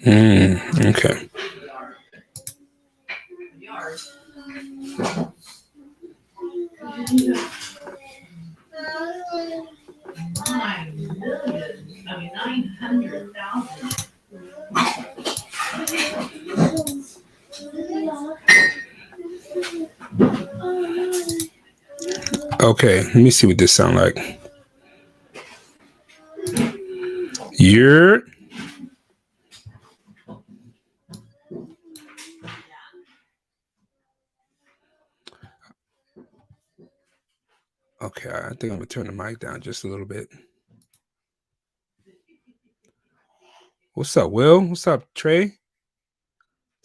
Okay. Okay. Let me see what this sound like. You're okay. I think I'm gonna turn the mic down just a little bit. What's up, Will? What's up, Trey?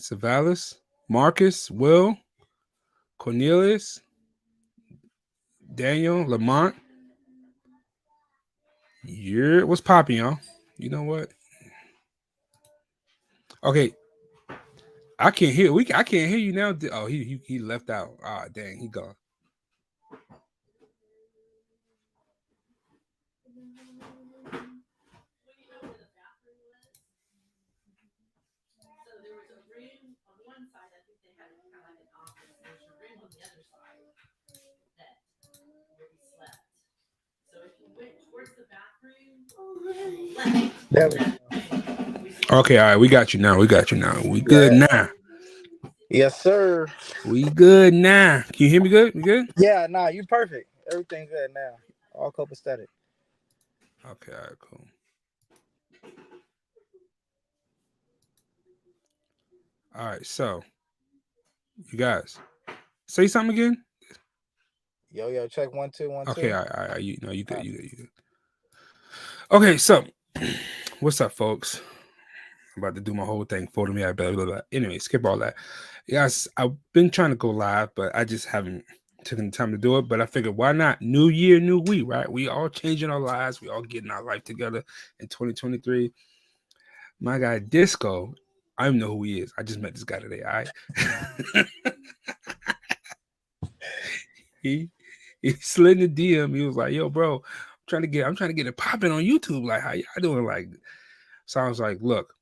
Savalas? Marcus? Will? Cornelius? Daniel? Lamont? You're what's popping, y'all? You know what? Okay, I can't hear. I can't hear you now. Oh, he left out. Ah, dang, he gone. There we go. Okay, all right, we got you now. We got you now. We good Yeah. now. Yes, sir. We good now. Can you hear me good? We good? Yeah, nah, you perfect. Everything good now. All copacetic. Okay, all right, cool. All right, so you guys say something again. Yo, check 1 2 1 Okay, 2. all right. You know, you All good. right. You good. You good. Okay, so what's up, folks? I'm about to do my whole thing. Photo me, blah, blah, blah. Anyway, skip all that. Yes, I've been trying to go live, but I just haven't taken the time to do it. But I figured, why not? New year, new we, right? We all changing our lives. We all getting our life together in 2023. My guy Disco, I don't know who he is. I just met this guy today. All right. he he slid in the DM. He was like, "Yo, bro, I'm trying to get it popping on YouTube. Like, how y'all doing?" Like, so I was like, "Look,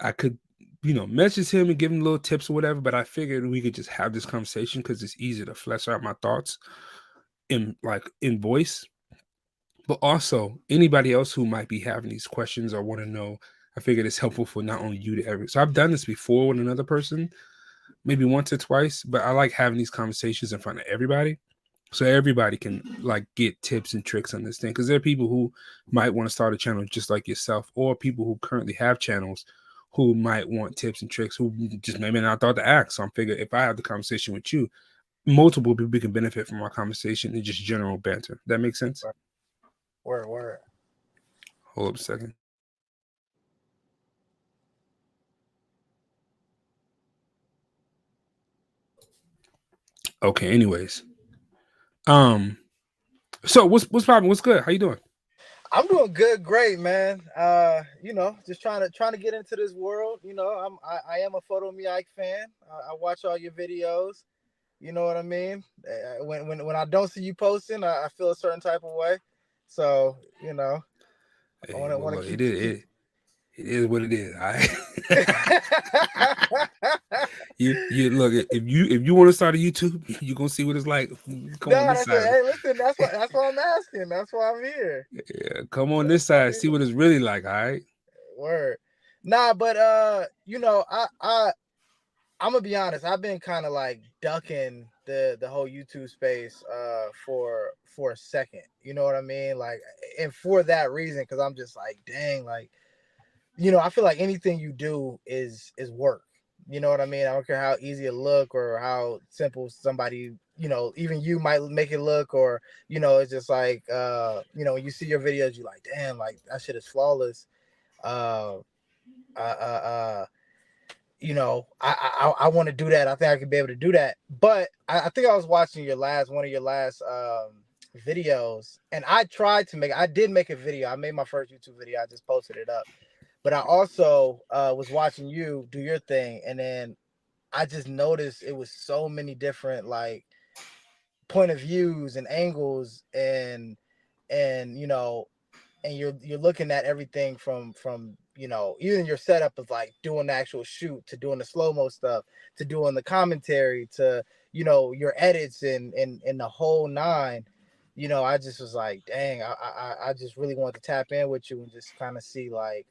I could, message him and give him little tips or whatever, but I figured we could just have this conversation because it's easier to flesh out my thoughts in voice. But also anybody else who might be having these questions or want to know, I figured it's helpful for not only you to every. So I've done this before with another person, maybe once or twice, but I like having these conversations in front of everybody. So everybody can like get tips and tricks on this thing. Because there are people who might want to start a channel just like yourself, or people who currently have channels who might want tips and tricks who just maybe not thought to ask. So I'm figuring if I have the conversation with you, multiple people can benefit from our conversation and just general banter. That makes sense? Word. Hold up a second. Okay, anyways. Um, so what's poppin'? What's good? How you doing? I'm doing good, great, man. Just trying to get into this world. I am a Photo Me Ike fan. I watch all your videos. You know what I mean? When I don't see you posting, I feel a certain type of way. So, I Hey, want well, to look, keep. it is what it is. All right. You look, if you want to start a YouTube, you're gonna see what it's like. Come on No, this that's it. side. Hey, listen, that's what I'm asking. That's why I'm here. Yeah, come on this That's why I'm side. See here. what it's really like. All right. Word. Nah, but I'm gonna be honest. I've been kind of like ducking the whole YouTube space for a second. You know what I mean? Like, and for that reason, because I'm just like, dang, like, I feel like anything you do is work. You know what I mean? I don't care how easy it look or how simple somebody, even you might make it look, or it's just like when you see your videos, you like, damn, like that shit is flawless. Uh, uh, uh, uh I want to do that. I think I could be able to do that. But I think I was watching one of your last videos, and I did make a video. I made my first YouTube video. I just posted it up. But I also was watching you do your thing, and then I just noticed it was so many different like point of views and angles, and and you're looking at everything from even your setup of like doing the actual shoot to doing the slow-mo stuff to doing the commentary to, your edits and the whole nine. I just was like, dang, I just really want to tap in with you and just kind of see like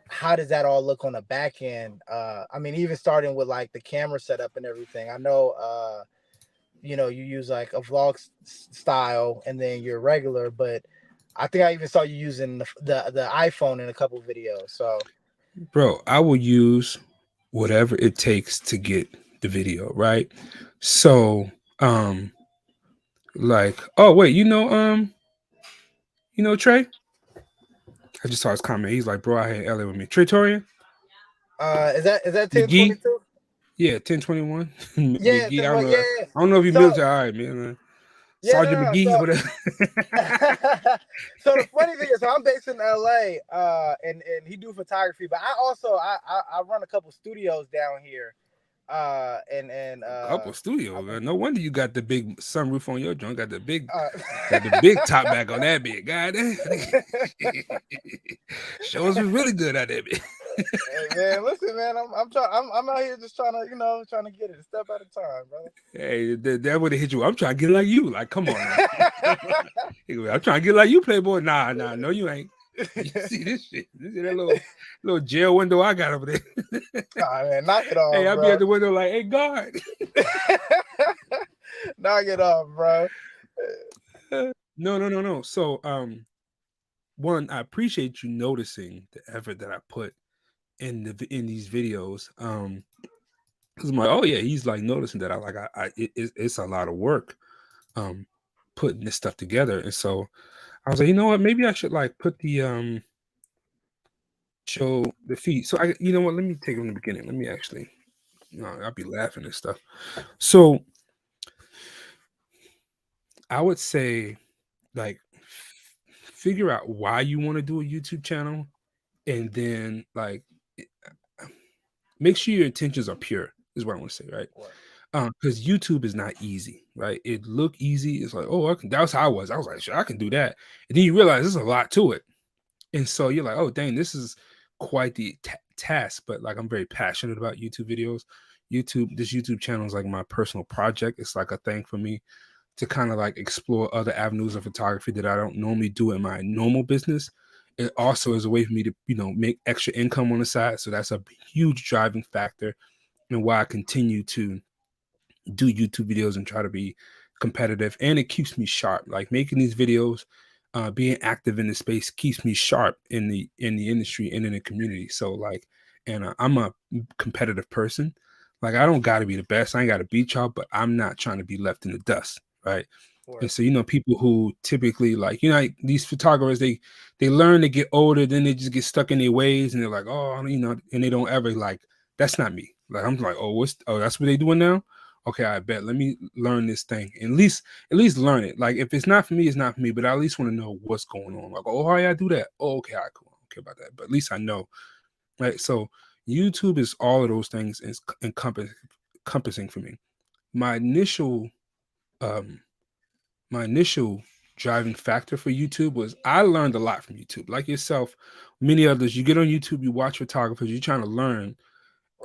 how does that all look on the back end. I mean, even starting with like the camera setup and everything. I know you use like a vlog style and then your regular, but I think I even saw you using the iPhone in a couple of videos. So, bro, I will use whatever it takes to get the video right. So, like, oh wait, Trey. I just saw his comment. He's like, bro, I had LA with me. Trey Torian, is that McGee. 1022? Yeah, 1021. Yeah, McGee. I don't know. yeah. I don't know if you So military. All right, man. yeah, Sergeant no, McGee, so whatever. so the funny thing is, so I'm based in LA, and he do photography, but I also I run a couple studios down here, and Couple studios. Man. No wonder you got the big sunroof on your joint. Got the big uh, top back on that bit. God damn. Shows was really good out there, man. Hey, man, listen, man, I'm out here just trying to trying to get it a step at a time, brother. Hey, that would have hit you. I'm trying to get like you. Like, come on now. I'm trying to get like you, Playboy. Nah, no, you ain't. You see this shit? This is that little jail window I got over there. Nah, man, knock it off. Hey, I'll bro. be at the window like, hey, guard. Knock it off, bro. No. So, one, I appreciate you noticing the effort that I put in these videos. Because I'm like, oh yeah, he's like noticing that it's a lot of work, putting this stuff together. And so I was like, you know what, maybe I should like put the show the feed. So I, you know what, let me take it from the beginning. Let me actually, I'll be laughing and stuff. So I would say, like, figure out why you want to do a YouTube channel, and then like make sure your intentions are pure. Is what I want to say, right? Because YouTube is not easy, right? It look easy. It's like, oh, that's how I was. I was like, sure, I can do that. And then you realize there's a lot to it. And so you're like, oh, dang, this is quite the task. But like, I'm very passionate about YouTube videos. This YouTube channel is like my personal project. It's like a thing for me to kind of like explore other avenues of photography that I don't normally do in my normal business. It also is a way for me to, make extra income on the side. So that's a huge driving factor and why I continue to do YouTube videos and try to be competitive. And it keeps me sharp. Like making these videos, being active in the space keeps me sharp in the industry and in the community. So like, and I'm a competitive person. Like I don't got to be the best. I ain't got to beat y'all, but I'm not trying to be left in the dust, right? And so people who typically like like these photographers, they learn to get older, then they just get stuck in their ways, and they're like, oh, and they don't ever like. That's not me. Like I'm like, oh, that's what they doing now. Okay, I bet. Let me learn this thing. And at least learn it. Like if it's not for me, it's not for me. But I at least want to know what's going on. Like, oh, how I do that? Oh, okay, I cool. I don't care about that. But at least I know. Right. So YouTube is all of those things encompassing for me. My initial driving factor for YouTube was I learned a lot from YouTube. Like yourself, many others, you get on YouTube, you watch photographers, you're trying to learn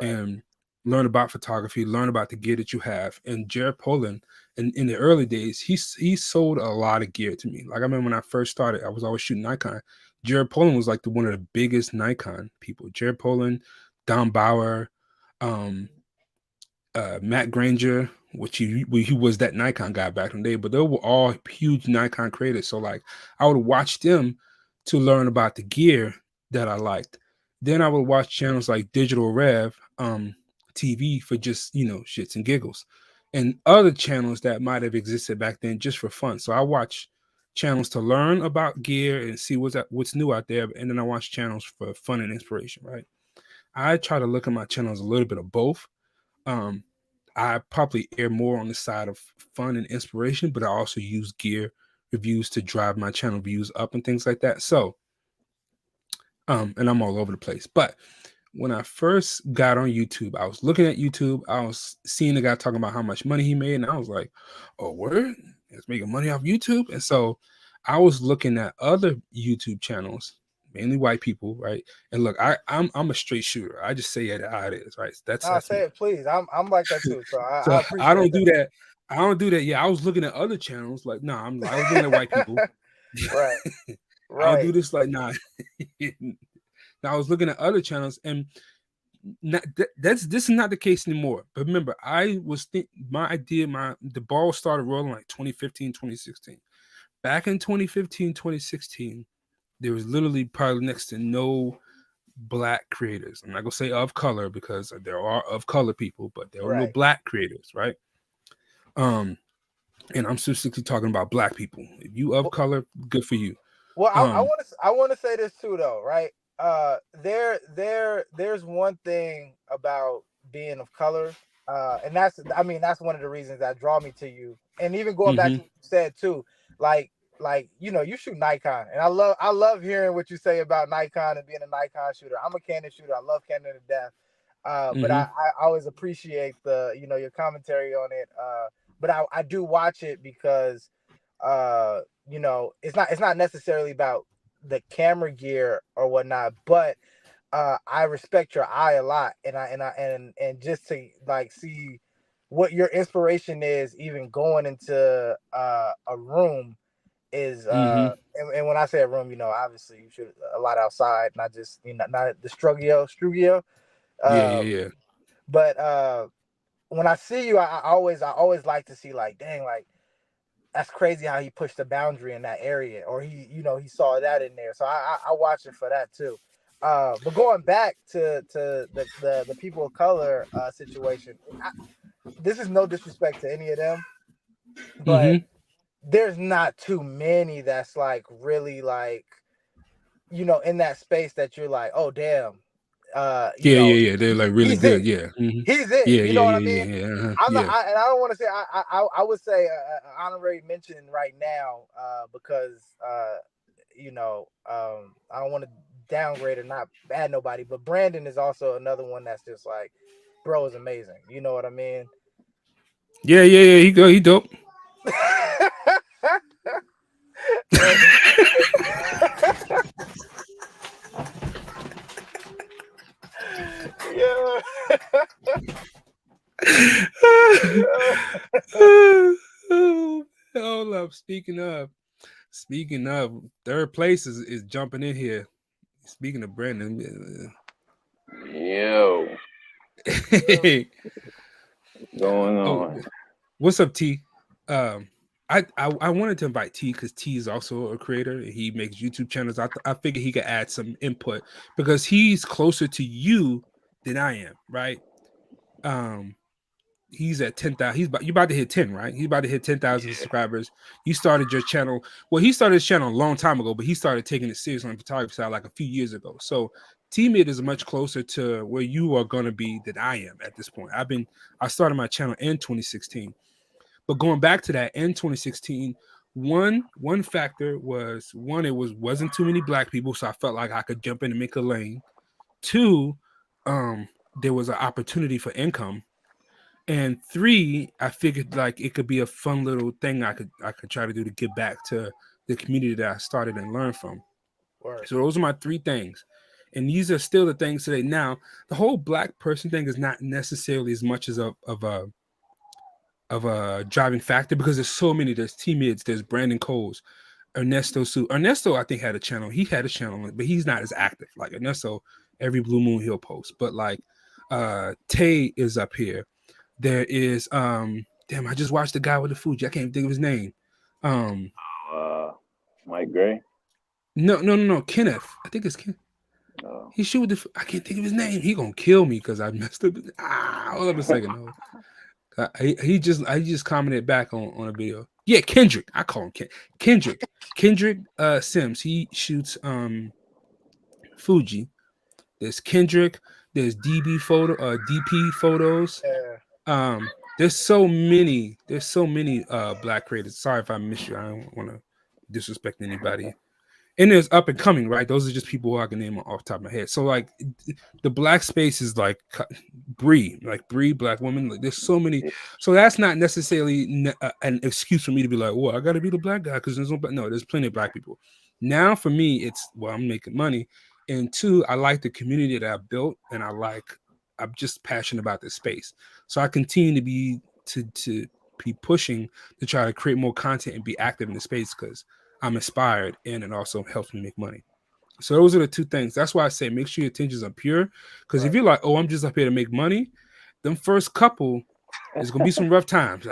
and learn about photography, learn about the gear that you have. And Jared Polin, in the early days, he sold a lot of gear to me. Like I remember when I first started, I was always shooting Nikon. Jared Polin was like one of the biggest Nikon people. Jared Polin, Don Bauer, Matt Granger, which he was that Nikon guy back in the day, but they were all huge Nikon creators. So like I would watch them to learn about the gear that I liked. Then I would watch channels like Digital Rev TV for just shits and giggles, and other channels that might have existed back then just for fun. So I watch channels to learn about gear and see what's new out there, and then I watch channels for fun and inspiration. Right? I try to look at my channels a little bit of both. I probably err more on the side of fun and inspiration, but I also use gear reviews to drive my channel views up and things like that. So, and I'm all over the place. But when I first got on YouTube, I was looking at YouTube. I was seeing the guy talking about how much money he made, and I was like, "Oh, word, he's making money off YouTube." And so, I was looking at other YouTube channels mainly white people, right? And look, I'm a straight shooter. I just say it how it is, right? Nah, That's say me. it, please. I'm like that too. So I So I appreciate don't do that. I don't do that. Yeah, I was looking at other channels, like, nah, I was looking at white people. that. Right. I don't Right. do this, like, nah. Now I was looking at other channels, and that's this is not the case anymore. But remember, the ball started rolling like 2015, 2016. Back in 2015, 2016, there was literally probably next to no black creators. I'm not gonna say of color because there are of color people, but there were no Right. black creators, right? Um, and I'm specifically talking about black people. If you of Well, color, good for you. well, Um, I want to say this too though, right? There's one thing about being of color, and that's one of the reasons that draw me to you. And even going back mm-hmm, to what you said too, like you shoot Nikon, and I love hearing what you say about Nikon and being a Nikon shooter. I'm a Canon shooter. I love Canon to death. But mm-hmm, I always appreciate the your commentary on it. But I do watch it because it's not necessarily about the camera gear or whatnot, but I respect your eye a lot, and just to like see what your inspiration is, even going into a room is mm-hmm. and when I say a room, obviously you shoot a lot outside, not just not the strugio. Yeah, Uh, yeah, yeah. but when I see you, I always like to see like, dang, like that's crazy how he pushed the boundary in that area, or he saw that in there. So I watch it for that too. But going back to the people of color situation, this is no disrespect to any of them, but Mm-hmm. there's not too many that's like really like in that space that you're like, oh damn, uh, you Yeah, know, yeah, yeah. They're like really he's it. good. Yeah. Mm-hmm. He's it. Yeah, You yeah, know what I yeah, mean? yeah, yeah. Uh-huh. I'm not, Yeah. and I don't want to say I would say honorary mention right now because I don't want to downgrade or not add nobody, but Brandon is also another one that's just like, bro is amazing. You know what I mean? Yeah, yeah, yeah. He go. He dope. And yeah, Oh, hold up. Speaking of, third place is jumping in here. Speaking of Brandon, Yo, hey, what's going oh, on? what's up, T? Um, I wanted to invite T because T is also a creator. He makes YouTube channels. I figured he could add some input because he's closer to you than I am, right? Um, he's at 10,000. You're about to hit 10, right? He's about to hit 10,000 Yeah. subscribers. You started your channel. Well, he started his channel a long time ago, but he started taking it serious on the photography side like a few years ago. So T-Mid is much closer to where you are going to be than I am at this point. I started my channel in 2016. But going back to that in 2016, one factor was it wasn't too many black people, so I felt like I could jump in and make a lane. Two, there was an opportunity for income, and three, I figured like it could be a fun little thing I could try to do to give back to the community that I started and learned from. word. So those are my three things. And these are still the things today. Now, the whole black person thing is not necessarily as much as of a driving factor because there's so many. There's T-Mids, there's Brandon Coles, Ernesto Su. Ernesto, I think, had a channel. He had a channel, but he's not as active. Like Ernesto, every blue moon he'll post. But like Tay is up here. There is damn, I just watched the guy with the Fuji. I can't think of his name. Um Uh, Mike Gray. no, Kenneth. I think it's Ken. No. He shoot with I can't think of his name. He gonna kill me because I messed up. Hold up a second. No. He just commented back on a video. Yeah, Kendrick. I call him Kendrick. Kendrick Sims. He shoots Fuji. There's Kendrick. There's DP photos. Yeah. Um, there's so many black creators. Sorry if I miss you. I don't want to disrespect anybody. and there's up and coming, right? Those are just people who I can name off the top of my head. So like the black space is like Bree, black woman. Like, there's so many. So that's not necessarily an excuse for me to be like, well, I got to be the black guy because there's no, there's plenty of black people. Now for me, it's well, I'm making money, and two, I like the community that I built, and I'm just passionate about this space. So I continue to be pushing to try to create more content and be active in the space because I'm inspired and it also helps me make money. So those are the two things. That's why I say make sure your intentions are pure. Because if you're like, oh, I'm just up here to make money, them first couple is gonna be some rough times.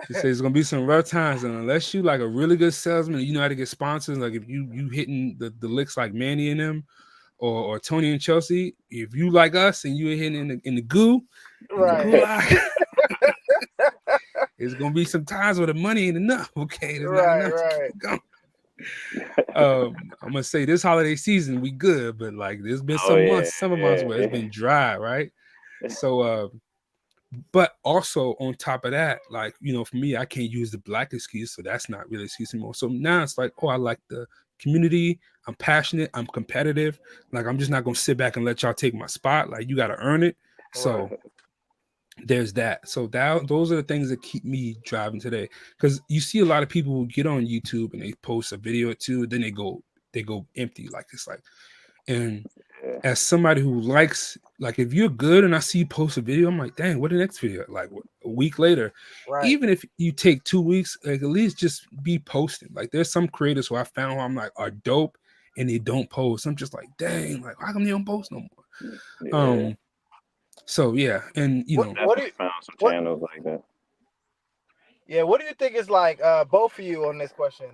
She says it's gonna be some rough times, and unless you like a really good salesman, you know how to get sponsors. Like if you hitting the licks like Manny and them, or Tony and Chelsea, if you like us and you're hitting in the goo, right? It's gonna be some times where the money ain't enough. Okay, there's right, not enough to keep going. I'm gonna say this holiday season we good, but like there's been some months where it's been dry, right? So but also on top of that, like, you know, for me, I can't use the black excuse, so that's not really excuse anymore. So now it's like, oh, I like the community, I'm passionate, I'm competitive. Like I'm just not gonna sit back and let y'all take my spot. Like you gotta earn it. So there's that. So those are the things that keep me driving today. Because you see a lot of people who get on YouTube and they post a video or two, then they go empty. Like it's like, and as somebody who likes, like if you're good and I see you post a video, I'm like, dang, what the next video? Like a week later, even if you take 2 weeks, like at least just be posting. Like there's some creators who I found who I'm like are dope and they don't post. I'm just like, dang, like how come they don't post no more? So yeah, and you know, what do you found some channels like that? Yeah, what do you think is like both of you on this question?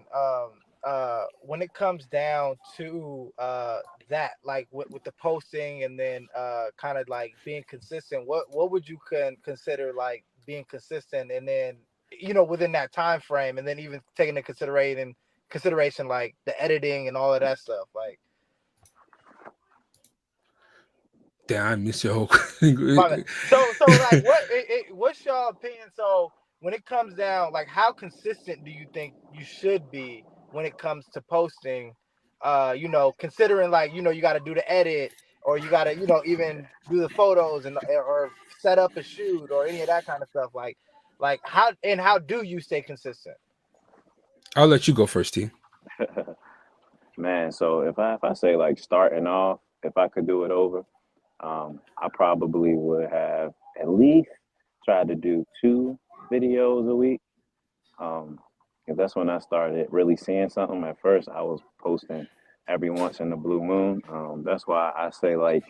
When it comes down to that, like with the posting and then kind of like being consistent, what would you consider like being consistent, and then you know within that time frame, and then even taking into consideration like the editing and all of that stuff, like. Damn, I miss your whole. So like, what's your opinion? So when it comes down, like, how consistent do you think you should be when it comes to posting? You know, considering like you know you got to do the edit, or you got to you know even do the photos and or set up a shoot or any of that kind of stuff. Like how do you stay consistent? I'll let you go first, T. Man, so if I say like starting off, if I could do it over, I probably would have at least tried to do 2 videos a week. Because that's when I started really seeing something. At first, I was posting every once in the blue moon. That's why I say like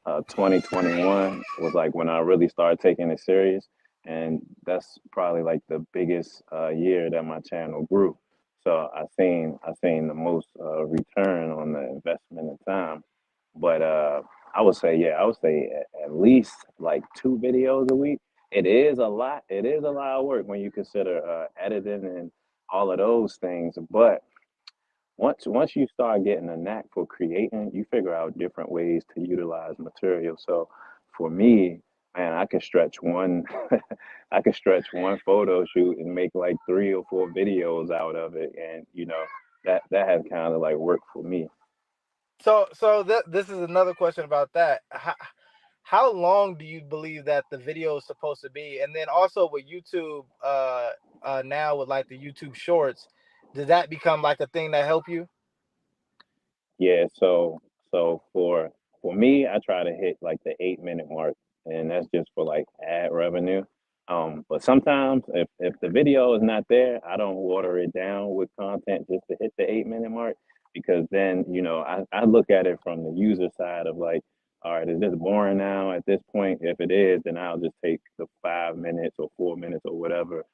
2021 was like when I really started taking it serious, and that's probably like the biggest year that my channel grew. So I seen the most return on the investment and time. But I would say, yeah, I would say at least like 2 videos a week. It is a lot. It is a lot of work when you consider editing and all of those things. But once you start getting a knack for creating, you figure out different ways to utilize material. So for me, man, I can stretch one I can stretch one photo shoot and make like 3 or 4 videos out of it. And you know, that has kind of like worked for me. So this is another question about that. How long do you believe that the video is supposed to be? And then also with YouTube, now with like the YouTube Shorts, did that become like a thing that help you? Yeah, so for me, I try to hit like the 8 minute mark, and that's just for like ad revenue. But sometimes if the video is not there, I don't water it down with content just to hit the 8 minute mark, because then you know I look at it from the user side of like, all right, is this boring now at this point? If it is, then I'll just take the 5 minutes or 4 minutes or whatever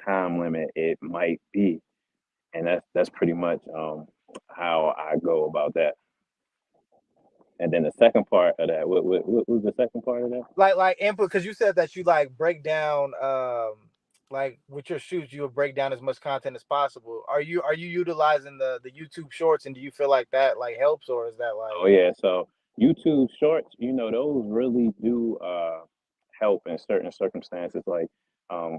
time limit it might be, and that's pretty much how I go about that. And then the second part of that, what was the second part of that? Like input, because you said that you like break down like with your shoots, you would break down as much content as possible. Are you utilizing the YouTube Shorts, and do you feel like that like helps, or is that Oh like. yeah, so YouTube Shorts, you know, those really do help in certain circumstances. Like,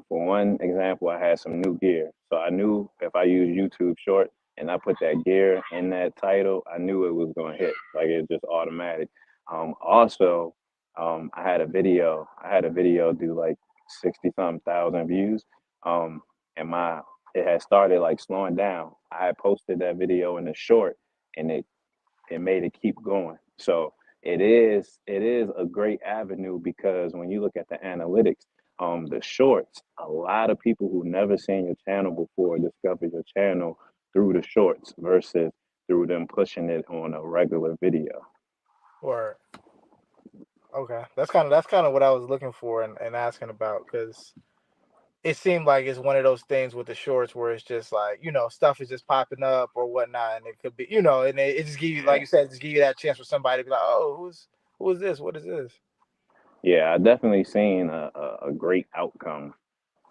For one example, I had some new gear. So I knew if I used YouTube Short and I put that gear in that title, I knew it was going to hit. Like it's just automatic. Also, I had a video. I had a video do like 60-something thousand views. And it had started like slowing down. I had posted that video in the short, and it made it keep going. So it is a great avenue because when you look at the analytics, the shorts, a lot of people who never seen your channel before discover your channel through the shorts versus through them pushing it on a regular video. Or okay, that's kind of what I was looking for and asking about, because it seemed like it's one of those things with the shorts where it's just like, stuff is just popping up or whatnot, and it could be, and it just give you, like you said, just give you that chance for somebody to be like, oh, who is this? What is this? Yeah, I definitely seen a great outcome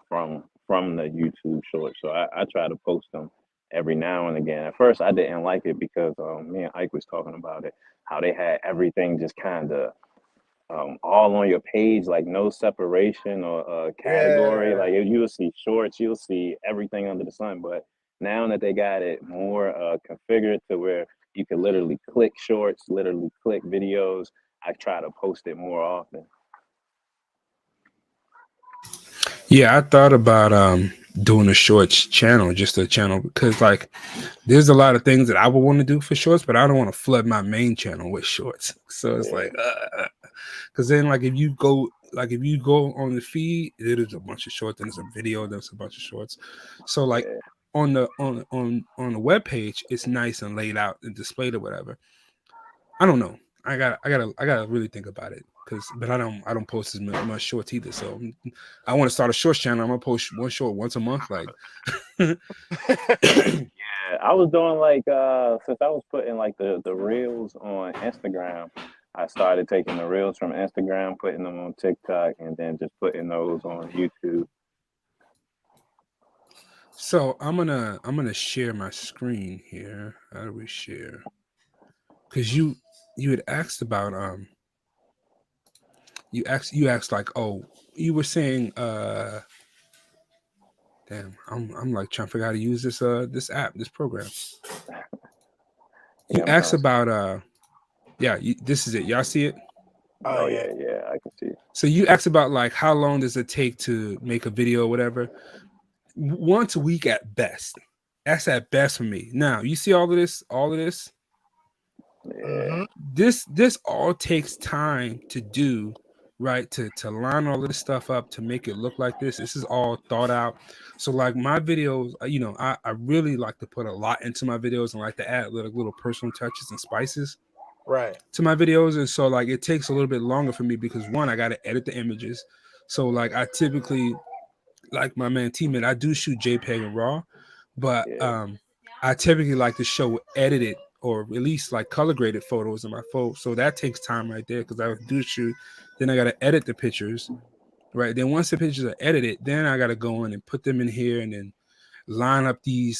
from the YouTube shorts. So I try to post them every now and again. At first, I didn't like it because me and Ike was talking about it, how they had everything just kind of all on your page, like no separation or category. Yeah, Like you'll see shorts, you'll see everything under the sun. But now that they got it more configured to where you can literally click shorts, literally click videos, I try to post it more often. Yeah, I thought about doing a shorts channel, just a channel, because like there's a lot of things that I would want to do for shorts, but I don't want to flood my main channel with shorts. So it's Yeah, like because then like if you go on the feed, there's a bunch of shorts, and there's a video, there's a bunch of shorts. So like yeah. on the web page, it's nice and laid out and displayed or whatever. I don't know. I gotta really think about it, but I don't post as much shorts either. So I want to start a shorts channel. I'm gonna post one short once a month. Like, Yeah, I was doing like since I was putting like the reels on Instagram, I started taking the reels from Instagram, putting them on TikTok, and then just putting those on YouTube. so I'm gonna share my screen here. How do we share? Because you had asked about you asked like, oh, you were saying damn, I'm like trying to figure out how to use this app, this program. You Yeah, I'm asked trying to. about yeah, this is it. Y'all see it? oh Oh yeah. yeah, yeah, I can see. So you asked about like how long does it take to make a video or whatever. Once a week at best. That's at best for me. Now you see all of this. Yeah, Mm-hmm. This all takes time to do, right? To line all of this stuff up to make it look like this. This is all thought out. So like my videos, I really like to put a lot into my videos and like to add little personal touches and spices Right. to my videos. And so like it takes a little bit longer for me because one, I gotta edit the images. So like I typically, like my man teammate, I do shoot JPEG and RAW, but yeah, I typically like to show edited or at least like color graded photos in my phone. So that takes time right there because I do shoot. Then I gotta edit the pictures, right? Then once the pictures are edited, then I gotta go in and put them in here and then line up the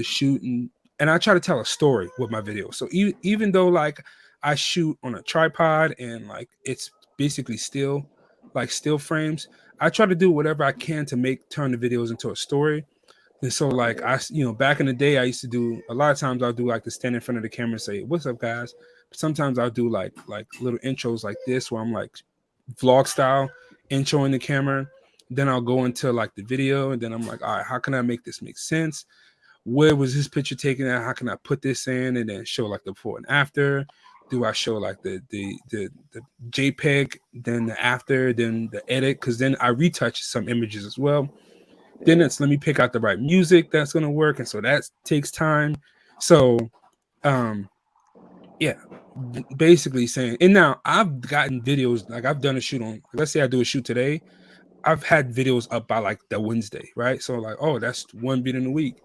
shooting. And I try to tell a story with my video. So even though like I shoot on a tripod and like it's basically still frames, I try to do whatever I can to turn the videos into a story. And so like yeah, back in the day I used to do a lot of times I'll do like to stand in front of the camera and say, "What's up, guys?" But sometimes I'll do like little intros like this where I'm like vlog style introing the camera. Then I'll go into like the video and then I'm like, all right, how can I make this make sense? Where was this picture taken at? How can I put this in and then show like the before and after? Do I show like the JPEG, then the after, then the edit? Because then I retouch some images as well. Then yeah, it's let me pick out the right music that's gonna work, and so that takes time. So um yeah, basically saying, and now I've gotten videos like I've done a shoot on. Let's say I do a shoot today. I've had videos up by like the Wednesday, right? So like, oh, that's one beat in a week.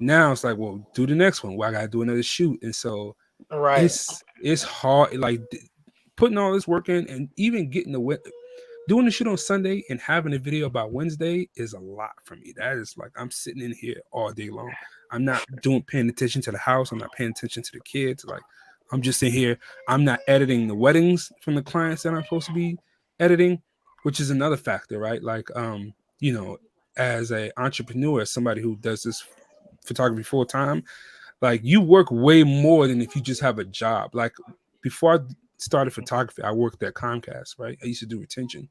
Now it's like, well, do the next one. Well, I gotta do another shoot, and so Right. it's hard. Like putting all this work in, and even getting doing the shoot on Sunday and having a video by Wednesday is a lot for me. That is like I'm sitting in here all day long. I'm not paying attention to the house. I'm not paying attention to the kids. Like I'm just in here. I'm not editing the weddings from the clients that I'm supposed to be editing, which is another factor, right? Like you know, as a entrepreneur, as somebody who does this photography full time, like you work way more than if you just have a job. Like before I started photography, I worked at Comcast, right? I used to do retention.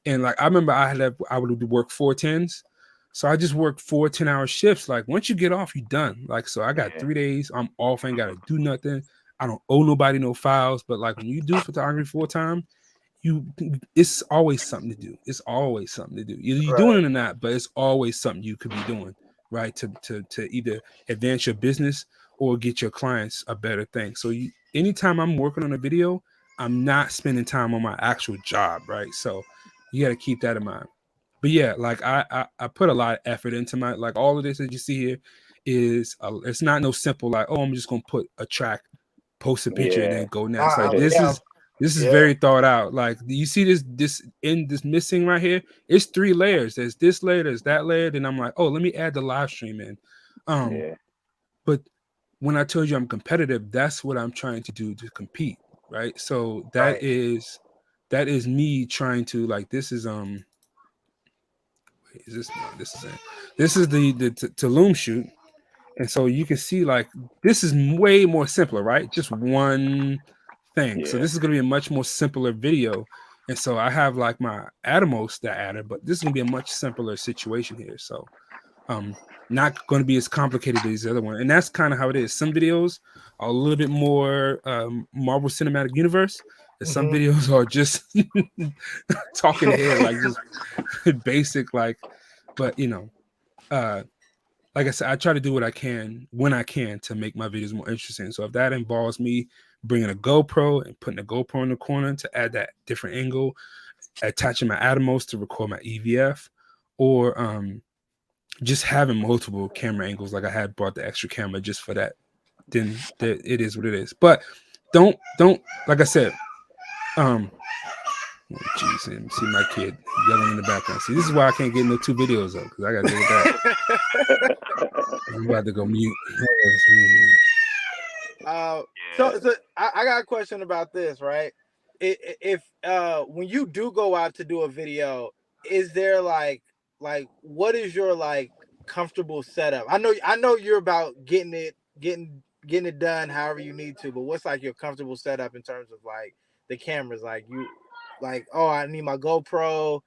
And like I remember I would work 4 10s. So I just worked 4 10-hour shifts. Like once you get off, you're done. Like so I got Yeah. 3 days, I'm off, I ain't gotta do nothing. I don't owe nobody no files. But like when you do photography full time, it's always something to do. It's always something to do. Either you're doing it or not, but it's always something you could be doing, right? To either advance your business or get your clients a better thing. So anytime I'm working on a video, I'm not spending time on my actual job, right? So you got to keep that in mind. But yeah, like I put a lot of effort into my, like all of this that you see here is it's not no simple like, oh, I'm just gonna put a track, post a picture, and Yeah. then go next. Like I'm this down. is Yeah. very thought out. Like you see this missing right here. It's 3 layers. There's this layer, there's that layer. Then I'm like, oh, let me add the live stream in. Yeah. But when I told you I'm competitive, that's what I'm trying to do to compete, right? So that Right. is me trying to, like, this is is this no, this is the Tulum shoot. And so you can see like this is way more simpler, right? Just one thing. So Yeah. this is going to be a much more simpler video. And so I have like my Atomos that added, but this is going to be a much simpler situation here. So not going to be as complicated as the other one. And that's kind of how it is. Some videos are a little bit more Marvel Cinematic Universe, and some videos are just talking head, like just basic, like, but you know, like I said, I try to do what I can when I can to make my videos more interesting. So if that involves me bringing a GoPro and putting a GoPro in the corner to add that different angle, attaching my Atomos to record my EVF, or just having multiple camera angles, like I had brought the extra camera just for that, then it is what it is. But don't like I said, jeez, and see my kid yelling in the background. See, this is why I can't get no 2 videos up, because I gotta deal with that. I'm about to go mute. So I got a question about this, right? If when you do go out to do a video, is there like what is your like comfortable setup? I know you're about getting it done however you need to, but what's like your comfortable setup in terms of like the cameras? Like you like, oh, I need my GoPro,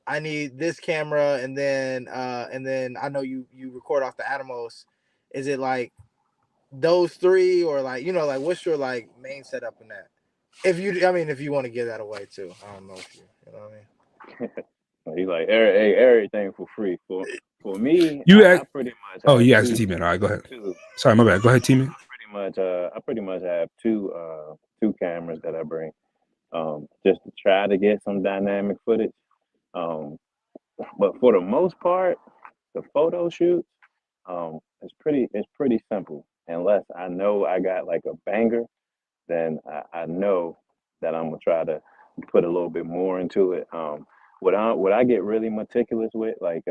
I need this camera, and then I know you record off the Atomos. Is it like those 3, or like, you know, like what's your like main setup in that? If you want to give that away too, I don't know if you know what I mean. He's like everything for free. For me, You I act. pretty much Oh, have you asked T-Man. All right, go ahead. Sorry, my bad. Go ahead, T-Man. I pretty much have two cameras that I bring, just to try to get some dynamic footage. But for the most part, the photo shoot, it's pretty simple. Unless I know I got like a banger, then I know that I'm gonna try to put a little bit more into it. What I get really meticulous with, like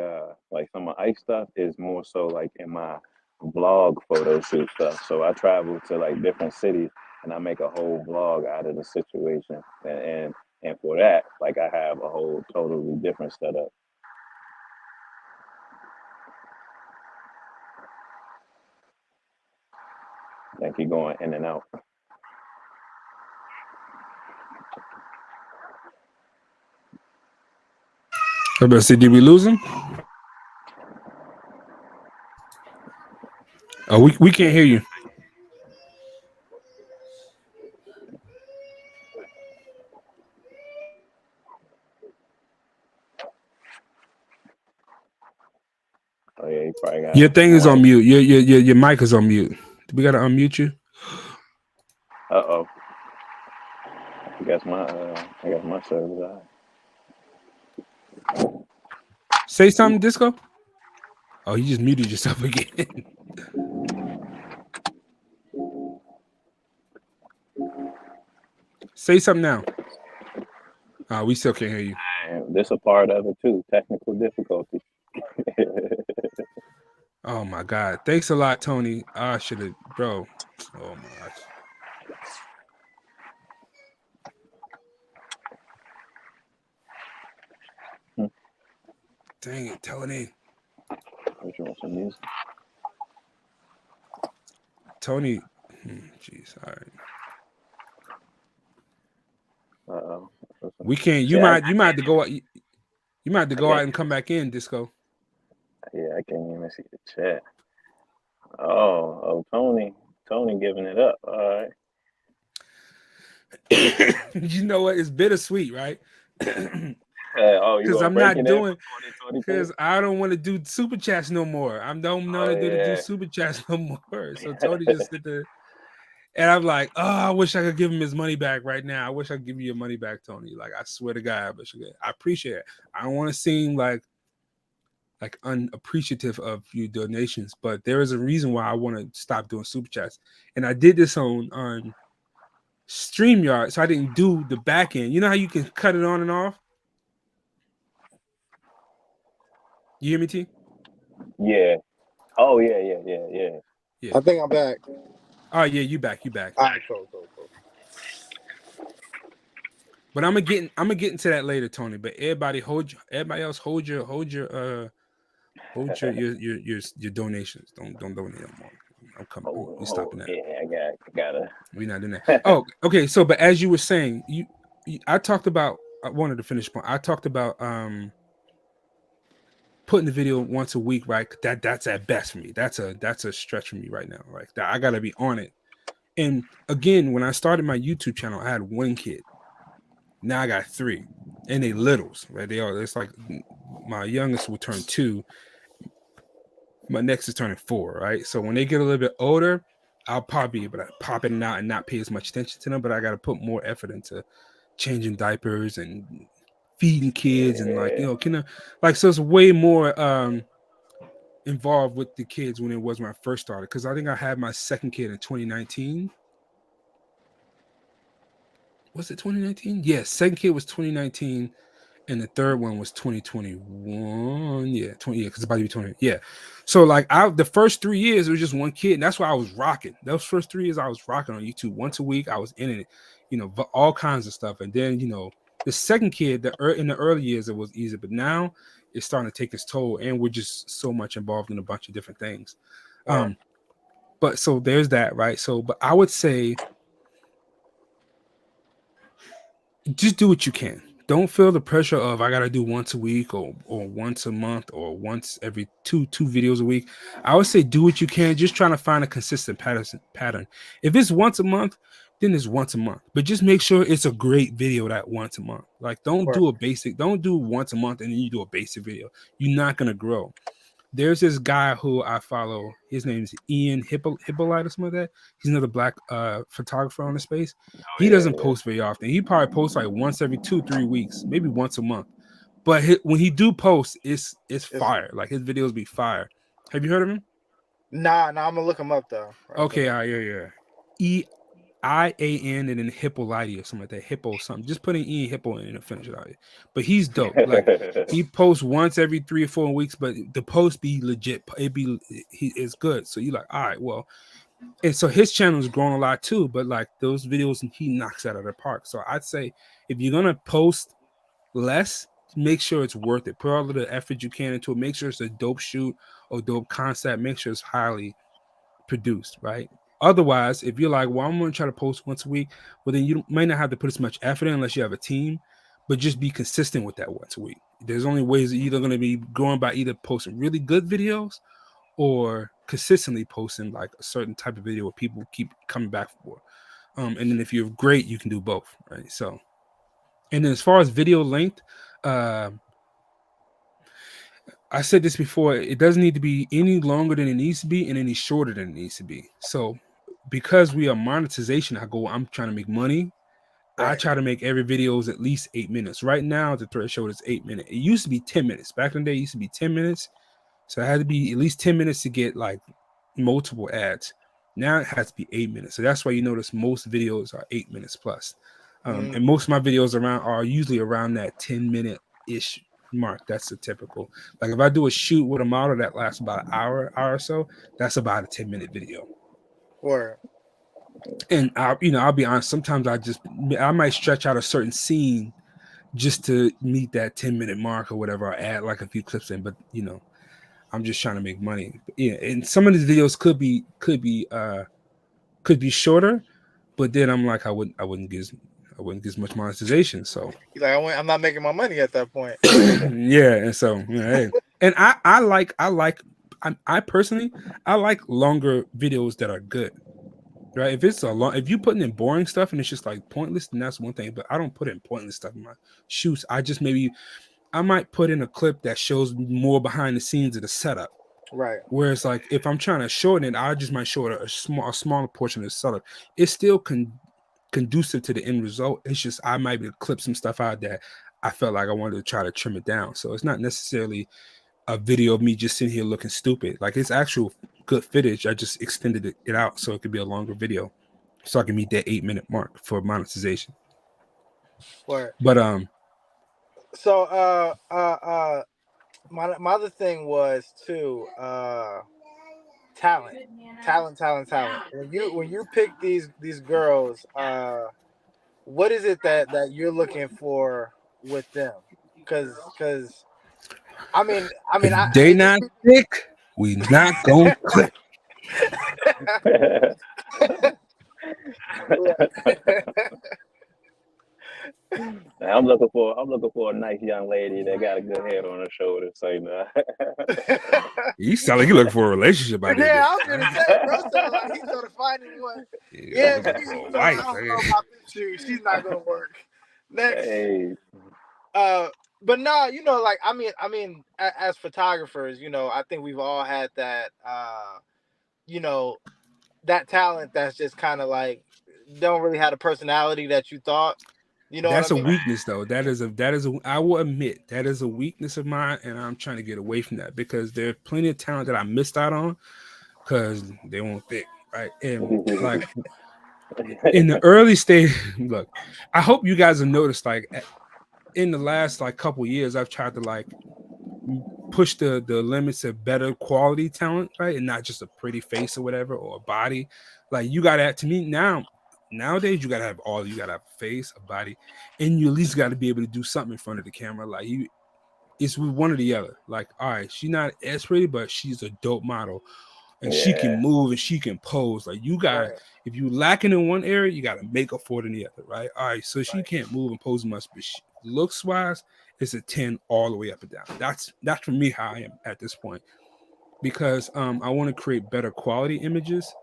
some of Ice stuff, is more so like in my vlog photo shoot stuff. So I travel to like different cities and I make a whole vlog out of the situation. And for that, like I have a whole totally different setup. Like you're going in and out. I better say, did we lose him? Oh, we can't hear you. Oh yeah, you probably got Your thing is on mute. Your mic is on mute. We gotta unmute you. Uh-oh. I guess my service died. Say something, Disco. Oh, you just muted yourself again. Say something now. We still can't hear you. This a part of it too. Technical difficulty. Oh my God! Thanks a lot, Tony. I should have, bro. Oh my gosh. Dang it, Tony. What you want some music? Tony. Jeez, all right. Uh-oh. We can't. You might have to go out. You might have to go out and come back in, Disco. Yeah, I can't even see the chat. Oh, Tony giving it up. All right. You know what? It's bittersweet, right? Because I'm not doing, because I don't want to do super chats no more. I don't want to do super chats no more. So Tony just did the, and I'm like, oh, I wish I could give him his money back right now. I wish I could give you your money back, Tony. Like, I swear to God, I appreciate it. I don't want to seem like unappreciative of your donations, but there is a reason why I want to stop doing super chats. And I did this on StreamYard, so I didn't do the back end. You know how you can cut it on and off? You hear me, T? Yeah. Oh, yeah. I think I'm back. Oh yeah, you back. All right, cool. But I'm gonna get into that later, Tony. But everybody hold your donations. Don't donate no more. I'm coming. We're stopping that. Yeah, I gotta. We're not doing that. Oh, okay. So, but as you were saying, I talked about. I wanted to finish point. I talked about putting the video once a week, right? That's at best for me. That's a stretch for me right now. Like I gotta be on it. And again, when I started my YouTube channel, I had one kid. Now I got 3, and they littles, right? It's like my youngest will turn 2. My next is turning 4, right? So when they get a little bit older, I'll probably be able to pop in and out and not pay as much attention to them. But I got to put more effort into changing diapers and feeding kids, and so it's way more involved with the kids when it was when I first started. Because I think I had my second kid in 2019. Was it 2019? Yes, second kid was 2019, and the third one was 2021. Yeah, because it's about to be 20. Yeah, so like the first 3 years it was just one kid, and that's why I was rocking. Those first 3 years I was rocking on YouTube once a week. I was in it, all kinds of stuff. And then the second kid, in the early years it was easy, but now it's starting to take its toll, and we're just so much involved in a bunch of different things. Right. But so there's that, right? So, but I would say, just do what you can. Don't feel the pressure of I gotta do once a week or once a month or once every two videos a week. I would say do what you can. Just trying to find a consistent pattern. If it's once a month, then it's once a month. But just make sure it's a great video that once a month. Like don't do once a month and then you do a basic video. You're not gonna grow. There's this guy who I follow. His name is Ian Hippolyte or something like that. He's another black photographer on the space. He doesn't post very often. He probably posts like once every 2-3 weeks, maybe once a month. But when he do post, it's fire. Like his videos be fire. Have you heard of him? Nah, I'm gonna look him up though. Okay, yeah. EIAN and then Hippolyte or something like that. Hippo something. Just put an E in Hippo and finish it out. But he's dope. Like he posts once every 3 or 4 weeks, but the post be legit. It's good. So you're like, all right, well. And so his channel has grown a lot too. But like those videos, he knocks out of the park. So I'd say if you're gonna post less, make sure it's worth it. Put all of the effort you can into it. Make sure it's a dope shoot or dope concept. Make sure it's highly produced, right? Otherwise, if you're like, well, I'm going to try to post once a week, well, then you might not have to put as much effort in unless you have a team, but just be consistent with that once a week. There's only ways that you're either going to be growing by either posting really good videos or consistently posting like a certain type of video where people keep coming back for. And then if you're great, you can do both, right? So, and then as far as video length, I said this before, it doesn't need to be any longer than it needs to be and any shorter than it needs to be. So because we are monetization, I'm trying to make money. Right. I try to make every video is at least 8 minutes. Right now, the threshold is 8 minutes. It used to be 10 minutes. Back in the day, it used to be 10 minutes. So it had to be at least 10 minutes to get like multiple ads. Now it has to be 8 minutes. So that's why you notice most videos are 8 minutes plus. And most of my videos are usually around that 10-minute-ish mark. That's the typical. Like if I do a shoot with a model that lasts about an hour or so, that's about a 10-minute video. Word. And I'll be honest, sometimes I might stretch out a certain scene just to meet that 10-minute mark or whatever. I add like a few clips in, but you know, I'm just trying to make money. Yeah, and some of these videos could be shorter, but then I'm like, I wouldn't get as much monetization. So He's like, I'm not making my money at that point. yeah, and so you know, hey. And I personally I like longer videos that are good. Right? If you putting in boring stuff and it's just like pointless, then that's one thing. But I don't put in pointless stuff in my shoots. I might put in a clip that shows more behind the scenes of the setup. Right. Whereas like if I'm trying to shorten it, I just might show it a smaller portion of the setup. It's still conducive to the end result. It's just I might be able to clip some stuff out that I felt like I wanted to try to trim it down. So it's not necessarily a video of me just sitting here looking stupid. Like it's actual good footage. I just extended it out so it could be a longer video, so I can meet that 8-minute mark for monetization. Right. But So my other thing was too talent. When you pick these girls, what is it that you're looking for with them? Because I mean, if they not thick, we not gonna click. I'm looking for a nice young lady that got a good head on her shoulders. So you know. You sound like you looking for a relationship out there. Yeah, I was gonna say, bro, sound like he's gonna find one. Yeah, I don't know about this shoe. She's not gonna work. Next. Hey. But no, you know, like I mean, as photographers, you know, I think we've all had that, you know, that talent that's just kind of like don't really have a personality that you thought. You know, that's what I a mean? weakness though. That is I will admit that is a weakness of mine, and I'm trying to get away from that because there's plenty of talent that I missed out on because they weren't thick, right? And like in the early stage, look, I hope you guys have noticed, like in the last like couple years, I've tried to like push the limits of better quality talent, right? And not just a pretty face or whatever or a body. Like you gotta, to me nowadays you gotta have a face, a body, and you at least gotta be able to do something in front of the camera. Like it's one or the other. Like, all right, she's not as pretty, but she's a dope model. And she can move and she can pose. Like you gotta, if you lacking in one area, you gotta make up for it in the other, right? All right, so she can't move and pose much, but looks wise, it's a 10 all the way up and down. That's for me how I am at this point, because I want to create better quality images.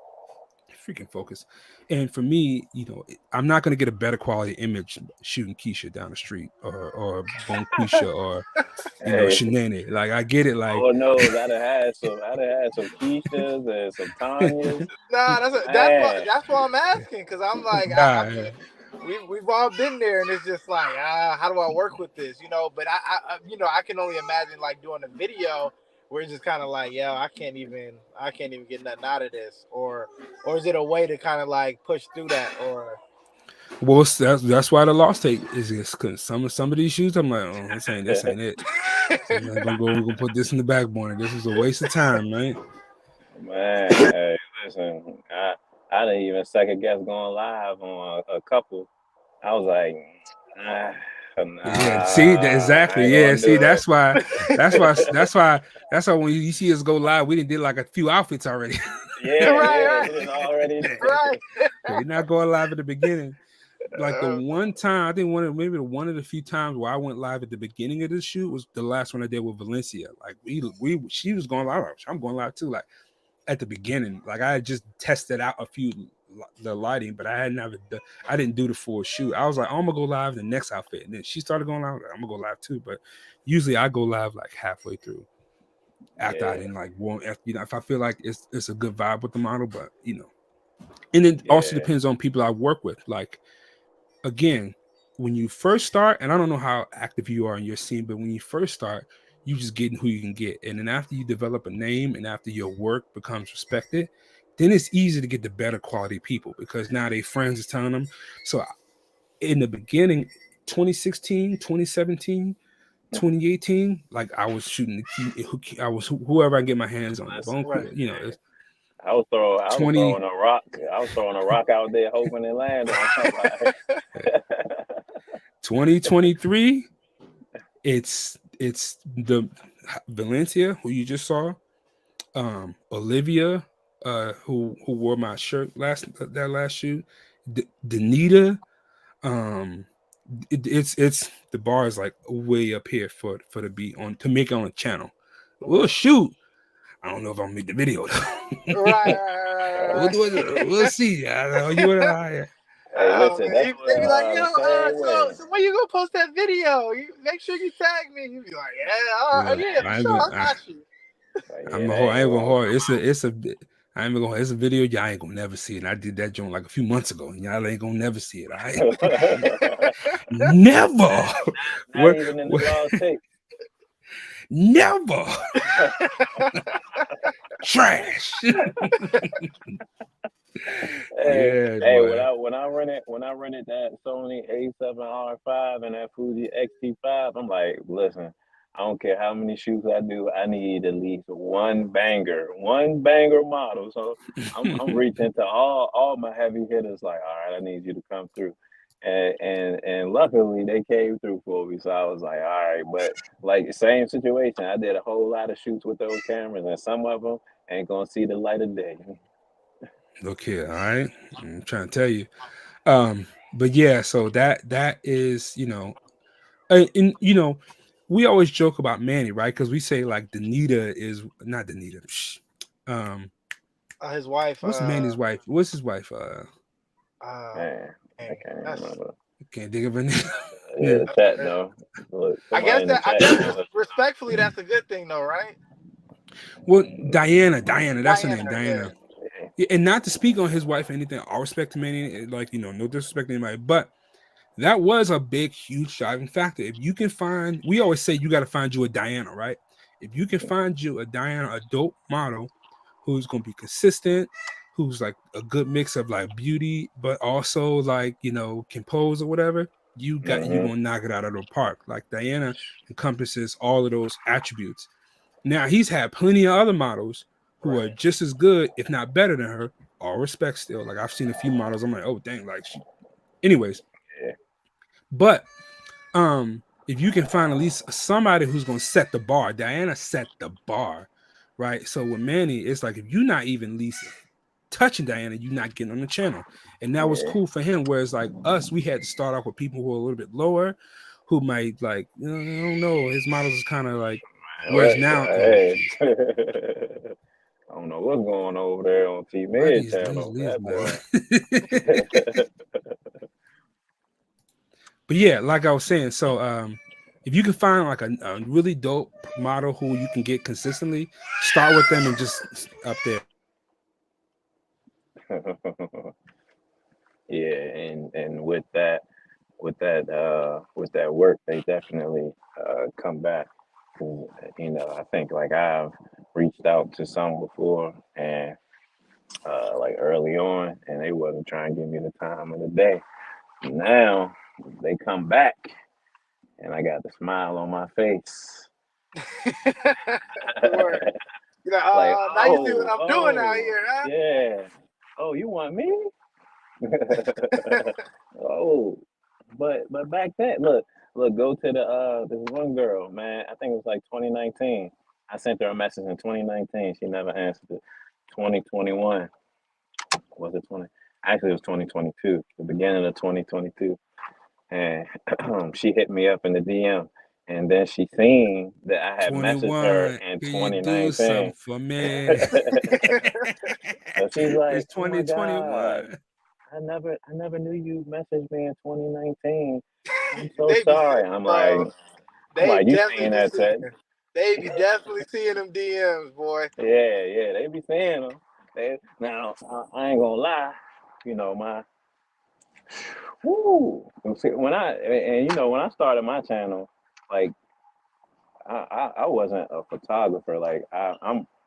Freaking focus. And for me, you know, I'm not gonna get a better quality image shooting Keisha down the street or Bonquisha or you know Shenanigans. Like I get it. Like oh no, I'd have had some Keishas and some Tanyas. Nah, that's why I'm asking, because I'm like, we've all been there, and it's just like, how do I work with this, you know? But I you know, I can only imagine like doing a video where it's just kind of like, yeah, I can't even get nothing out of this, or is it a way to kind of like push through that, or? Well, that's why the loss take is because some of these shoes, I'm like, oh, this ain't it. So we're gonna put this in the back burner. This is a waste of time, right? Man, hey, listen, I didn't even second guess going live on a couple. I was like, nah. Yeah, see, exactly. Yeah, see, that's why when you see us go live, we did like a few outfits already. Yeah, right. Already right. We're not going live at the beginning. Like the one time, I think one of the few times where I went live at the beginning of the shoot was the last one I did with Valencia. Like she was going live. I'm going live too. Like at the beginning, like I had just tested out the lighting, but I didn't do the full shoot. I was like, oh, I'm gonna go live in the next outfit, and then she started going live. I'm gonna go live too, but usually I go live like halfway through after I didn't like want, you know, if I feel like it's a good vibe with the model, but you know, and it also depends on people I work with. Like again, when you first start, and I don't know how active you are in your scene, but when you first start, you just getting who you can get, and then after you develop a name and after your work becomes respected, then it's easy to get the better quality people because now they friends is telling them. So in the beginning, 2016, 2017, 2018, like I was shooting I was whoever I get my hands on. You know, I was throwing a rock. I was throwing a rock out there hoping it landed. 2023, it's the Valencia who you just saw, Olivia, who wore my shirt that last shoot, Danita, it's the bar is like way up here for the beat on to make it on the channel. We'll shoot. I don't know if I'll make the video though. Right. We'll see. I don't know. You and I. Hey, Oh, listen, man. that's They be like, the yo, same way. so when you gonna post that video? You make sure you tag me. You be like, yeah, Look, yeah, for I ain't sure, gonna. I got you. Like, I'm yeah, a I whole. I ain't ain't gonna wrong. hold. I ain't gonna. It's a video y'all ain't gonna never see it. And I did that joint like a few months ago. And y'all ain't gonna never see it. I never. Not What? even in the lost tape. Never. Trash. Yeah, Hey, boy. when I rented that Sony A7R5 and that Fuji X-T5, I'm like, listen, I don't care how many shoots I do, I need at least one banger model. So I'm reaching to all my heavy hitters, like, all right, I need you to come through. And luckily they came through for me. So I was like, all right, but like same situation. I did a whole lot of shoots with those cameras, and some of them ain't gonna see the light of day. Look here, all right. I'm trying to tell you. But yeah, so that is, and we always joke about Manny, right? Because we say like Danita is not Danita. Um, His wife. what's Manny's wife? What's his wife? Man, I Dang, can't even that's. remember. Can't think of her name. Yeah, Yeah. the chat though. Look, I guess somebody in the I chat guess know. respectfully, that's a good thing, though, right? Well, Diana, that's her Diana, name, yeah. Diana. Yeah, and not to speak on his wife or anything, all respect to Manny, like no disrespect to anybody, but that was a big, huge driving factor. If you can find, we always say you got to find you a Diana, right? If you can find you a Diana, a dope model who's going to be consistent, who's like a good mix of like beauty, but also like, can pose or whatever, you going to knock it out of the park. Like Diana encompasses all of those attributes. Now, he's had plenty of other models who are just as good, if not better than her, all respect still. Like I've seen a few models, I'm like, oh, dang, like anyways. Yeah. But if you can find at least somebody who's gonna set the bar, Diana set the bar, right? So with Manny, it's like if you're not even at least touching Diana, you're not getting on the channel. And that was cool for him. Whereas like us, we had to start off with people who are a little bit lower, who might like, I don't know, his models is kind of like whereas now Hey. I don't know what's going on over there on T-Med channel. That boy. But yeah, like I was saying, so if you can find like a really dope model who you can get consistently, start with them and just up there. Yeah, and with that work, they definitely come back. I think like I've reached out to some before, and like early on, and they wasn't trying to give me the time of the day. Now they come back, and I got the smile on my face. Like, Like, now you see what I'm doing out here, huh? yeah. Oh, you want me? Oh, but back then, look, go to this one girl, man. I think it was like 2019. I sent her a message in 2019. She never answered it. 2021 was it 20? Actually, it was 2022. The beginning of 2022, and she hit me up in the DM. And then she seen that I had messaged her 21. in Can you do something 2019. for me? So she's like, It's "Oh my God, 2021. I never knew you messaged me in 2019. I'm so They be, sorry." bro. I'm They like, you definitely seen be that seeing. text? They be definitely seeing them DMs, boy. Yeah, they be seeing them. Now, I ain't gonna lie, my woo. See, when I started my channel, like I wasn't a photographer. Like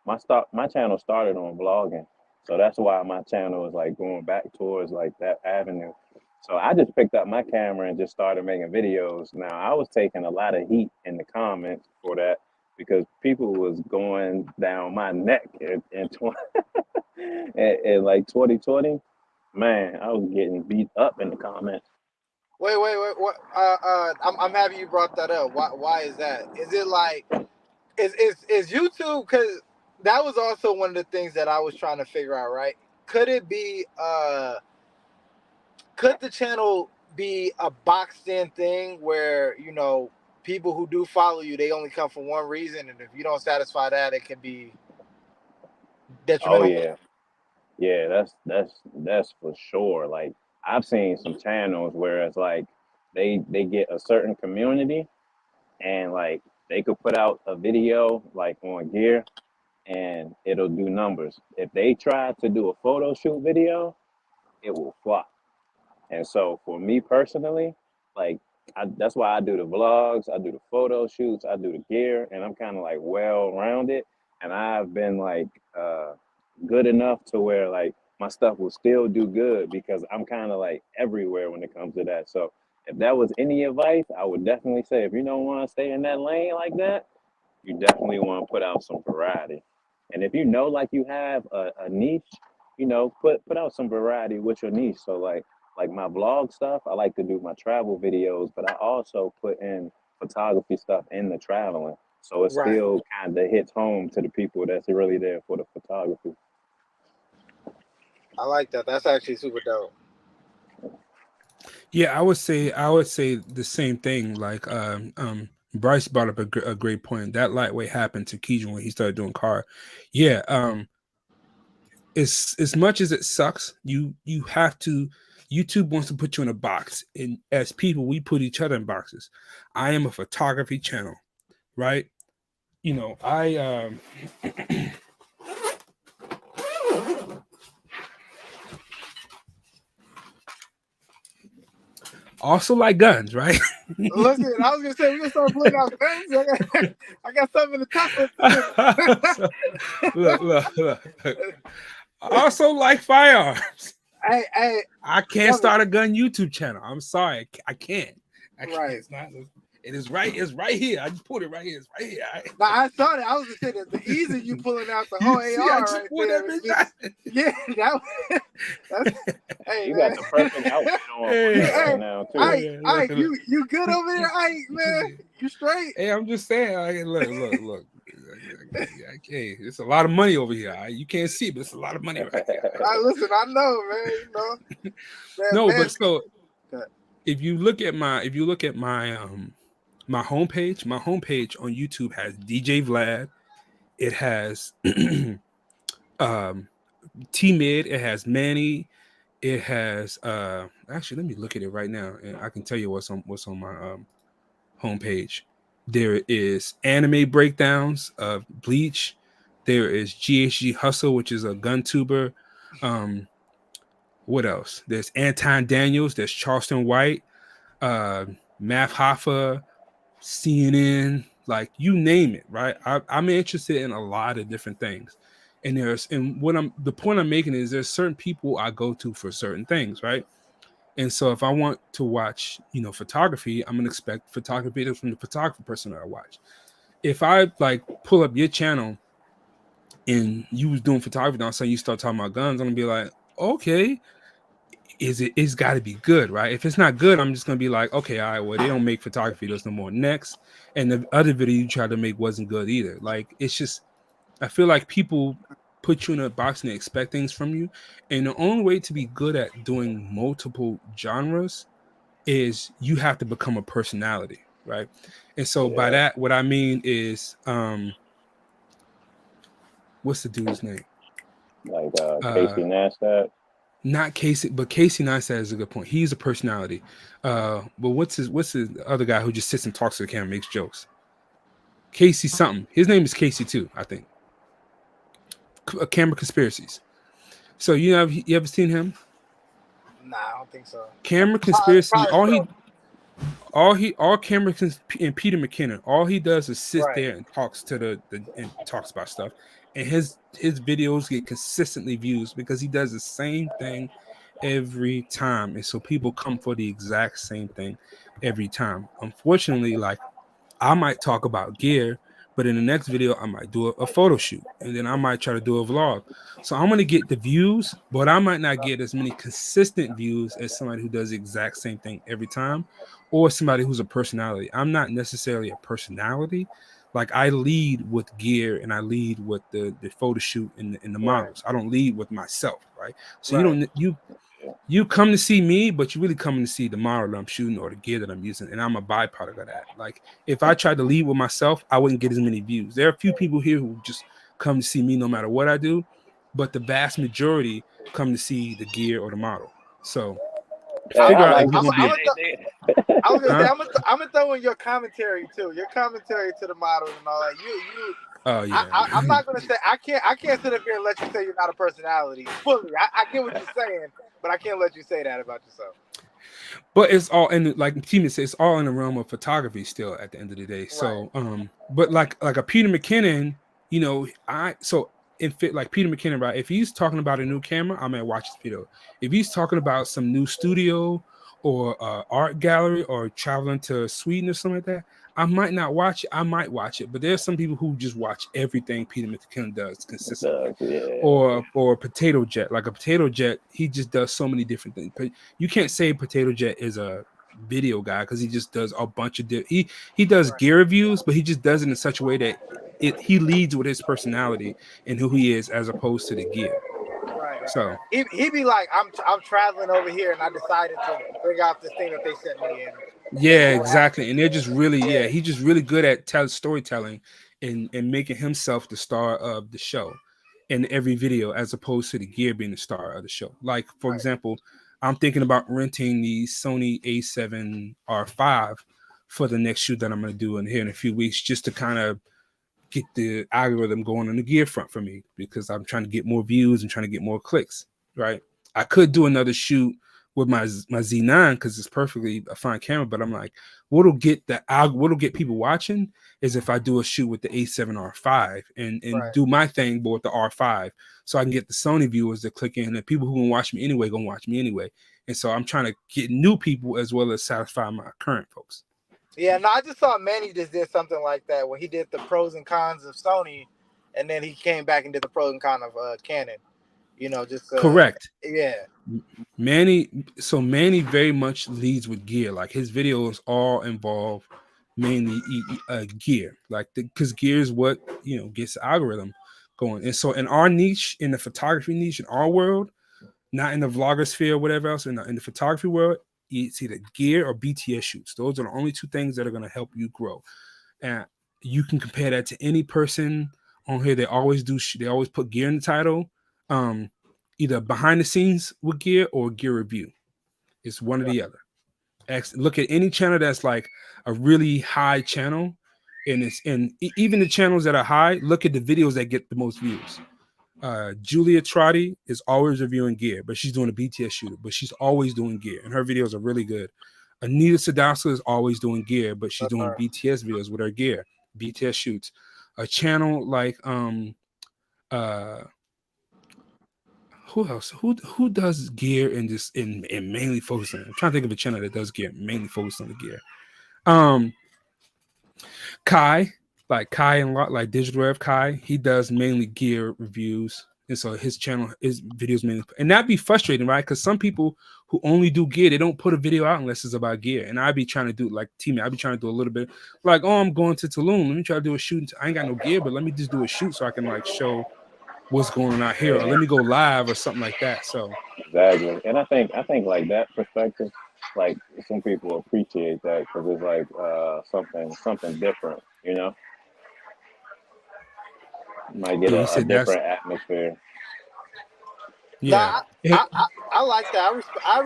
my channel started on vlogging, so that's why my channel is like going back towards like that avenue. So I just picked up my camera and just started making videos. Now I was taking a lot of heat in the comments for that because people was going down my neck in like 2020. Man, I was getting beat up in the comments. Wait. What? I'm happy you brought that up. Why is that? Is it like is YouTube? Because that was also one of the things that I was trying to figure out. Right? Could it be? Could the channel be a boxed in thing where people who do follow you, they only come for one reason, and if you don't satisfy that, it can be Oh detrimental? yeah, yeah. That's for sure. Like I've seen some channels where it's like they get a certain community and like they could put out a video like on gear and it'll do numbers. If they try to do a photo shoot video, it will flop. And so for me personally, like that's why I do the vlogs, I do the photo shoots, I do the gear, and I'm kind of like well rounded. And I've been like good enough to where like my stuff will still do good because I'm kind of like everywhere when it comes to that. So if that was any advice, I would definitely say if you don't want to stay in that lane like that, you definitely want to put out some variety. And if you know like you have a niche, put out some variety with your niche. So like my vlog stuff, I like to do my travel videos, but I also put in photography stuff in the traveling. So it Right. still kind of hits home to the people that's really there for the photography. I like that. That's actually super dope. Yeah, I would say the same thing. Like Bryce brought up a great point. That lightweight happened to Keegan when he started doing car. Yeah, as much as it sucks, you have to. YouTube wants to put you in a box, and as people, we put each other in boxes. I am a photography channel, right? I also like guns, right? Listen, I was gonna say we're gonna start pulling out guns. I got something in the top. So, look. I also like firearms. Hey, I can't start a gun YouTube channel. I'm sorry, I can't. Right. It's not. It is right. It's right here. I just put it right here. It's right here. Now I saw that. I was gonna say that the easy you pulling out the whole AR I just right pulled there. that bitch out. Yeah, that's hey You man. got the perfect outfit on Hey. right now too. Ike, you good over there, Ike, man? You straight? Hey, I'm just saying. Look. Okay, it's a lot of money over here. You can't see, but it's a lot of money right here. Listen, I know, man. No, man. but so if you look at my my homepage on YouTube has DJ Vlad. It has T-Mid. It has Manny. It has actually, let me look at it right now, and I can tell you what's on my homepage. There is anime breakdowns of Bleach. There is GHG Hustle, which is a gun tuber. What else? There's Anton Daniels. There's Charleston White, Math Hoffa, CNN, like you name it, right? I'm interested in a lot of different things. And the point I'm making is there's certain people I go to for certain things, right? And so if I want to watch, photography, I'm gonna expect photography videos from the photography person that I watch. If I like pull up your channel and you was doing photography, and all of a sudden you start talking about guns, I'm gonna be like, okay, it's got to be good, right? If it's not good, I'm just gonna be like, okay, all right, well, they don't make photography videos no more. Next, and the other video you tried to make wasn't good either. Like, it's just, I feel like people put you in a box and they expect things from you, and the only way to be good at doing multiple genres is you have to become a personality, right? And so by that, what I mean is, what's the dude's name? Like Casey Neistat. Not Casey, but Casey Neistat is a good point. He's a personality. But what's his other guy who just sits and talks to the camera, makes jokes? Casey something. His name is Casey too, I think. Camera Conspiracies. So you ever seen him? Nah, I don't think so. Camera Conspiracy. All Camera and Peter McKinnon. All he does is sit there and talks to and talks about stuff. And his videos get consistently views because he does the same thing every time, and so people come for the exact same thing every time. Unfortunately, like I might talk about gear, but in the next video I might do a photo shoot, and then I might try to do a vlog. So I'm gonna get the views, but I might not get as many consistent views as somebody who does the exact same thing every time, or somebody who's a personality. I'm not necessarily a personality. Like I lead with gear and I lead with the photo shoot and the models. I don't lead with myself, right? So you come to see me, but you really coming to see the model that I'm shooting or the gear that I'm using, and I'm a byproduct of that. Like if I tried to lead with myself, I wouldn't get as many views. There are a few people here who just come to see me no matter what I do, but the vast majority come to see the gear or the model. So Hey, figure out I if you're like gonna be. I was gonna Huh? say I'm gonna throw in your commentary too. Your commentary to the models and all that. Oh yeah. I'm not gonna say I can't sit up here and let you say you're not a personality fully. I get what you're saying, but I can't let you say that about yourself. But it's all in, like Tina said, it's all in the realm of photography still at the end of the day. So but like a Peter McKinnon, you know, like Peter McKinnon, right? If he's talking about a new camera, I might watch his video. If he's talking about some new studio or art gallery or traveling to Sweden or something like that, I might not watch it. I might watch it, but there's some people who just watch everything Peter McKinnon does consistently. Or Potato Jet. Like a Potato Jet, he just does so many different things. But you can't say Potato Jet is a video guy because he just does a bunch of he does gear reviews, but he just does it in such a way that he leads with his personality and who he is as opposed to the gear. So he'd be like, I'm traveling over here and I decided to bring out this thing that they sent me in. Yeah, exactly. And they're just really, he's just really good at storytelling and making himself the star of the show in every video, as opposed to the gear being the star of the show. Like, for example, I'm thinking about renting the Sony A7R5 for the next shoot that I'm going to do in a few weeks, just to kind of get the algorithm going on the gear front for me, because I'm trying to get more views and trying to get more clicks, right? I could do another shoot with my Z9 because it's perfectly a fine camera, but I'm like, what'll get people watching is if I do a shoot with the A7R5 and do my thing, but with the R5, so I can get the Sony viewers to click in, and people who gonna watch me anyway. And so I'm trying to get new people as well as satisfy my current folks. Yeah, no, I just saw Manny just did something like that where he did the pros and cons of Sony, and then he came back and did the pros and cons of Canon. You know, just correct. Yeah. Manny very much leads with gear. Like his videos all involve mainly gear, like because gear is what gets the algorithm going. And so in our niche, in the photography niche, in our world, not in the vlogger sphere or whatever else, in the photography world, it's either gear or BTS shoots. Those are the only two things that are going to help you grow. And you can compare that to any person on here. They always put gear in the title. Either behind the scenes with gear or gear review. It's one or the other. Look at any channel that's like a really high channel, and even the channels that are high, look at the videos that get the most views. Julia Trotti is always reviewing gear, but she's doing a BTS shoot, but she's always doing gear, and her videos are really good. Anita Sadowska is always doing gear, but she's doing BTS videos with her gear, BTS shoots. A channel like who else? Who does gear and mainly focus on it? I'm trying to think of a channel that does gear, mainly focus on the gear. Kai and like Digital Rev Kai, he does mainly gear reviews, and so his channel, his videos mainly, and that'd be frustrating, right? Because some people who only do gear, they don't put a video out unless it's about gear. And I'd be trying to do like teammate, I'd be trying to do a little bit like, oh, I'm going to Tulum, let me try to do a shoot. I ain't got no gear, but let me just do a shoot so I can like show what's going on out here, or let me go live or something like that. So exactly, and I think like that perspective, like some people appreciate that because it's like something different, you know. You might get a different atmosphere. Yeah, I like that. I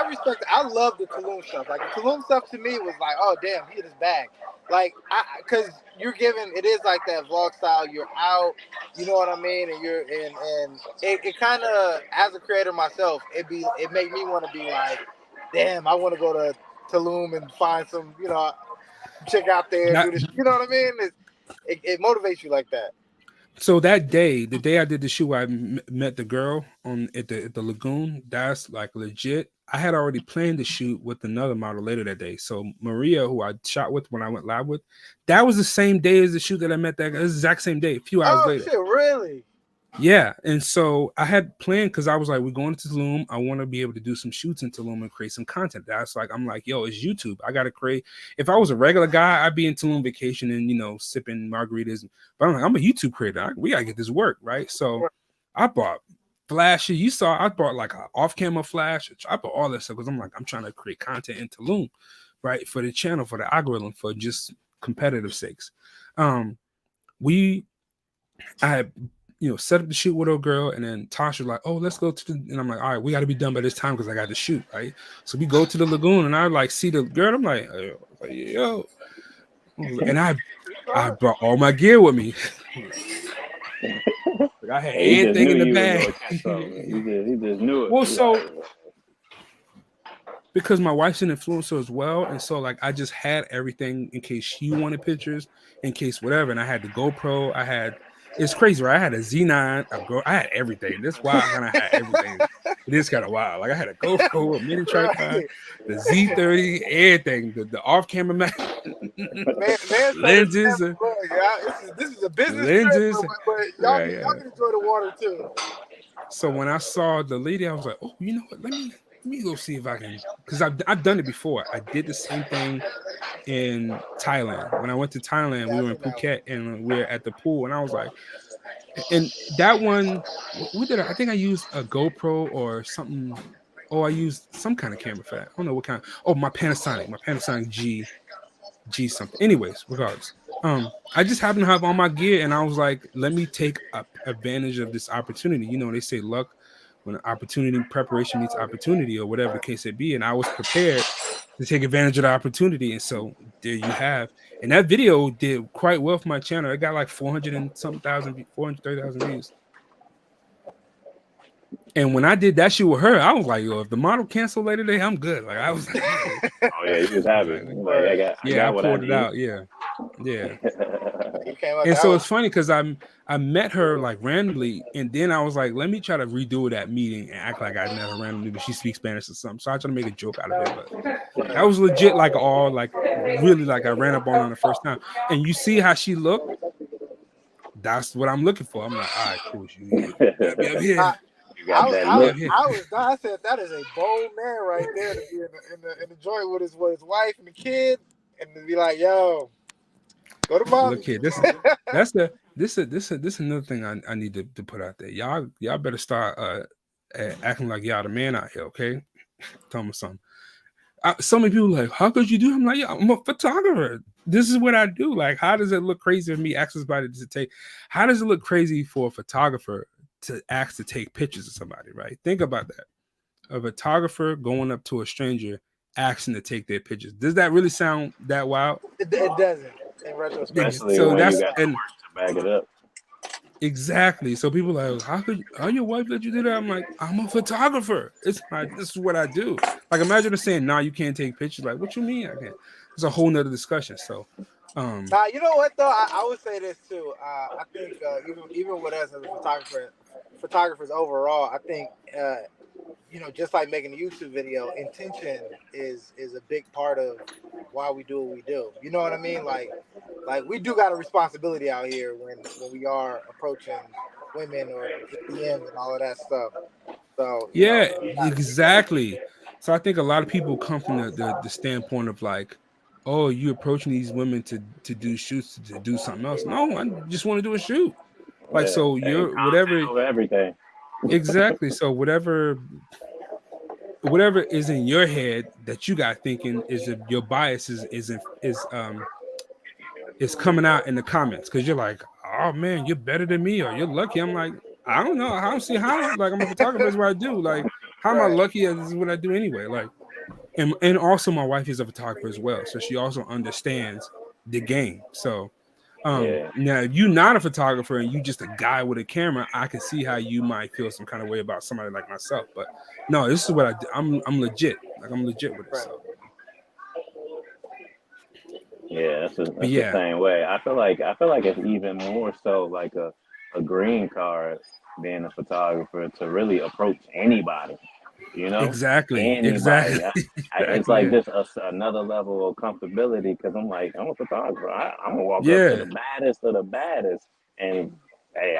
respect it. I love the Tulum stuff. Like the Tulum stuff to me was like, oh damn, he hit his bag. Like, because you're given, it is like that vlog style. You're out, you know what I mean, and it kind of, as a creator myself, it made me want to be like, damn, I want to go to Tulum and find some, chick out there, do this. You know what I mean? It motivates you like that. So that day, the day I did the shoot, I met the girl at the lagoon. That's like legit. I had already planned the shoot with another model later that day. So Maria, who I shot with when I went live with, that was the same day as the shoot that I met that guy. It was the exact same day, a few hours later. Shit, really? Yeah, and so I had planned because I was like, we're going to Tulum. I want to be able to do some shoots in Tulum and create some content. That's like, I'm like, yo, it's YouTube. I got to create. If I was a regular guy, I'd be in Tulum vacation and, you know, sipping margaritas. But I'm like, I'm a YouTube creator. We got to get this work, right? So I bought flashes. You saw, I bought like an off-camera flash. I bought all that stuff because I'm like, I'm trying to create content in Tulum, right? For the channel, for the algorithm, for just competitive sakes. I had, you know, set up the shoot with a girl, and then Tasha was like, oh, let's go to the, and I'm like, all right, we got to be done by this time because I got to shoot, right? So we go to the lagoon, and I like see the girl. I'm like, yo, and I brought all my gear with me. Like, I had everything in the bag. He just knew it. Well, so because my wife's an influencer as well, and so like I just had everything in case she wanted pictures, in case whatever, and I had the GoPro, I had. It's crazy, right? I had a Z9, I had everything. This wild kind of had everything. It is kind of wild. Like I had a GoPro, a mini tripod, the Z30, everything, the off-camera lenses. This is a business lenses, trip, but y'all can enjoy the water too. So when I saw the lady, I was like, oh, you know what? Let me go see if I can, because I've done it before. I did the same thing in Thailand. When I went to Thailand, we were in Phuket and we were at the pool, and I was like, and that one, what did I think I used a GoPro or something. Oh, I used some kind of camera for that. I don't know what kind. Oh, my Panasonic G something. Anyways, regardless. I just happened to have all my gear, and I was like, let me take advantage of this opportunity. You know, they say luck when opportunity, preparation meets opportunity, or whatever the case may be. And I was prepared to take advantage of the opportunity. And so there you have. And that video did quite well for my channel. It got like 430,000 views. And when I did that shoot with her, I was like, yo, if the model canceled later today, I'm good. Like I was like, oh yeah, you just have it. Like, I pulled it out. Yeah. And so it's funny because I met her like randomly, and then I was like, let me try to redo that meeting and act like I met her randomly, but she speaks Spanish or something. So I tried to make a joke out of it, but that was legit, like really like I ran up on her the first time. And you see how she looked? That's what I'm looking for. I'm like, all right, cool. I said that is a bold man right there to be in the joint with his wife and the kid, and to be like, yo, go to mom. Look here, this is another thing I need to put out there. Y'all better start acting like y'all the man out here, okay? Tell me something. So many people are like, how could you do? I'm like, yeah, I'm a photographer. This is what I do. Like, how does it look crazy for me asking somebody to take? How does it look crazy for a photographer to ask to take pictures of somebody, right? Think about that. A photographer going up to a stranger asking to take their pictures. Does that really sound that wild? It doesn't. In retrospect. So that's and to back it up. Exactly. So people are like, how your wife let you do that? I'm like, I'm a photographer. This is what I do. Like, imagine her saying, nah, you can't take pictures. Like, what you mean I can't? It's a whole nother discussion. So you know what though? I would say this too. I think even with us as photographers overall, I think just like making a YouTube video, intention is a big part of why we do what we do. You know what I mean? Like we do got a responsibility out here when we are approaching women or DMs and all of that stuff. So yeah, exactly. So I think a lot of people come from the standpoint of like, oh, you approaching these women to do shoots, to do something else. No, I just want to do a shoot. Like, so you're whatever everything. Exactly. So whatever is in your head that you got thinking is if your bias is coming out in the comments, because you're like, oh man, you're better than me, or you're lucky. I'm like, I don't know. I don't see how. Like, I'm a photographer, is what I do. Like, how am I lucky? This is what I do anyway. Like, and also my wife is a photographer as well, so she also understands the game. So now if you're not a photographer and you just a guy with a camera, I can see how you might feel some kind of way about somebody like myself. But no, this is what I do. I'm legit. Like, I'm legit with it. So. Yeah, that's the same way. I feel like it's even more so like a a green card being a photographer to really approach anybody, you know, Exactly. anybody. It's Exactly. like just another level of comfortability because I'm like, I'm a photographer. I'm gonna walk up to Yeah. the baddest of the baddest, and hey,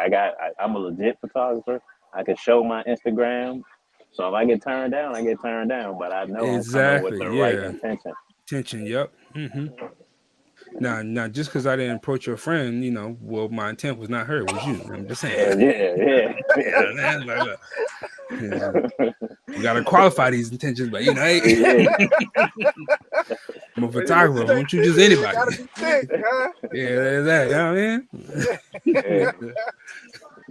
I'm a legit photographer. I can show my Instagram. So if I get turned down, I get turned down. But I know I'm coming with Exactly. the right Yeah. intention. Tension. Yep. Now, just because I didn't approach your friend, well, my intent was not her, it was you. I'm just saying. Yeah. Man, like, look, we gotta qualify these intentions, but hey, Yeah. I'm a photographer. Don't you just anybody? Gotta be thick, huh? Yeah, there's that. You know what I Yeah. mean?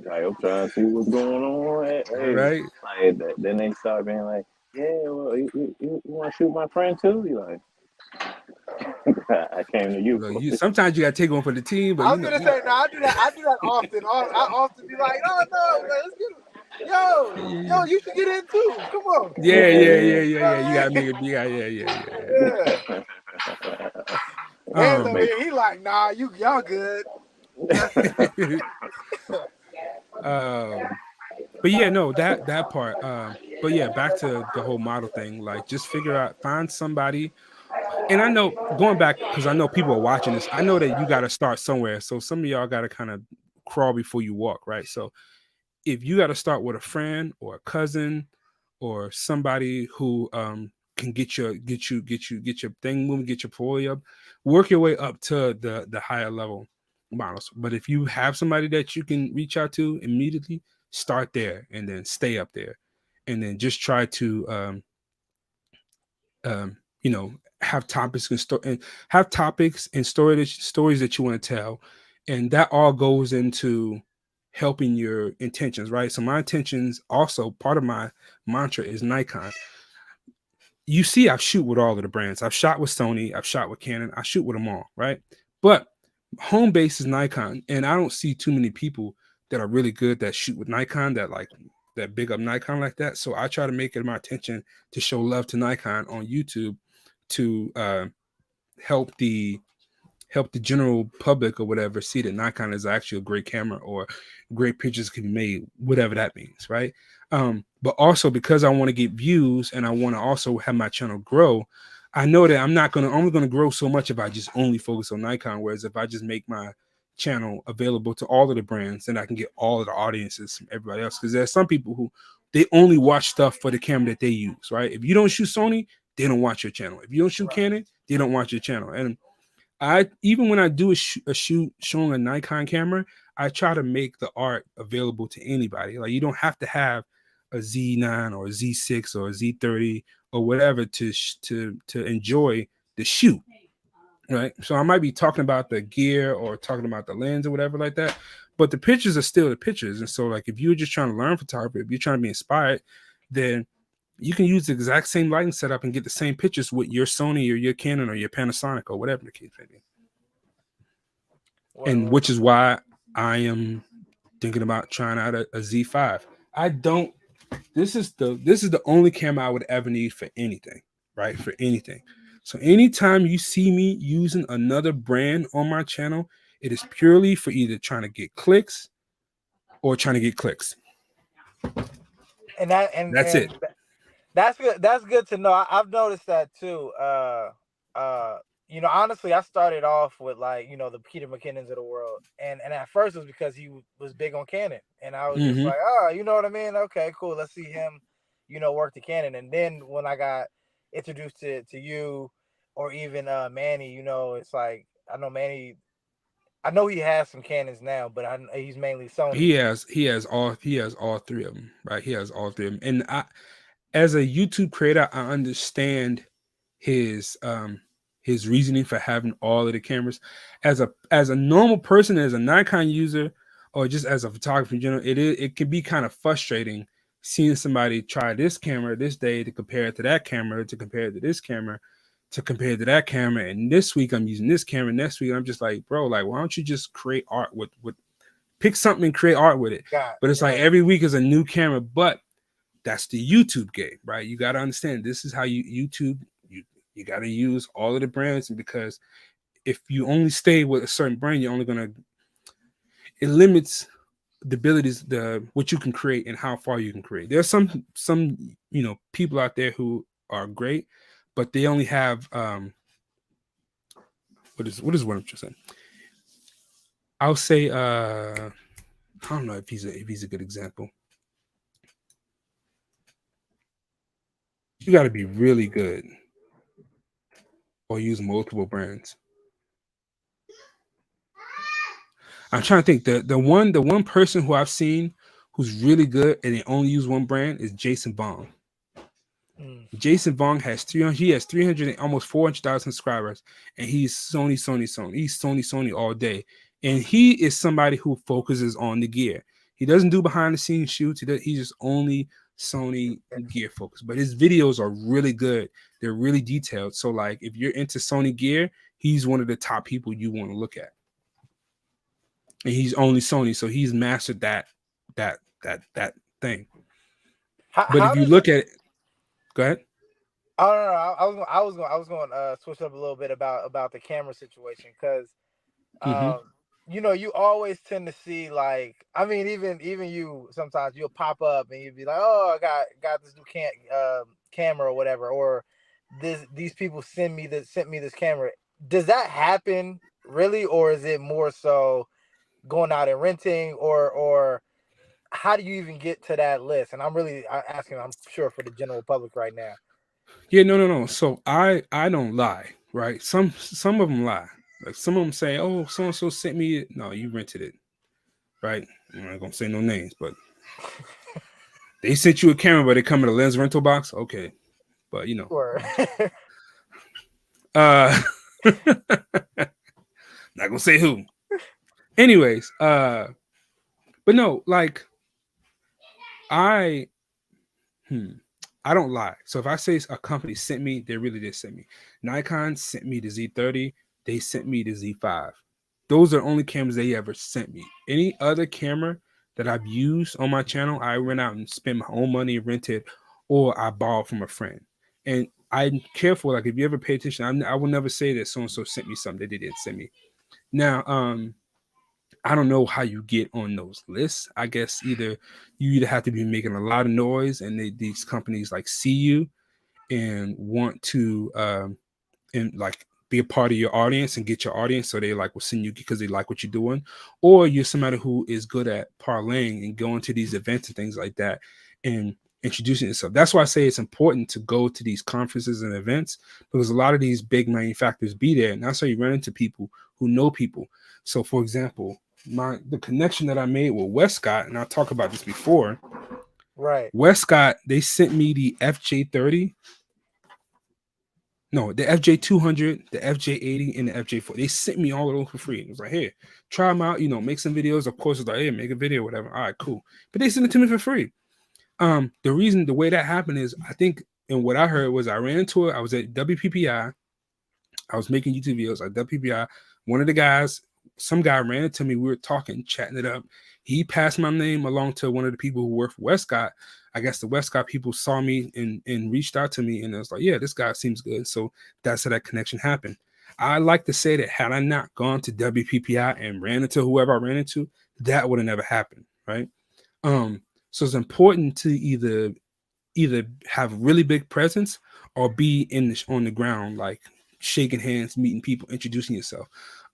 Like, I'm trying to see what's going on. Hey, Right. like then they start being like, yeah, well, you want to shoot my friend too? You like, I came to you. Look, sometimes you gotta take one for the team, but I was gonna say, no, I do that often. I often be like, no, man, let's get it. Yo, you should get in too. Come on. Yeah. You gotta make it. it. Yeah. And he like, nah, y'all good. But yeah, no, that part. But yeah, back to the whole model thing. Like, just find somebody. And I know, going back, because I know people are watching this, I know that you got to start somewhere. So some of y'all got to kind of crawl before you walk, right? So if you got to start with a friend or a cousin or somebody who can get your thing moving, get your portfolio up, work your way up to the higher level models. But if you have somebody that you can reach out to immediately, start there and then stay up there, and then just try to have topics and stories that you want to tell, and that all goes into helping your intentions, right? So my intentions, also part of my mantra, is Nikon. You see, I shoot with all of the brands. I've shot with Sony, I've shot with Canon, I shoot with them all, right? But home base is Nikon, and I don't see too many people that are really good that shoot with Nikon, that big up Nikon like that. So I try to make it my intention to show love to Nikon on YouTube, to help the general public or whatever see that Nikon is actually a great camera, or great pictures can be made, whatever that means, right? But also, because I want to get views and I want to also have my channel grow, I know that I'm not only gonna grow so much if I just only focus on Nikon. Whereas if I just make my channel available to all of the brands, then I can get all of the audiences from everybody else. Because there's some people who they only watch stuff for the camera that they use, right? If you don't shoot Sony, they don't watch your channel. If you don't shoot Canon, they don't watch your channel. And even when I do a shoot showing a Nikon camera, I try to make the art available to anybody. Like, you don't have to have a Z9 or a Z6 or a Z30 or whatever to enjoy the shoot, right? So I might be talking about the gear or talking about the lens or whatever like that, but the pictures are still the pictures. And so, like, if you're just trying to learn photography, if you're trying to be inspired, then you can use the exact same lighting setup and get the same pictures with your Sony or your Canon or your Panasonic or whatever the case may be. And which is why I am thinking about trying out a Z5. This is the only camera I would ever need for anything, right? For anything. So anytime you see me using another brand on my channel, it is purely for either trying to get clicks or trying to get clicks. And that's it. That's good. That's good to know. I've noticed that too. Honestly, I started off with the Peter McKinnons of the world, and at first it was because he was big on Canon, and I was just like, you know what I mean? Okay, cool. Let's see him, work the Canon. And then when I got introduced to you, or even Manny, it's like I know Manny. I know he has some Canons now, but he's mainly Sony. He has all three of them, right? He has all three of them, and as a YouTube creator, I understand his reasoning for having all of the cameras. As a normal person, as a Nikon user, or just as a photographer in general, it can be kind of frustrating seeing somebody try this camera this day to compare it to that camera, to compare it to this camera, to compare it to that camera, and this week I'm using this camera, next week I'm just like, bro, like, why don't you just create art with pick something and create art with it? But it's like every week is a new camera. But that's the YouTube game, right? You got to understand, this is how YouTube, you got to use all of the brands, and because if you only stay with a certain brand, you're only it limits the abilities, the what you can create and how far you can create. There's some people out there who are great, but they only have what I'm saying. I'll say I don't know if he's a good example. You got to be really good or use multiple brands. I'm trying to think. The one person who I've seen who's really good and they only use one brand is Jason Bong. Jason Bong has 300. He has 300, almost 400,000 subscribers, and he's Sony. He's Sony all day, and he is somebody who focuses on the gear. He doesn't do behind the scenes shoots. He's just only Sony gear focused. But his videos are really good. They're really detailed. So like, if you're into Sony gear, he's one of the top people you want to look at. And he's only Sony, so he's mastered that thing. But if you look at it, go ahead. I don't know. I was going to switch up a little bit about the camera situation because, you always tend to see like, I mean, even you sometimes you'll pop up and you'll be like, oh, I got this new camera or whatever, or these people sent me this camera. Does that happen really, or is it more so going out and renting, or how do you even get to that list? And I'm really asking, I'm sure, for the general public right now. Yeah, no. So I don't lie, right? Some of them lie. Like some of them say, "Oh, so and so sent me it." No, you rented it, right? I'm not gonna say no names, but they sent you a camera, but they come in a lens rental box. Okay, but Sure. not gonna say who. Anyways, but no, like I don't lie. So if I say a company sent me, they really did send me. Nikon sent me the Z30. They sent me the Z5. Those are the only cameras they ever sent me. Any other camera that I've used on my channel, I went out and spent my own money, rented, or I borrowed from a friend. And I'm careful. Like if you ever pay attention, I will never say that so and so sent me something that they didn't send me. Now, I don't know how you get on those lists. I guess you either have to be making a lot of noise, and these companies like see you and want to and like be a part of your audience and get your audience, so they like will send you because they like what you're doing, or you're somebody who is good at parlaying and going to these events and things like that and introducing yourself. That's why I say it's important to go to these conferences and events, because a lot of these big manufacturers be there, and that's how you run into people who know people. So for example, the connection that I made with Westcott, and I'll talk about this before. Right. Westcott, they sent me the FJ30. No, the FJ200, the FJ80, and the FJ4. They sent me all of those for free. It was like, hey, try them out, make some videos. Of course, it's like, hey, make a video, whatever. All right, cool. But they sent it to me for free. The way that happened is, I think, and what I heard was I ran into it. I was at WPPI. I was making YouTube videos at WPPI. One of the guys, some guy ran into me. We were talking, chatting it up. He passed my name along to one of the people who work for Westcott. I guess the Westcott people saw me and reached out to me, and I was like, yeah, this guy seems good. So that's how that connection happened. I like to say that had I not gone to WPPI and ran into whoever I ran into, that would have never happened, right? So it's important to either have really big presence or be on the ground, like shaking hands, meeting people, introducing yourself.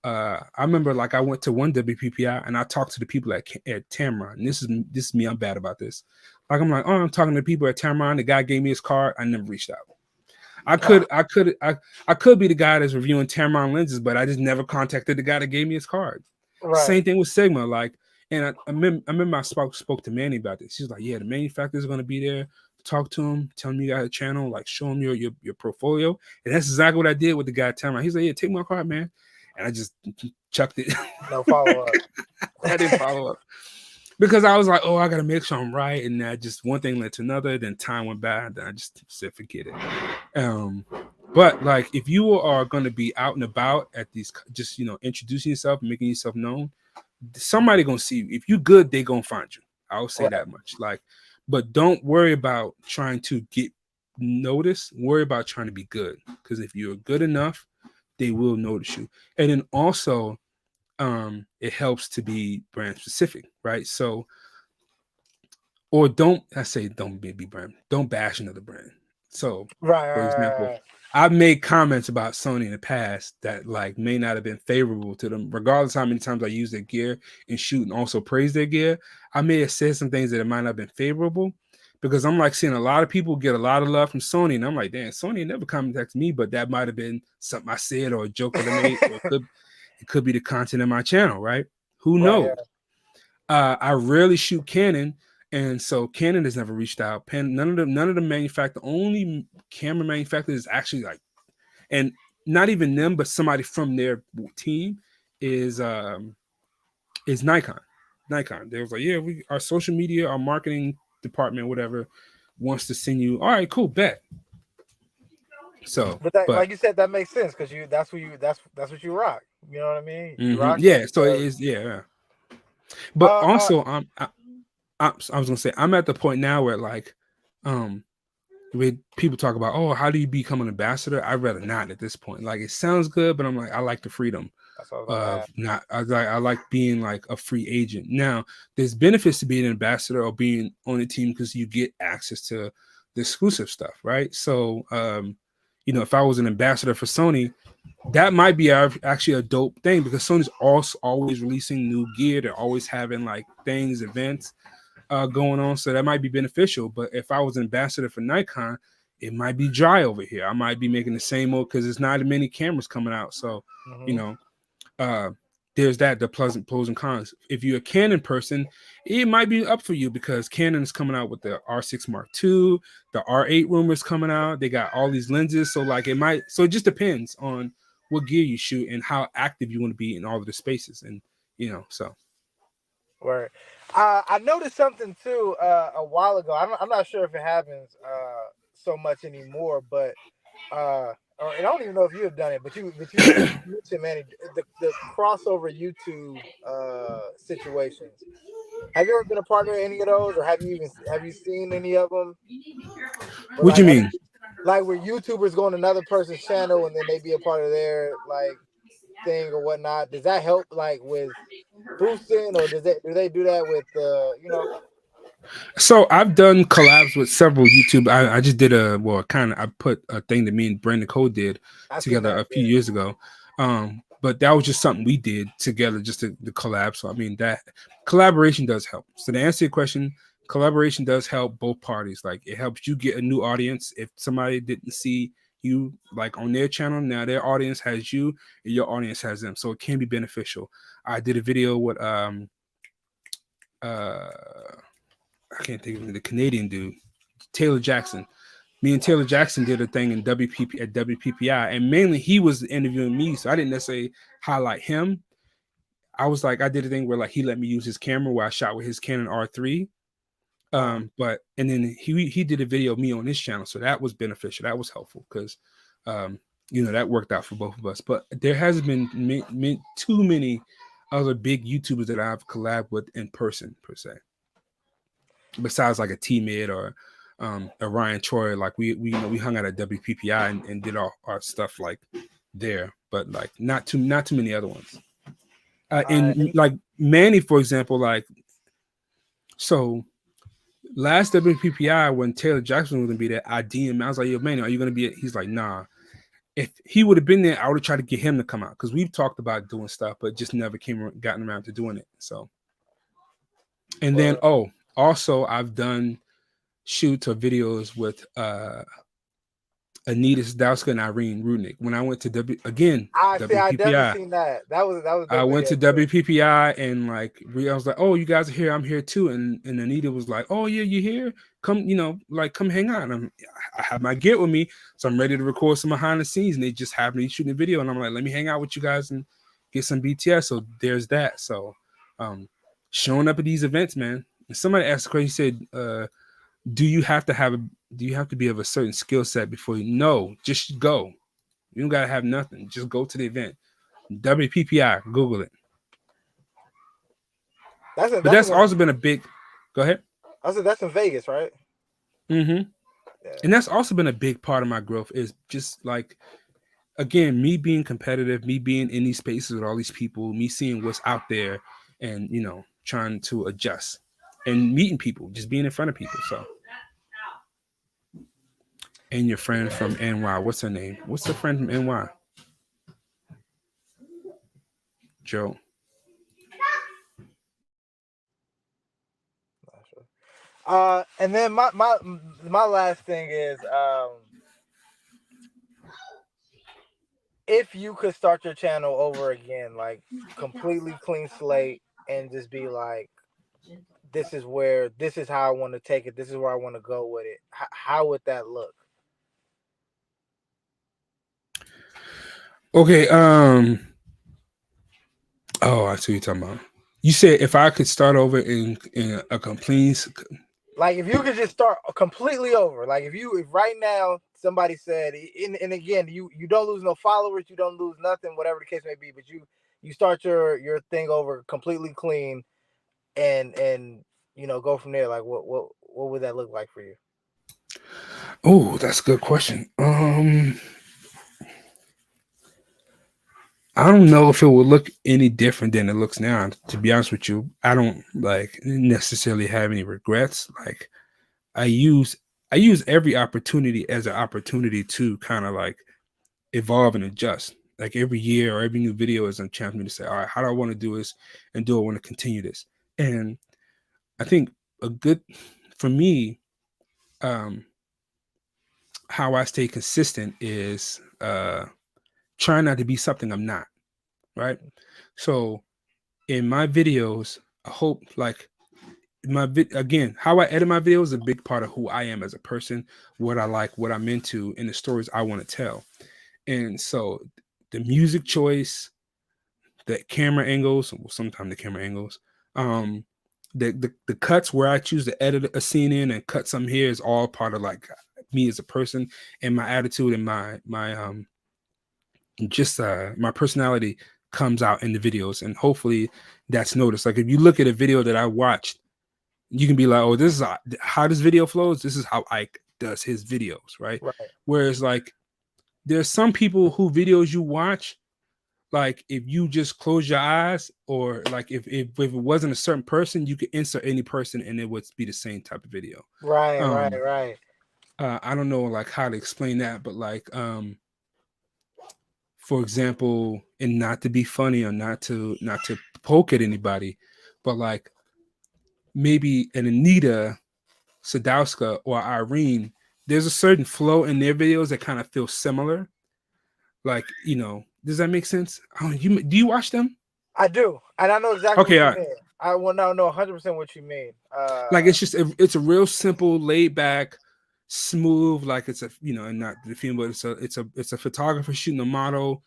I remember like I went to one WPPI and I talked to the people at Tamron. And this is me. I'm bad about this. Like I'm like, oh, I'm talking to people at Tamron. The guy gave me his card. I never reached out. I could be the guy that's reviewing Tamron lenses, but I just never contacted the guy that gave me his card. Right. Same thing with Sigma. Like, and I remember I spoke to Manny about this. She's like, yeah, the manufacturers are going to be there. Talk to him, tell him you got a channel, like show him your portfolio. And that's exactly what I did with the guy at Tamron. He's like, yeah, take my card, man. And I just chucked it. No follow-up. I didn't follow up. Because I was like, oh, I got to make sure I'm right. And that just one thing led to another. Then time went by. Then I just said, forget it. But like, if you are going to be out and about at these, just, introducing yourself, making yourself known, somebody going to see you. If you're good, they going to find you. I'll say that much. Like, but don't worry about trying to get noticed. Worry about trying to be good. Because if you're good enough, they will notice you. And then also, it helps to be brand specific, right? So, or don't be brand, don't bash another brand. So, for example, Right. I've made comments about Sony in the past that like may not have been favorable to them, regardless how many times I use their gear and shoot and also praise their gear. I may have said some things that it might not have been favorable because I'm like seeing a lot of people get a lot of love from Sony, and I'm like, damn, Sony never contacted me, but that might have been something I said or a joke that I made, or it could be the content of my channel, right? Who knows? I rarely shoot Canon, and so Canon has never reached out. None of the manufacturer, only camera manufacturer is actually like, and not even them, but somebody from their team is Nikon. Nikon. They was like, yeah, our social media, our marketing department, whatever, wants to send you. All right, cool, bet. So, but like you said, that makes sense because that's what you rock. You know what I mean? You rock. Yeah. So it is. Yeah. But also, I was gonna say I'm at the point now where like, when people talk about, oh, how do you become an ambassador? I'd rather not at this point. Like it sounds good, but I'm like, I like the freedom of not. I like being like a free agent. Now, there's benefits to being an ambassador or being on a team because you get access to the exclusive stuff, right? So, if I was an ambassador for Sony, that might be actually a dope thing because Sony's also always releasing new gear. They're always having like things, events going on, so that might be beneficial. But if I was an ambassador for Nikon, it might be dry over here. I might be making the same old because there's not many cameras coming out. So, there's the pros and cons. If you're a Canon person, it might be up for you because Canon is coming out with the R6 Mark II, the R8 rumors coming out. They got all these lenses, so like it just depends on what gear you shoot and how active you want to be in all of the spaces, and so. Where I noticed something too a while ago. I'm not sure if it happens so much anymore, but or I don't even know if you have done it, but you mentioned, man, the crossover YouTube situations. Have you ever been a part of any of those, or have you seen any of them? What do you mean? Like where YouTubers go on another person's channel and then they be a part of their like thing or whatnot. Does that help like with boosting, or do they do that with So I've done collabs with several YouTube. I just did I put a thing that me and Brandon Cole did together a few years ago. But that was just something we did together, just the collab. So I mean, that collaboration does help. So to answer your question, collaboration does help both parties. Like it helps you get a new audience. If somebody didn't see you like on their channel, now their audience has you and your audience has them. So it can be beneficial. I did a video with I can't think of the Canadian dude, Taylor Jackson. Me and Taylor Jackson did a thing in WPPI, and mainly he was interviewing me, so I didn't necessarily highlight him. I was like, I did a thing where like he let me use his camera where I shot with his Canon R3. And then he did a video of me on his channel, so that was beneficial. That was helpful because that worked out for both of us. But there hasn't been too many other big YouTubers that I've collabed with in person per se. Besides like a T-Mid or a Ryan Troy, like we hung out at WPPI and did our stuff like there, but like not too many other ones. And like Manny, for example, like so last WPPI when Taylor Jackson was gonna be there, I DM'd. I was like, yo, Manny, are you gonna be? He's like, nah. If he would have been there, I would have tried to get him to come out because we've talked about doing stuff, but just never gotten around to doing it. So, and then also, I've done shoots or videos with Anita Sadowska and Irene Rudnick. When I went to WPPI, I definitely seen that. That was. I went to WPPI and like I was like, oh, you guys are here. I'm here too. And Anita was like, oh yeah, you here? Come, come hang out. And I have my gear with me, so I'm ready to record some behind the scenes. And they just happened to be shooting a video, and I'm like, let me hang out with you guys and get some BTS. So there's that. So showing up at these events, man. And somebody asked the question, he said, do you have to be of a certain skill set before you? No, just go. You don't gotta have nothing. Just go to the event. WPPI, Google it. That's also been a big. Go ahead. I said that's in Vegas, right? Mm-hmm. Yeah. And that's also been a big part of my growth is just like again, me being competitive, me being in these spaces with all these people, me seeing what's out there, and trying to adjust and meeting people, just being in front of people. So, and your friend from NY, what's her name? What's the friend from NY? Joe. And then my last thing is, if you could start your channel over again, like completely clean slate, and just be like, this is how I want to take it, this is where I want to go with it, how would that look? Okay. Oh, I see what you're talking about. You said if I could start over in a complete. Like if you could just start completely over, like if right now somebody said, and again, you don't lose no followers, you don't lose nothing, whatever the case may be, but you start your thing over completely clean, and go from there. Like what would that look like for you? Oh, that's a good question. I don't know if it would look any different than it looks now. To be honest with you, I don't necessarily have any regrets. Like I use every opportunity as an opportunity to kind of like evolve and adjust. Like every year or every new video is a chance for me to say, all right, how do I want to do this, and do I want to continue this? And I think for me, how I stay consistent is trying not to be something I'm not. Right. So in my videos, I hope like again, how I edit my videos is a big part of who I am as a person, what I like, what I'm into, and the stories I want to tell. And so the music choice, the camera angles, well, sometimes the camera angles, the cuts where I choose to edit a scene in and cut some here is all part of like me as a person, and my attitude and my my personality comes out in the videos, and hopefully that's noticed. Like if you look at a video that I watched, you can be like, oh, this is how this video flows. This is how Ike does his videos, right? Whereas like there's some people who videos you watch, like if you just close your eyes, or like if it wasn't a certain person, you could insert any person and it would be the same type of video. Right. I don't know like how to explain that, but like for example, and not to be funny or not to poke at anybody, but like maybe an Anita Sadowska or Irene, there's a certain flow in their videos that kind of feel similar. Like, does that make sense? Do you watch them? I do, and I know exactly okay, what you mean. I will now know 100% what you mean. Like it's just it's a real simple, laid back, smooth, like it's a and not the film, but it's a photographer shooting a model.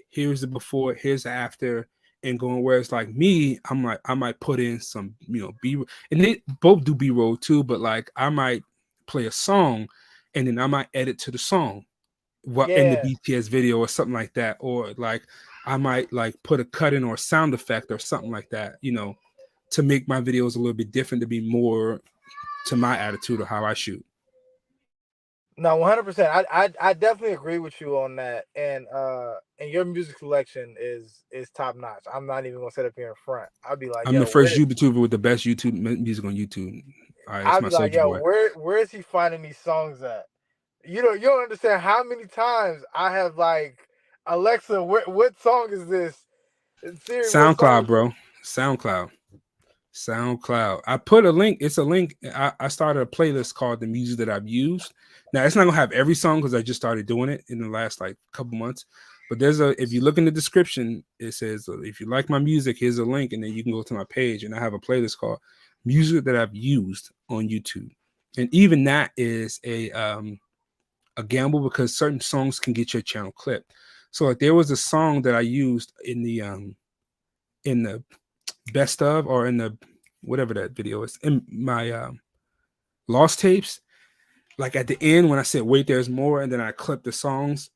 Here's the before, here's the after, and going. Whereas like me, I'm like I might put in some B, and they both do B-roll too, but like I might play a song, and then I might edit to the song, in the BTS video or something like that, or like I might like put a cut in or a sound effect or something like that, to make my videos a little bit different, to be more to my attitude of how I shoot. No, 100%. I definitely agree with you on that, and your music selection is top notch. I'm not even gonna sit up here in front. I'll be like, I'm the first YouTuber with the best YouTube music on YouTube. All right, I'll be like, yo, where is he finding these songs at? You don't understand how many times I have like, Alexa, what song is this? Siri, SoundCloud, bro. SoundCloud. I put a link. It's a link. I started a playlist called The Music That I've Used. Now it's not gonna have every song because I just started doing it in the last like couple months. But if you look in the description, it says if you like my music, here's a link, and then you can go to my page, and I have a playlist called Music That I've Used on YouTube. And even that is a gamble, because certain songs can get your channel clipped. So like there was a song that I used in the best of, or in the whatever that video is, in my lost tapes. Like at the end when I said wait there's more, and then I clipped the songs,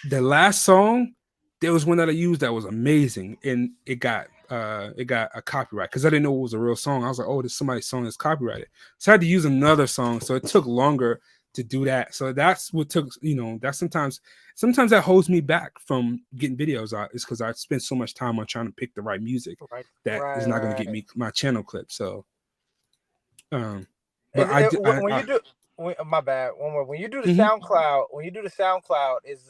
the last song, there was one that I used that was amazing, and it got a copyright because I didn't know it was a real song. I was like, oh, this somebody's song is copyrighted, so I had to use another song. So it took longer to do that. So that's what took, that sometimes that holds me back from getting videos out, is because I spend so much time on trying to pick the right music that is not going to get me my channel clip. So, but when you do, my bad. One more. When you do the SoundCloud, is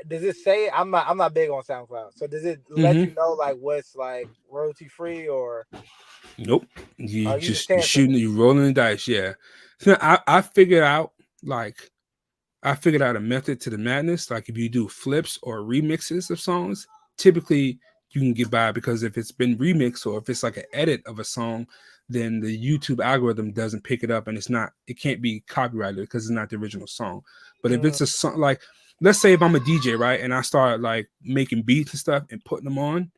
does it say? I'm not big on SoundCloud. So does it let you know like what's like royalty free or? Nope. You you're rolling the dice. Yeah. So I figured out a method to the madness. Like if you do flips or remixes of songs, typically you can get by, because if it's been remixed or if it's like an edit of a song, then the YouTube algorithm doesn't pick it up, and it can't be copyrighted because it's not the original song. But if it's a song, like let's say if I'm a DJ, right, and I start like making beats and stuff and putting them on,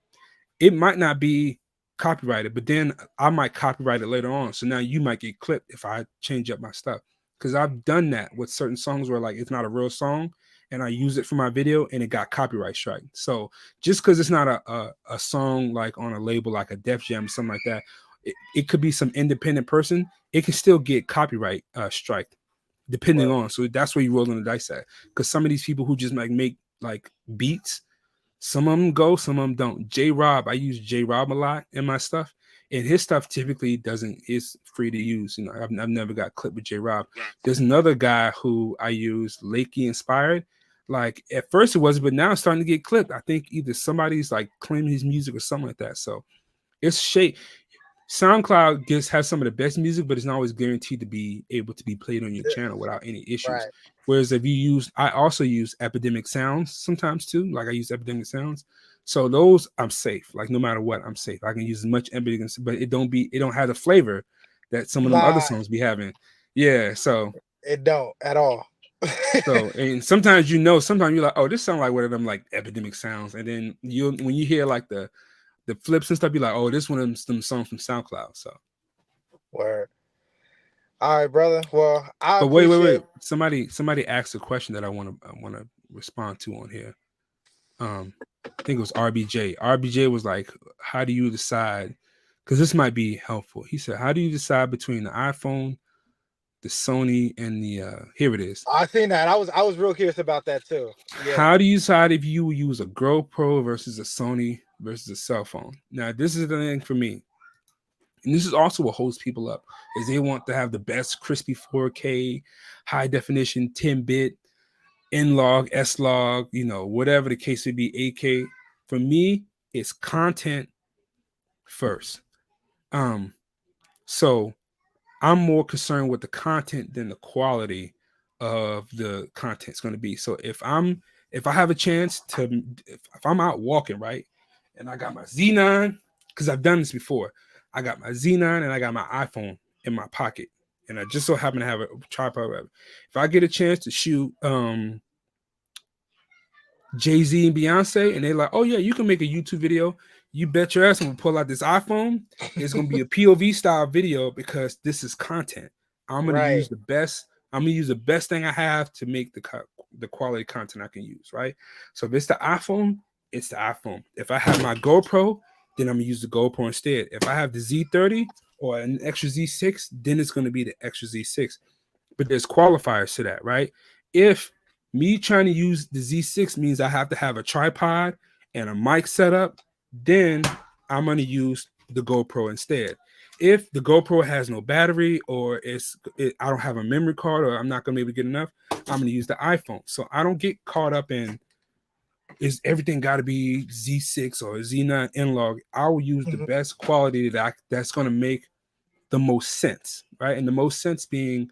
it might not be copyrighted, but then I might copyright it later on. So now you might get clipped if I change up my stuff. Because I've done that with certain songs where like it's not a real song and I use it for my video and it got copyright strike. So just because it's not a song like on a label like a Def Jam or something like that, it could be some independent person. It can still get copyright strike depending on. So that's where you roll on the dice at. Because some of these people who just make like beats, some of them go, some of them don't. J-Rob, I use J-Rob a lot in my stuff, and his stuff typically is free to use. I've never got clipped with J-Rob. There's another guy who I use, Lakey Inspired. Like at first it wasn't, but now it's starting to get clipped. I think either somebody's like claiming his music or something like that. So it's shake. SoundCloud has some of the best music, but it's not always guaranteed to be able to be played on your channel without any issues. Right. Whereas if you I also use Epidemic Sounds sometimes too. Like I use Epidemic Sounds. So those I'm safe. Like no matter what, I'm safe. I can use as much Epidemic, but it don't have the flavor that some of them other songs be having. Yeah. So it don't at all. So and sometimes sometimes you're like, oh, this sounds like one of them like Epidemic Sounds. And then when you hear like the flips and stuff, be like, oh, this one of them songs from SoundCloud. So, word. All right, brother. Well, but wait. Somebody asked a question that I want to respond to on here. I think it was RBJ. RBJ was like, how do you decide? Because this might be helpful. He said, how do you decide between the iPhone, the Sony, and the here it is. I seen that. I was real curious about that too. Yeah. How do you decide if you use a GoPro versus a Sony versus a cell phone? Now, this is the thing for me, and this is also what holds people up, is they want to have the best crispy 4K, high definition, 10-bit, N-Log, S-Log, whatever the case would be, 8K. For me, it's content first. So I'm more concerned with the content than the quality of the content is going to be. So if I have a chance to, if I'm out walking, right, and I got my Z9, because I've done this before, I got my Z9 and I got my iPhone in my pocket, and I just so happen to have a tripod. If I get a chance to shoot Jay-Z and Beyonce, and they're like, oh yeah, you can make a YouTube video, you bet your ass I'm gonna pull out this iPhone. It's gonna be a POV style video because this is content. I'm gonna use the best. I'm gonna use the best thing I have to make the quality content I can use. Right. So if it's the iPhone, it's the iPhone. If I have my GoPro, then I'm gonna use the GoPro instead. If I have the Z30 or an extra Z6, then it's gonna be the extra Z6. But there's qualifiers to that, right? If me trying to use the Z6 means I have to have a tripod and a mic setup, then I'm going to use the GoPro instead. If the GoPro has no battery or I don't have a memory card or I'm not going to be able to get enough, I'm going to use the iPhone. So I don't get caught up in, is everything got to be Z6 or Z9 N-Log? I will use the best quality that's going to make the most sense, right? And the most sense being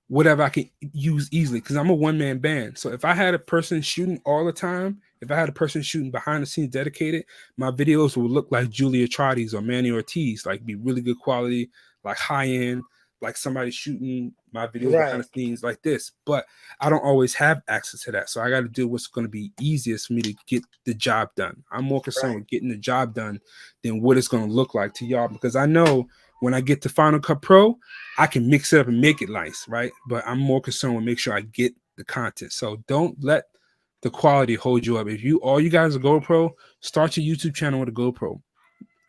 whatever I can use easily, because I'm a one-man band. So if I had a person shooting all the time, if I had a person shooting behind the scenes dedicated, my videos would look like Julia Trotti's or Manny Ortiz, like be really good quality, like high-end, like somebody shooting my videos behind the scenes like this. But I don't always have access to that. So I got to do what's going to be easiest for me to get the job done. I'm more concerned with getting the job done than what it's going to look like to y'all, because I know when I get to Final Cut Pro, I can mix it up and make it nice, right? But I'm more concerned with make sure I get the content. So don't let the quality hold you up. If all you guys are GoPro, start your YouTube channel with a GoPro.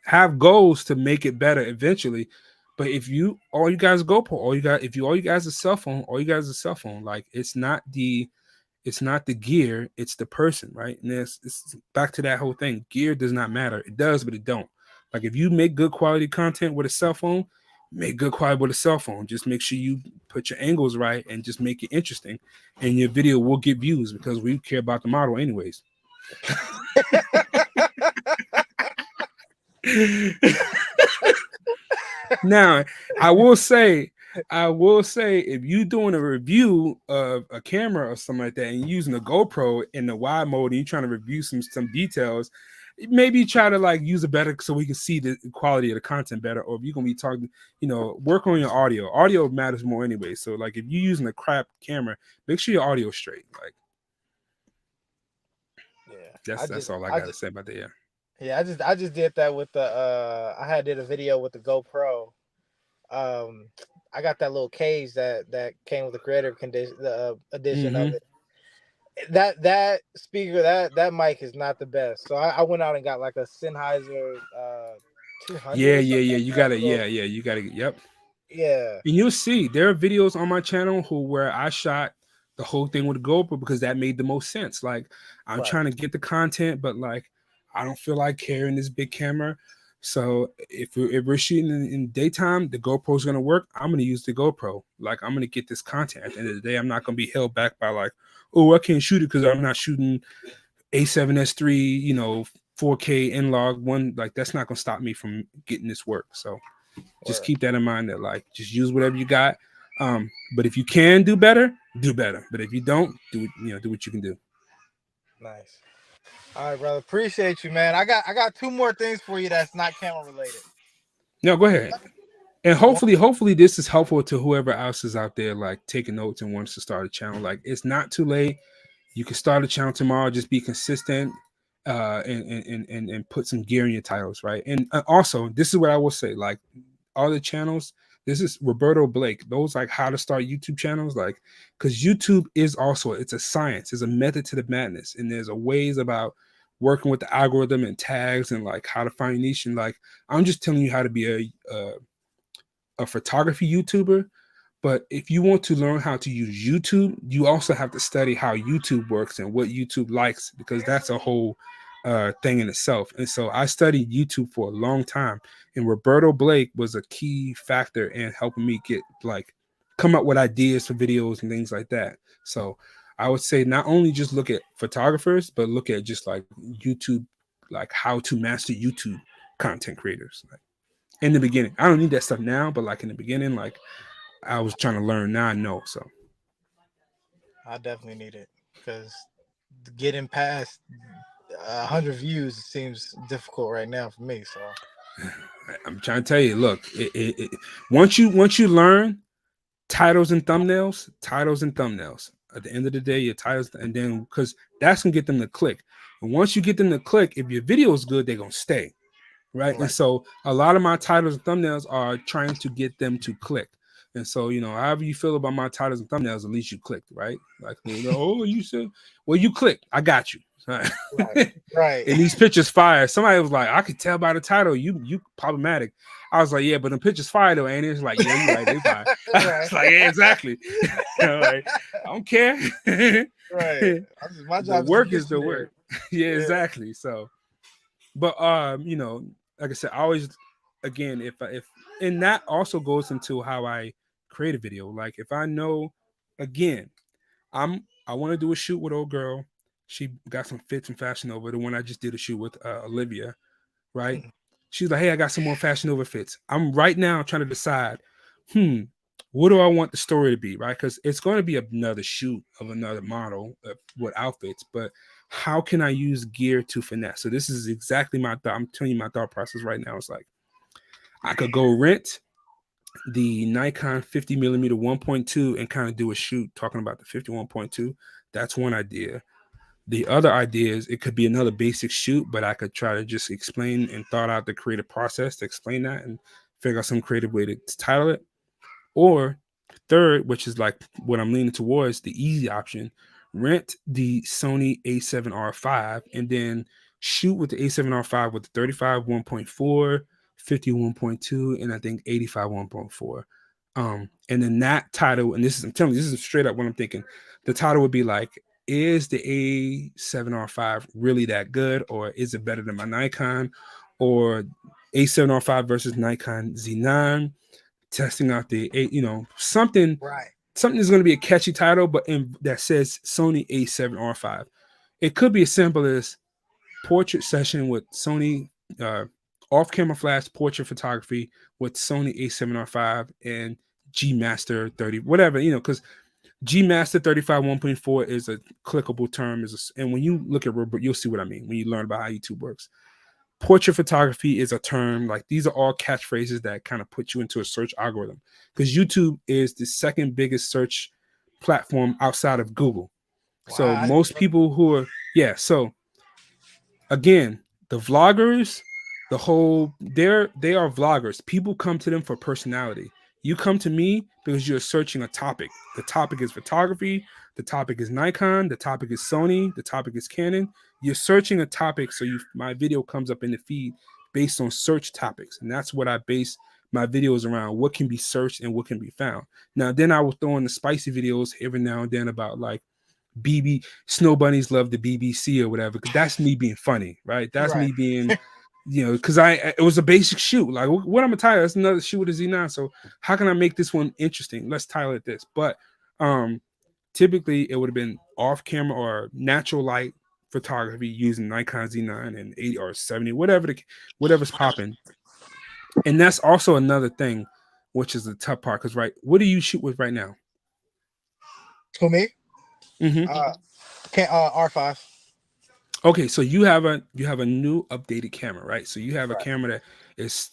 Have goals to make it better eventually, But if you all you guys GoPro, all you guys a cell phone, all you guys a cell phone. Like it's not the gear, it's the person, right? And it's back to that whole thing. Gear does not matter. It does, but it don't. Like if you make good quality content with a cell phone, make good quality with a cell phone. Just make sure you put your angles right and just make it interesting, and your video will get views because we care about the model anyways. Now, I will say, if you're doing a review of a camera or something like that, and you're using a GoPro in the wide mode, and you're trying to review some details, maybe try to like use it better so we can see the quality of the content better. Or if you're gonna be talking, work on your audio. Audio matters more anyway. So like if you're using a crap camera, make sure your audio's straight. Like, yeah, that's all I gotta say about that. Yeah. Yeah, I just did that with the I did a video with the GoPro. I got that little cage that came with the creative condition, the edition of it. That speaker, that mic is not the best. So I went out and got like a Sennheiser 200. Yeah. You gotta, you gotta, yep. Yeah. And you'll see there are videos on my channel where I shot the whole thing with a GoPro because that made the most sense. Like I'm trying to get the content, but like I don't feel like carrying this big camera. So if we're shooting in daytime, the GoPro is going to work. I'm going to use the GoPro. Like I'm going to get this content. At the end of the day, I'm not going to be held back by like, oh, I can't shoot it because I'm not shooting A7S3, 4K N-Log one. Like that's not going to stop me from getting this work. So just keep that in mind that like just use whatever you got. But if you can do better, do better. But if you don't, do what you can do. Nice. All right, brother. Appreciate you, man. I got two more things for you that's not camera related. No, go ahead. And hopefully this is helpful to whoever else is out there like taking notes and wants to start a channel. Like it's not too late. You can start a channel tomorrow. Just be consistent and put some gear in your titles, right? And also, this is what I will say. Like all the channels, this is Roberto Blake. Those like how to start YouTube channels, like because YouTube is also it's a science, it's a method to the madness, and there's a ways about working with the algorithm and tags and like how to find niche. And like I'm just telling you how to be a photography YouTuber. But if you want to learn how to use YouTube, you also have to study how YouTube works and what YouTube likes, because that's a whole thing in itself. And so I studied YouTube for a long time, and Roberto Blake was a key factor in helping me get like come up with ideas for videos and things like that. So I would say not only just look at photographers, but look at just like YouTube, like how to master YouTube content creators. Like in the beginning, I don't need that stuff now, but like in the beginning, like I was trying to learn. Now I know. So I definitely need it because getting past 100 views seems difficult right now for me. So I'm trying to tell you, look, once you learn titles and thumbnails, at the end of the day, your titles, and then because that's gonna get them to click. And once you get them to click, if your video is good, they're gonna stay, right? And so a lot of my titles and thumbnails are trying to get them to click. And so, however you feel about my titles and thumbnails, at least you clicked, right? Like, oh, you said, well, you clicked. I got you. Right. And these pictures fire. Somebody was like, I could tell by the title, you problematic. I was like, yeah, but the pictures fire though, and it's like, yeah, you're right, they fire. I was like, yeah, exactly. Like, I don't care. Right. My job the work is the work. Yeah, exactly. So, but like I said, I always, again, if and that also goes into how I create a video. Like if I know, again, I want to do a shoot with old girl. She got some fits and Fashion Nova. The one I just did a shoot with Olivia, right? She's like, hey, I got some more Fashion Nova fits. I'm right now trying to decide, what do I want the story to be, right? Because it's going to be another shoot of another model with outfits, but how can I use gear to finesse? So this is exactly my thought. I'm telling you my thought process right now. It's like, I could go rent the Nikon 50mm 1.2 and kind of do a shoot talking about the 51.2. That's one idea. The other idea is it could be another basic shoot, but I could try to just explain and thought out the creative process to explain that and figure out some creative way to title it. Or third, which is like what I'm leaning towards, the easy option, rent the Sony A7R5 and then shoot with the A7R5 with the 35 1.4 51.2, and I think 85 1.4. And then that title, and I'm telling you, this is straight up what I'm thinking. The title would be like, is the A7R5 really that good, or is it better than my Nikon, or A7R5 versus Nikon Z9? Testing out the something. Right. Something is going to be a catchy title, but that says Sony A7R5. It could be as simple as portrait session with Sony off-camera flash portrait photography with Sony A7R5 and G Master 30, whatever, because G Master 35 1.4 is a clickable term. And when you look at Robert, you'll see what I mean when you learn about how YouTube works. Portrait photography is a term. Like, these are all catchphrases that kind of put you into a search algorithm, because YouTube is the second biggest search platform outside of Google. Wow. So most people who are, so again, the vloggers, they are vloggers. People come to them for personality. You come to me because you're searching a topic. The topic is photography. The topic is Nikon. The topic is Sony. The topic is Canon. You're searching a topic, so my video comes up in the feed based on search topics, and that's what I base my videos around. What can be searched and what can be found. Now, then I will throw in the spicy videos every now and then about like snow bunnies love the BBC or whatever, because that's me being funny, right? That's me being, because it was a basic shoot. Like, what I'm gonna title? That's another shoot with a Z9. So how can I make this one interesting? Let's title it this. But typically it would have been off camera or natural light photography using Nikon Z9 and 80 or 70, whatever's popping. And that's also another thing, which is the tough part. Because what do you shoot with right now? For me, mm-hmm. R5. Okay, so you have a new updated camera, right? So you have a camera that is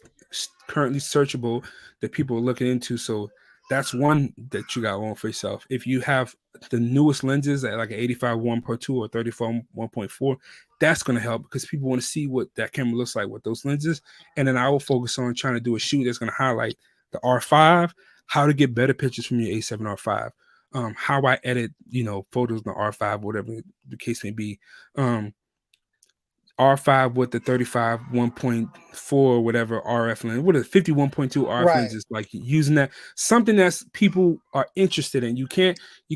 currently searchable that people are looking into. So that's one that you got on for yourself. If you have the newest lenses at like an 85 1.2 or 34 1.4, that's going to help, because people want to see what that camera looks like with those lenses. And then I will focus on trying to do a shoot that's going to highlight the R5, how to get better pictures from your A7R5, how I edit, photos in the R5, whatever the case may be. R5 with the 35 1.4 whatever RF lens, what is 51.2 RF lenses, like using that, something that's people are interested in. You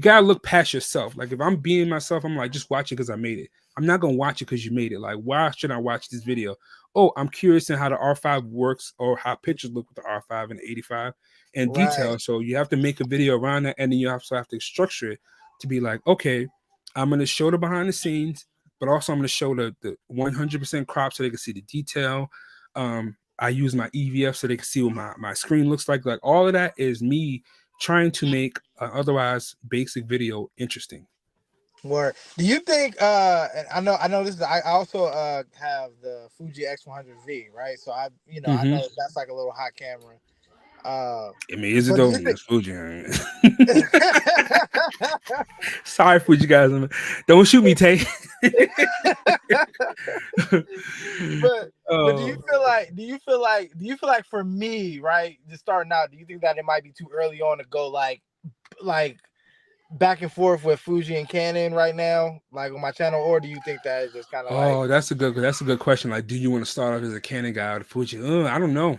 gotta look past yourself. Like, if I'm being myself, I'm like, just watch it because I made it. I'm not gonna watch it because you made it. Like, why should I watch this video? Oh, I'm curious in how the R5 works, or how pictures look with the R5 and the 85 and detail. So you have to make a video around that, and then you also have to structure it to be like, okay, I'm gonna show the behind the scenes, but also I'm going to show the 100% crop so they can see the detail. I use my EVF so they can see what my screen looks like. Like, all of that is me trying to make an otherwise basic video interesting. Word. Do you think? I know this is. I also have the Fuji X100V, right? So I know that's like a little hot camera. I mean, is it though? It's Fuji. Sorry, Fuji guys. Don't shoot me, Tay. but do you feel like for me, right, just starting out, do you think that it might be too early on to go like back and forth with Fuji and Canon right now, like on my channel, or do you think that is just kind of that's a good question. Like, do you want to start off as a Canon guy or the Fuji? I don't know.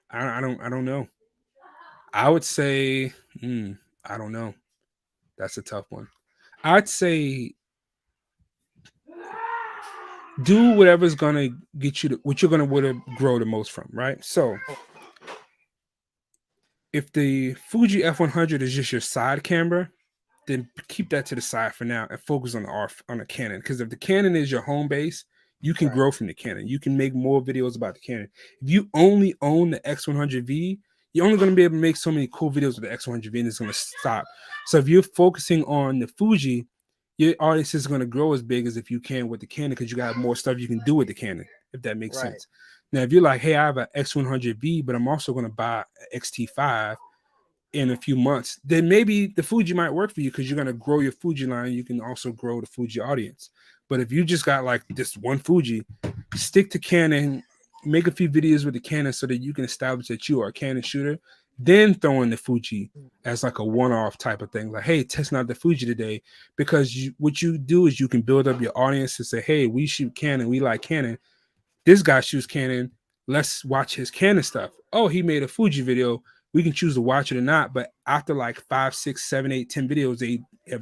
I don't know. I would say, I don't know. That's a tough one. I'd say do whatever's gonna get you what you're gonna grow the most from, right? So if the Fuji F100 is just your side camera, then keep that to the side for now and focus on the Canon. Because if the Canon is your home base, you can grow from the Canon. You can make more videos about the Canon. If you only own the X100V, you're only going to be able to make so many cool videos with the X100V, and it's going to stop. So if you're focusing on the Fuji, your audience is going to grow as big as if you can with the Canon, because you got more stuff you can do with the Canon, if that makes sense. Now, if you're like, hey, I have an X100V, but I'm also going to buy an XT5 in a few months, then maybe the Fuji might work for you, because you're going to grow your Fuji line. You can also grow the Fuji audience. But if you just got like this one Fuji, stick to Canon, make a few videos with the Canon so that you can establish that you are a Canon shooter, then throw in the Fuji as like a one-off type of thing. Like, hey, testing out the Fuji today, because what you do is you can build up your audience and say, hey, we shoot Canon, we like Canon. This guy shoots Canon. let's watch his Canon stuff. Oh, he made a Fuji video. We can choose to watch it or not. But after like 5, 6, 7, 8, 10 videos, they have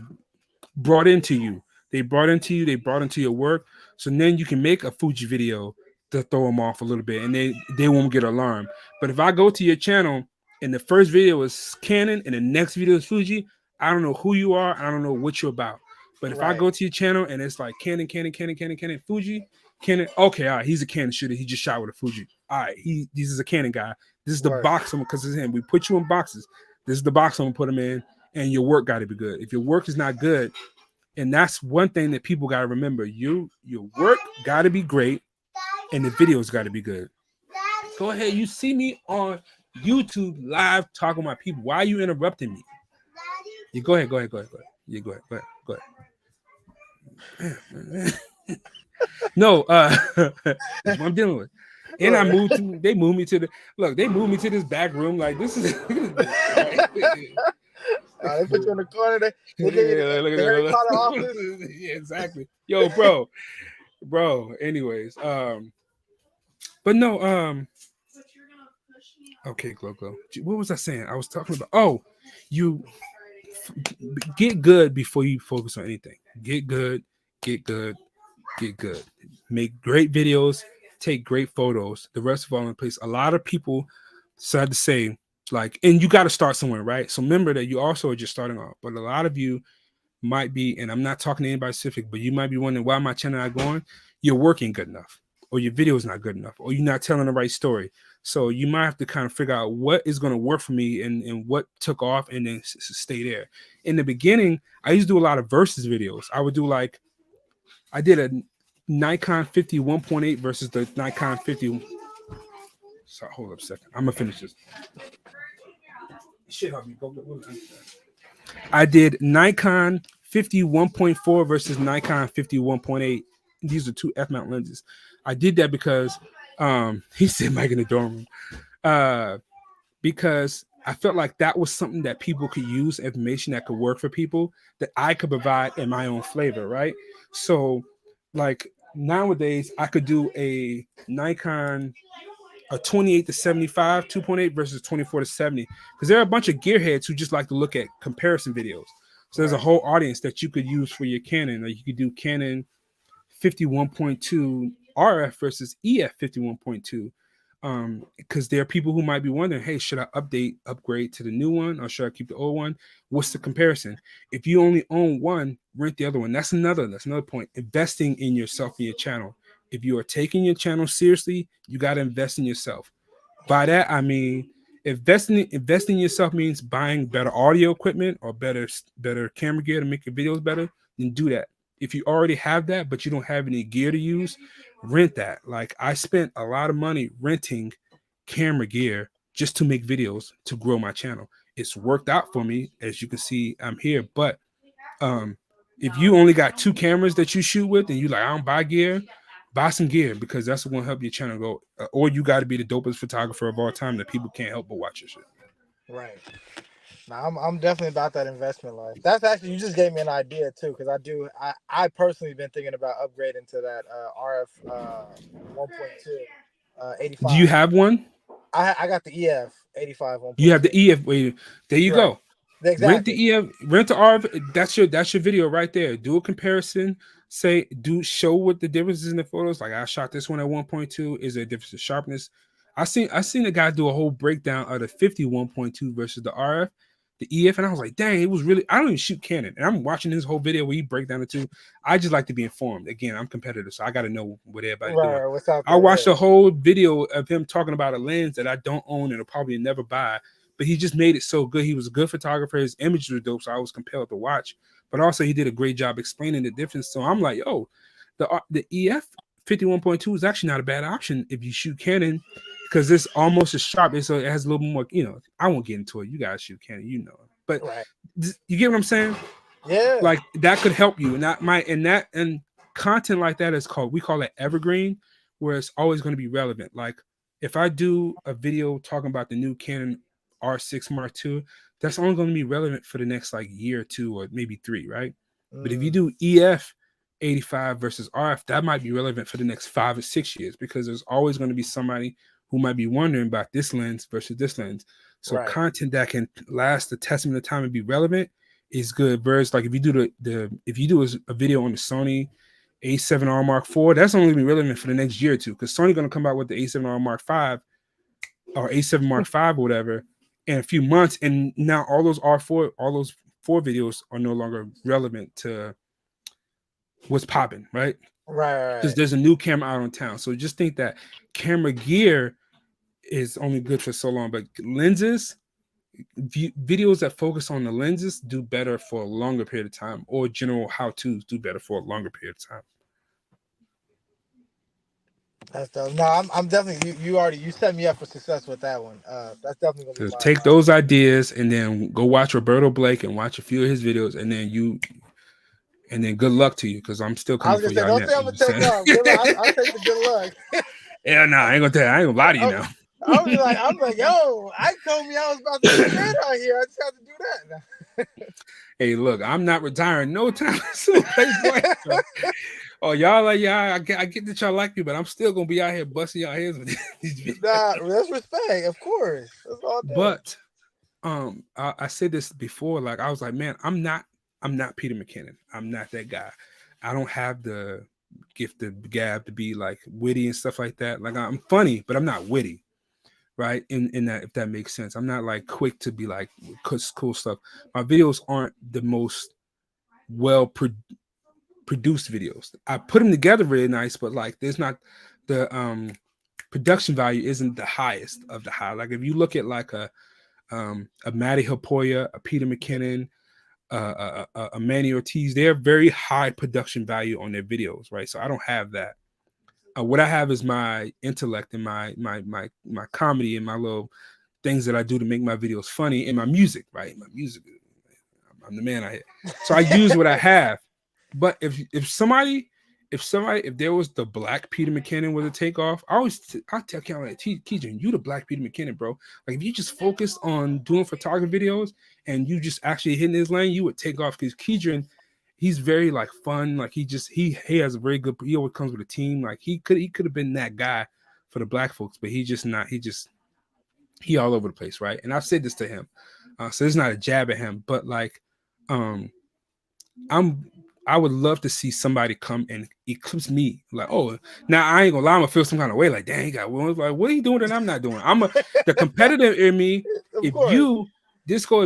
brought into you. They brought into your work. So then you can make a Fuji video to throw them off a little bit and they won't get alarmed. But if I go to your channel and the first video is Canon and the next video is Fuji, I don't know who you are. I don't know what you're about. But if I go to your channel and it's like Canon, Fuji, Canon, okay, all right, he's a Canon shooter. He just shot with a Fuji. All right, this is a Canon guy. This is the box because it's him. We put you in boxes. This is the box I'm gonna put him in, and your work got to be good. If your work is not good, and that's one thing that people got to remember, your work got to be great, and the videos got to be good. Go ahead. You see me on YouTube live talking to my people. Why are you interrupting me? You go ahead. Yeah, go ahead. No, that's what I'm dealing with. And they moved me to this back room. Like this is they put you in the corner. They gave you the Harry Potter office. Yeah, exactly. Yo, bro. Anyways, but no, okay, Glow. What was I saying? I was talking about. You get good before you focus on anything. Get good. Make great videos. Take great photos. The rest of all in place. A lot of people decide to say, like, and you got to start somewhere, right? So remember that you also are just starting off. But a lot of you might be, and I'm not talking to anybody specific, but you might be wondering why my channel not going. You're working good enough, or your video is not good enough, or you're not telling the right story. So you might have to kind of figure out what is going to work for me and what took off, and then stay there. In the beginning, I used to do a lot of versus videos. I did a Nikon 50 1.8 versus the Nikon 50. So hold up a second. I'm gonna finish this. Shit, I did Nikon 50 1.4 versus Nikon 50 1.8. These are two f-mount lenses. I did that because he said Mike in the dorm room. Because I felt like that was something that people could use, information that could work for people that I could provide in my own flavor, right? So like nowadays I could do a Nikon, a 28 to 75 2.8 versus 24 to 70, because there are a bunch of gearheads who just like to look at comparison videos. So there's a whole audience that you could use for your Canon. Like you could do Canon 51.2 RF versus EF 51.2. Because there are people who might be wondering, hey, should I upgrade to the new one, or should I keep the old one? What's the comparison? If you only own one, rent the other one. That's another point. Investing in yourself and your channel. If you are taking your channel seriously, you got to invest in yourself. By that, I mean, investing in yourself means buying better audio equipment or better camera gear to make your videos better. Then do that. If you already have that, but you don't have any gear to use, rent that. Like I spent a lot of money renting camera gear just to make videos to grow my channel. It's worked out for me. As you can see, I'm here. But if you only got 2 cameras that you shoot with and you like, I don't buy gear, buy some gear, because that's going to help your channel go. Or you got to be the dopest photographer of all time that people can't help but watch your shit. Right. Now I'm definitely about that investment life. That's actually, you just gave me an idea too, because I personally been thinking about upgrading to that RF 1.2 85. Do you have one? I got the EF 85 1.2. You have the EF. Wait, there you go. Exactly. Rent the EF, rent the RF. That's your video right there. Do a comparison. Show what the difference is in the photos. Like I shot this one at 1.2. Is there a difference in sharpness? I seen a guy do a whole breakdown of the 51.2 versus the RF, the EF, and I was like, dang, it was really. I don't even shoot Canon, and I'm watching his whole video where he break down the two. I just like to be informed. Again, I'm competitive, so I got to know what everybody's doing. What's out there, I watched a whole video of him talking about a lens that I don't own and will probably never buy, but he just made it so good. He was a good photographer. His images were dope, so I was compelled to watch. But also, he did a great job explaining the difference. So I'm like, oh, the EF 51.2 is actually not a bad option if you shoot Canon, because it's almost as sharp. It has a little more, I won't get into it. You guys shoot Canon, But you get what I'm saying? Yeah. Like that could help you. And content like that we call it evergreen, where it's always going to be relevant. Like if I do a video talking about the new Canon R6 Mark II, that's only going to be relevant for the next like year or 2 or maybe 3, right? But if you do EF 85 versus RF, that might be relevant for the next 5 or 6 years, because there's always going to be somebody who might be wondering about this lens versus this lens. So Right. content that can last the testament of time and be relevant is good. Versus like if you do if you do a video on the Sony A7R Mark IV, that's only gonna be relevant for the next year or two, because Sony gonna come out with the A7R Mark V or A7 Mark V or whatever in a few months, and now all those R4, all those 4 videos are no longer relevant to what's popping, right? Right. Because there's a new camera out on town. So just think that camera gear is only good for so long, but lenses, videos that focus on the lenses do better for a longer period of time, or general how-tos do better for a longer period of time. That's dope. No, I'm definitely you set me up for success with that one. That's definitely gonna be Just take those ideas and then go watch Roberto Blake and watch a few of his videos, and then good luck to you, because I'm still coming for y'all. Don't say I'm gonna take off. I'll take the good luck. Yeah, no, I ain't gonna tell you. I ain't gonna lie to you now. I'm like, yo, I told me I was about to do that out here. I just have to do that. Hey, look, I'm not retiring no time soon. Oh, y'all like, yeah, I get that y'all like me, but I'm still gonna be out here busting y'all heads with these videos. Nah, that's respect, of course. That's all. But I said this before, like I was like, man, I'm not Peter McKinnon. I'm not that guy. I don't have the gift of gab to be like witty and stuff like that. Like I'm funny, but I'm not witty, right? In that, if that makes sense. I'm not like quick to be like cool stuff. My videos aren't the most well produced videos. I put them together really nice, but like there's not the production value isn't the highest of the high. Like if you look at like a Matty Hapoya, a Peter McKinnon, a Manny Ortiz, they're very high production value on their videos, right? So I don't have that. What I have is my intellect and my comedy and my little things that I do to make my videos funny, and my music, right? My music, I'm the man out here. So I use what I have. But if there was the black Peter McKinnon with a takeoff, I'll tell Cameron, like, Keejan, you the black Peter McKinnon, bro. Like if you just focused on doing photography videos and you just actually hitting his lane, you would take off. Because Keejan, he's very like fun. Like he has a very good. He always comes with a team. Like he could have been that guy for the black folks, but he's just not. He all over the place, right? And I've said this to him, so it's not a jab at him, but like, I would love to see somebody come and eclipse me. Like, oh, now I ain't gonna lie, I'm gonna feel some kind of way. Like, dang, like, what are you doing that I'm not doing? The competitive in me. If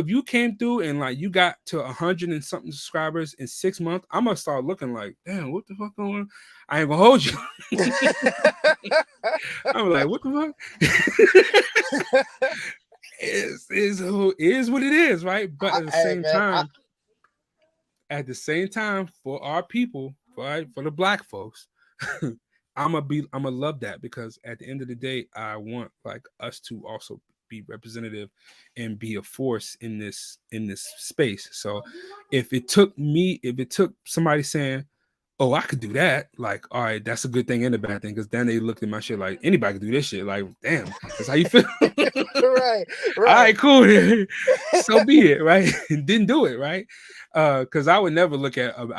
you came through and like you got to 100 and something subscribers in 6 months, I'm gonna start looking like, damn, what the fuck going on? I ain't gonna hold you. I'm like, what the fuck? is what it is, right? But at the same time, for our people, for the black folks, I'm gonna love that, because at the end of the day, I want like us to also be representative and be a force in this space. So if it took somebody saying, oh, I could do that, like, all right, that's a good thing and a bad thing, because then they looked at my shit like, anybody can do this shit. Like, damn, that's how you feel. right. All right, cool. So be it, right? Didn't do it, right? Because I would never look at Peter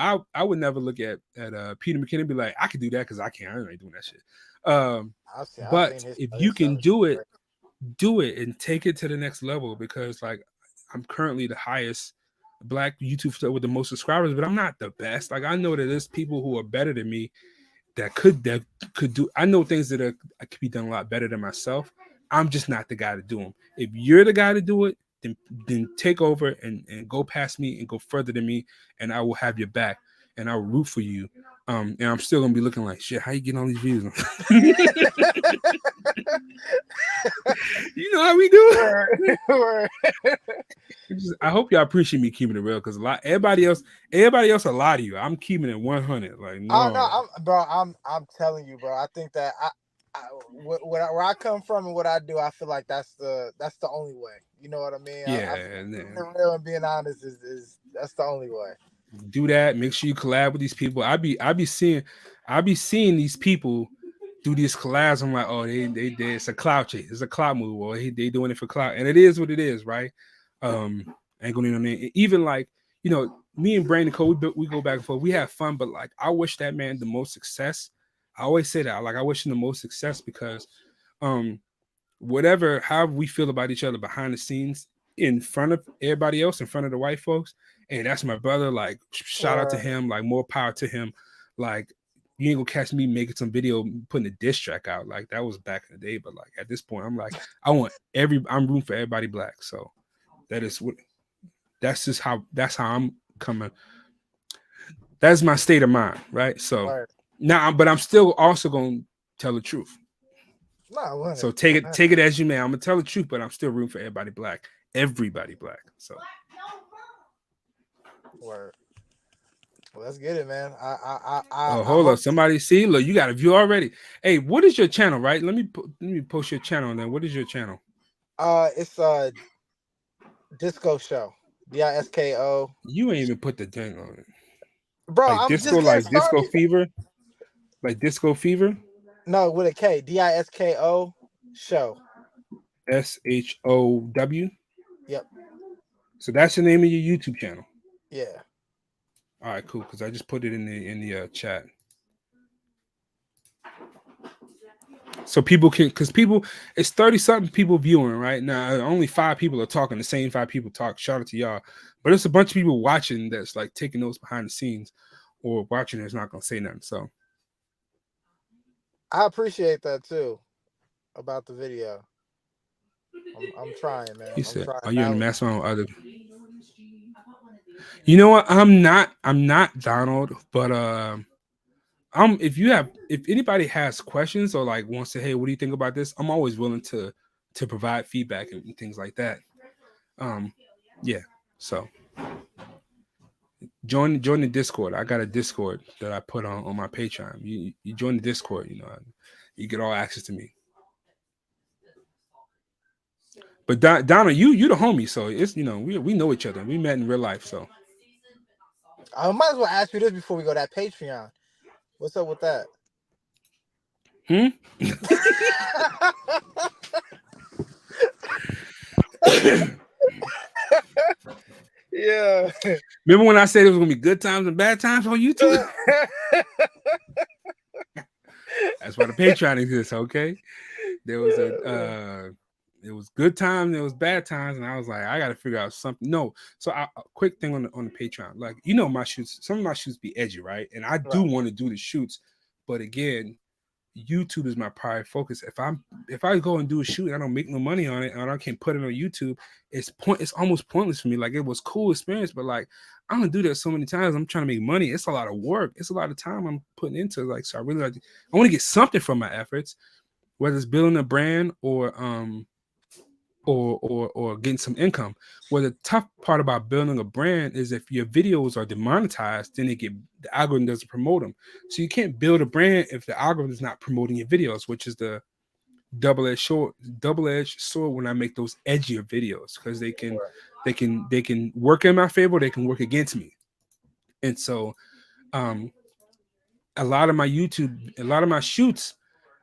McKinnon and be like, I could do that because I can't. I ain't doing that shit. But if you can do it, and take it to the next level, because like I'm currently the highest black YouTube star with the most subscribers, but I'm not the best. Like I know that there's people who are better than me that could do. I know things that could be done a lot better than myself. I'm just not the guy to do them. If you're the guy to do it, then take over and go past me and go further than me, and I will have your back and I'll root for you. And I'm still gonna be looking like shit. How you getting all these views? You know how we do. I hope y'all appreciate me keeping it real, because everybody else a lie to you. I'm keeping it 100. Like no, I'm telling you, bro. I think that where I come from and what I do, I feel like that's the only way. You know what I mean? Yeah, being real and being honest is that's the only way. Do that. Make sure you collab with these people. I be seeing these people do these collabs. I'm like, oh, they it's a clout chase. It's a clout move. Or they doing it for clout, and it is what it is, right? Ain't gonna name. Even like, you know, me and Brandon Cole, we go back and forth. We have fun, but like, I wish that man the most success. I always say that. Like, I wish him the most success, because whatever, how we feel about each other behind the scenes, in front of everybody else, in front of the white folks, and that's my brother. Like, shout out to him. Like, more power to him. Like, you ain't gonna catch me making some video putting a diss track out. Like, that was back in the day. But like at this point, I'm like, I'm rooting for everybody black. So that's how I'm coming. That's my state of mind, right? So now, but I'm still also gonna tell the truth. No, so take it as you may. I'm gonna tell the truth, but I'm still rooting for everybody black. So. Word. Well, let's get it, man. Hold up. Somebody see, look, you got a view already. Hey, what is your channel, right? Let me post your channel then. What is your channel? It's Disco Show. DISKO. You ain't even put the thing on it. Bro, like I'm disco, just like started. Disco Fever? Like Disco Fever? No, with a K. DISKO Show. SHOW? Yep. So that's the name of your YouTube channel? Yeah. All right, cool. Because I just put it in the chat. So people can, because people, it's 30-something people viewing right now. Only 5 people are talking. The same 5 people talk. Shout out to y'all. But it's a bunch of people watching that's like taking notes behind the scenes, or watching that's not gonna say nothing. So I appreciate that too. About the video. I'm trying, man. He said, trying. "Are you in the mastermind with other?" You know what? I'm not Donald, but if anybody has questions or like wants to, hey, what do you think about this? I'm always willing to provide feedback and things like that. Yeah. So join the Discord. I got a Discord that I put on my Patreon. You join the Discord, you get all access to me. But Donna, you the homie, so it's we know each other. We met in real life, so I might as well ask you this before we go to that Patreon. What's up with that? Yeah. Remember when I said it was gonna be good times and bad times on YouTube? That's why the Patreon exists, okay? There was it was good times, there was bad times, and I was like, I gotta figure out something. No, so a quick thing on the Patreon, like my shoots, some of my shoots be edgy, right? And I do want to do the shoots, but again, YouTube is my primary focus. If I go and do a shoot and I don't make no money on it, and I can't put it on YouTube, it's almost pointless for me. Like, it was cool experience, but like, I'm gonna do that so many times. I'm trying to make money. It's a lot of work. It's a lot of time I'm putting into it. Like, so I really I want to get something from my efforts, whether it's building a brand or getting some income. Well, the tough part about building a brand is if your videos are demonetized, then the algorithm doesn't promote them. So you can't build a brand if the algorithm is not promoting your videos, which is the double-edged sword when I make those edgier videos, because they can work in my favor, they can work against me. And so a lot of my shoots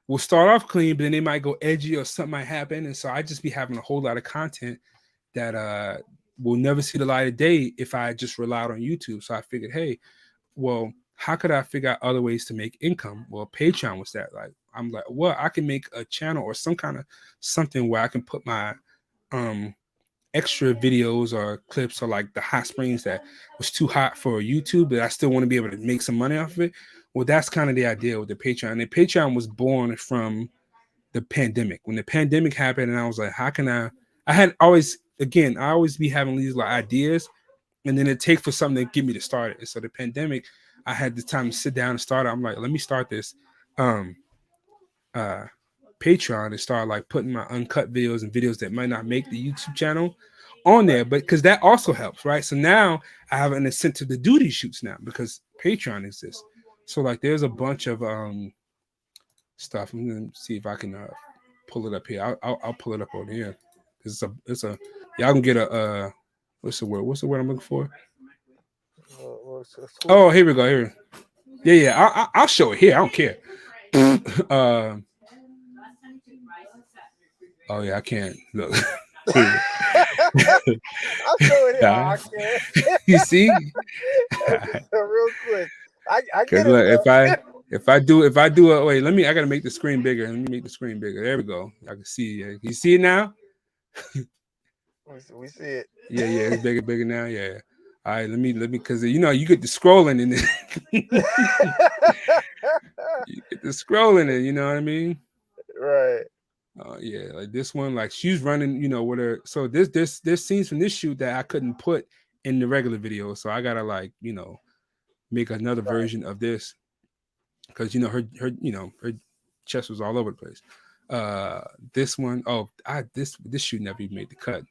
will start off clean, but then they might go edgy or something might happen. And so I just be having a whole lot of content that will never see the light of day if I just relied on YouTube. So I figured, hey, well, how could I figure out other ways to make income? Well, Patreon was that. Like, I'm like, well, I can make a channel or some kind of something where I can put my extra videos or clips, or like the hot springs that was too hot for YouTube, but I still want to be able to make some money off of it. Well, that's kind of the idea with the Patreon. And the Patreon was born from the pandemic. When the pandemic happened, and I was like, how can I always be having these like ideas, and then it takes for something to get me to start it. And so the pandemic, I had the time to sit down and start it. I'm like, let me start this Patreon and start like putting my uncut videos and videos that might not make the YouTube channel on there, but because that also helps, right? So now I have an incentive to do these shoots now because Patreon exists. So like, there's a bunch of stuff. I'm gonna see if I can pull it up here. I'll pull it up on here. It's a y'all can get a what's the word I'm looking for? Oh, here we go. Here. Yeah. I'll show it here. I don't care. Oh yeah, I can't look. I'll show it here. I can't. You see? Real quick. I get look, it, If I do it, wait, I gotta make the screen bigger. Let me make the screen bigger. There we go. I can see it. You see it now? We see it. Yeah, it's bigger now. Yeah. All right, let me because you get the scrolling in it. You get the scrolling in, you know what I mean? Right. Yeah, like this one, like she's running, with her. So there's scenes from this shoot that I couldn't put in the regular video, so I gotta make another version of this because her chest was all over the place. This one, this shoot never even made the cut.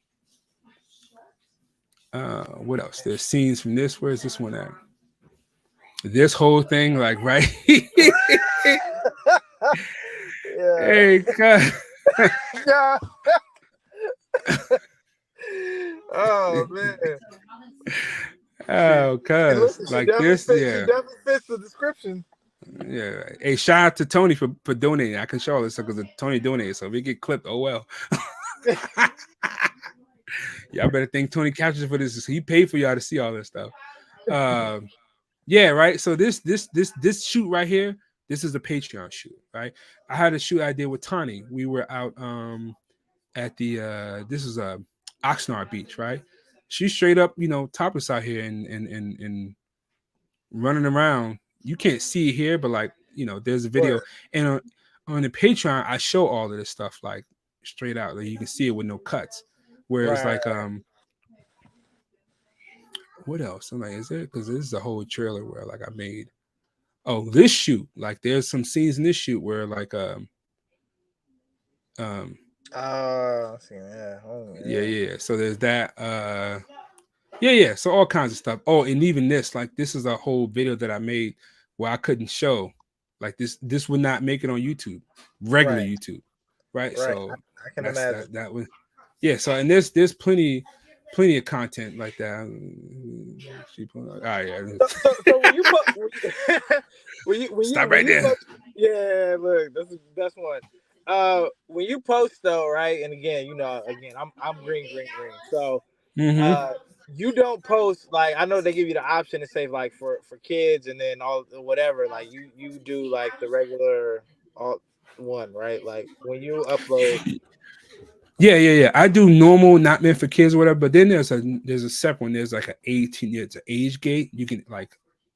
What else? There's scenes from this. Where's this one at? This whole thing, like right. Yeah. Hey, cut. Yeah. Oh man. Oh, cuz like this, She yeah. definitely fits the description. Yeah. Hey, shout out to Tony for donating. I can show all this because Tony donated, so if we get clipped, oh well. Y'all better thank Tony Captures for this. He paid for y'all to see all this stuff. Yeah, right. So this shoot right here, this is a Patreon shoot, right? I had a shoot I did with Tani. We were out at the this is Oxnard Beach, right? She's straight up, topless out here and running around. You can't see it here, but there's a video, and on the Patreon, I show all of this stuff like straight out. Like you can see it with no cuts. Whereas what else? I'm like, is there? Because this is a whole trailer where I made. Oh, this shoot, there's some scenes in this shoot where yeah. So there's that. Yeah. So all kinds of stuff. Oh, and even this, this is a whole video that I made where I couldn't show. This would not make it on YouTube, regular YouTube, right? So I can imagine that one. Yeah. So and there's plenty of content like that. So when you when you stop right there. Yeah, look, that's one. When you post though, right? And again, I'm green. So you don't post I know they give you the option to say for kids and then all whatever. You do the regular all one, right? When you upload. Yeah. I do normal, not meant for kids or whatever. But then there's a separate one. There's an 18. It's an age gate. You can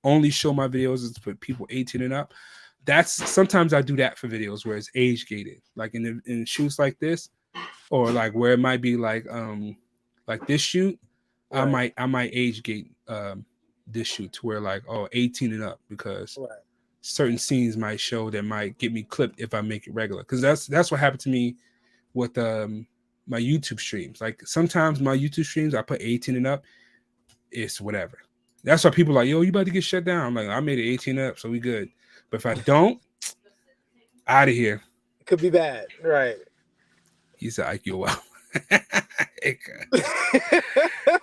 only show my videos is for people 18 and up. That's sometimes I do that for videos where it's age gated, in shoots like this, or where it might be like this shoot. Right. I might age gate this shoot to where 18 and up because certain scenes might show that might get me clipped if I make it regular. Because that's what happened to me with my YouTube streams. Sometimes my YouTube streams I put 18 and up, it's whatever. That's why people are yo, you about to get shut down. I'm like, I made it 18 up, so we good. But if I don't, out of here. Could be bad, right? He's like, yo, wow.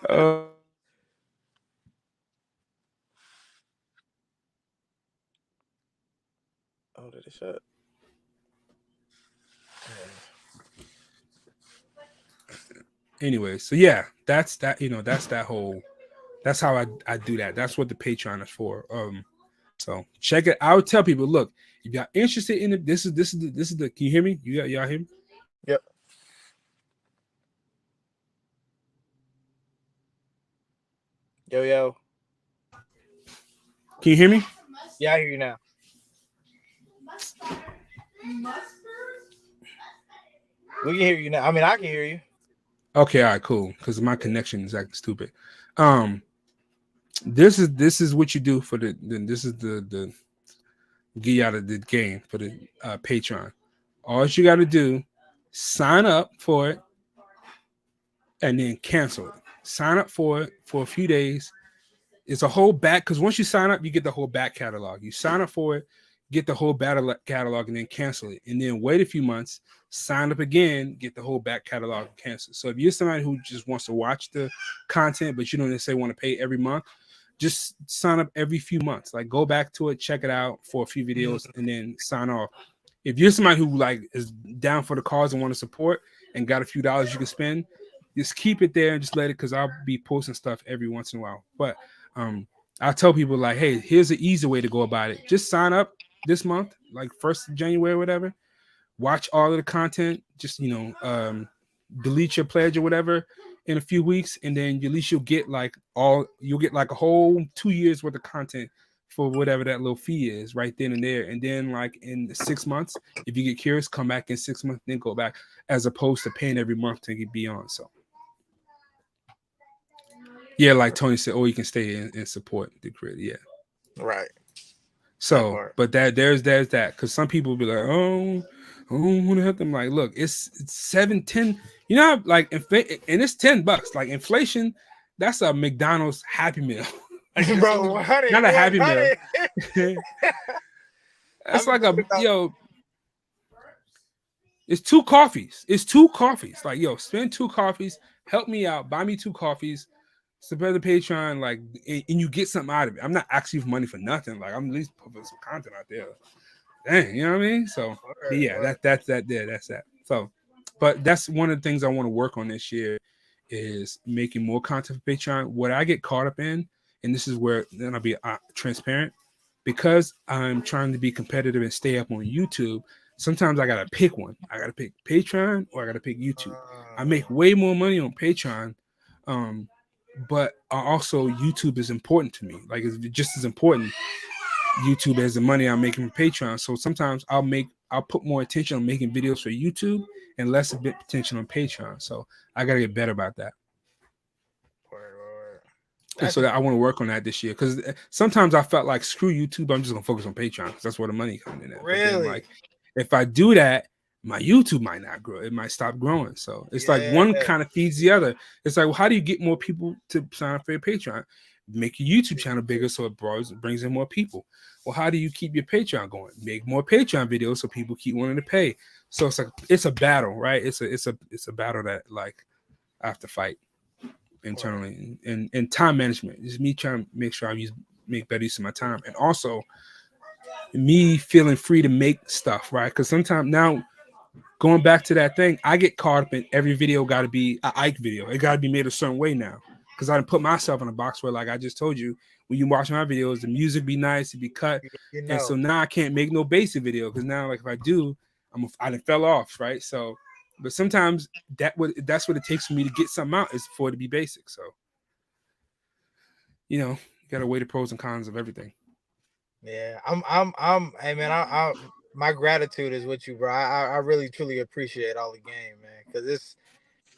Oh, did it shut? Anyway, so yeah, that's that. That's that whole. That's how I do that. That's what the Patreon is for. So check it. I would tell people, look, if y'all interested in it, this is the. Can you hear me? Y'all hear me? Yep. Yo. Can you hear me? Yeah, I hear you now. We can hear you now. I mean, I can hear you. Okay, all right, cool. Because my connection is acting stupid. This is what you do for this is the get you out of the game for the Patreon. All you got to do, sign up for it, and then cancel it. Sign up for it for a few days. It's a whole back because once you sign up, you get the whole back catalog. You sign up for it, get the whole battle catalog, and then cancel it. And then wait a few months, sign up again, get the whole back catalog, and cancel. So if you're somebody who just wants to watch the content, but you don't necessarily want to pay every month, just sign up every few months. Go back to it, check it out for a few videos, and then sign off. If you're somebody who is down for the cause and want to support and got a few dollars you can spend, just keep it there and just let it because I'll be posting stuff every once in a while. But I tell people hey, here's an easy way to go about it. Just sign up this month, like 1st of January or whatever. Watch all of the content. Just delete your pledge or whatever in a few weeks, and then at least you'll get like a whole 2 years worth of content for whatever that little fee is right then and there. And then like in 6 months, if you get curious, come back in 6 months, then go back, as opposed to paying every month to be on. So yeah, like Tony said, you can stay and support the creator. Yeah. Right. So, but there's that, because some people be like, oh, I don't want to help them. Like, look, it's 7-10. You know, like, and it's $10. Like inflation, that's a McDonald's Happy Meal. Like, bro, not a Happy Meal. That's like it's 2 coffees. It's 2 coffees. Like, spend 2 coffees. Help me out. Buy me 2 coffees. Support the Patreon, like, and you get something out of it. I'm not asking for money for nothing. Like, I'm at least putting some content out there. Dang, you know what I mean? So, yeah, that's that. So, but that's one of the things I want to work on this year is making more content for Patreon. What I get caught up in, and this is where then I'll be transparent, because I'm trying to be competitive and stay up on YouTube. Sometimes I gotta pick one. I gotta pick Patreon or I gotta pick YouTube. I make way more money on Patreon. But also YouTube is important to me. Like, it's just as important YouTube as the money I'm making from Patreon. So sometimes I'll put more attention on making videos for YouTube and less attention on Patreon. So I gotta get better about that. And so that I want to work on that this year, because sometimes I felt like, screw YouTube, I'm just gonna focus on Patreon because that's where the money comes in at. Really? But then, like, if I do that, my YouTube might not grow. It might stop growing. So it's like one kind of feeds the other. It's like, well, how do you get more people to sign up for your Patreon? Make your YouTube channel bigger so it brings in more people. Well, how do you keep your Patreon going? Make more Patreon videos so people keep wanting to pay. So it's like, it's a battle, right? It's a battle that, like, I have to fight internally, and time management. Just me trying to make sure I make better use of my time, and also me feeling free to make stuff, right? Because sometimes now, going back to that thing, I get caught up in every video got to be an Ike video. It got to be made a certain way now, because I didn't put myself in a box where, like I just told you, when you watch my videos, the music be nice, it be cut, and so now I can't make no basic video, because now, like, if I do, I done fell off, right? So, but sometimes that's what it takes for me to get something out, is for it to be basic. So, you gotta weigh the pros and cons of everything. Yeah, hey man, I my gratitude is with you, bro. I really truly appreciate all the game, man, because it's,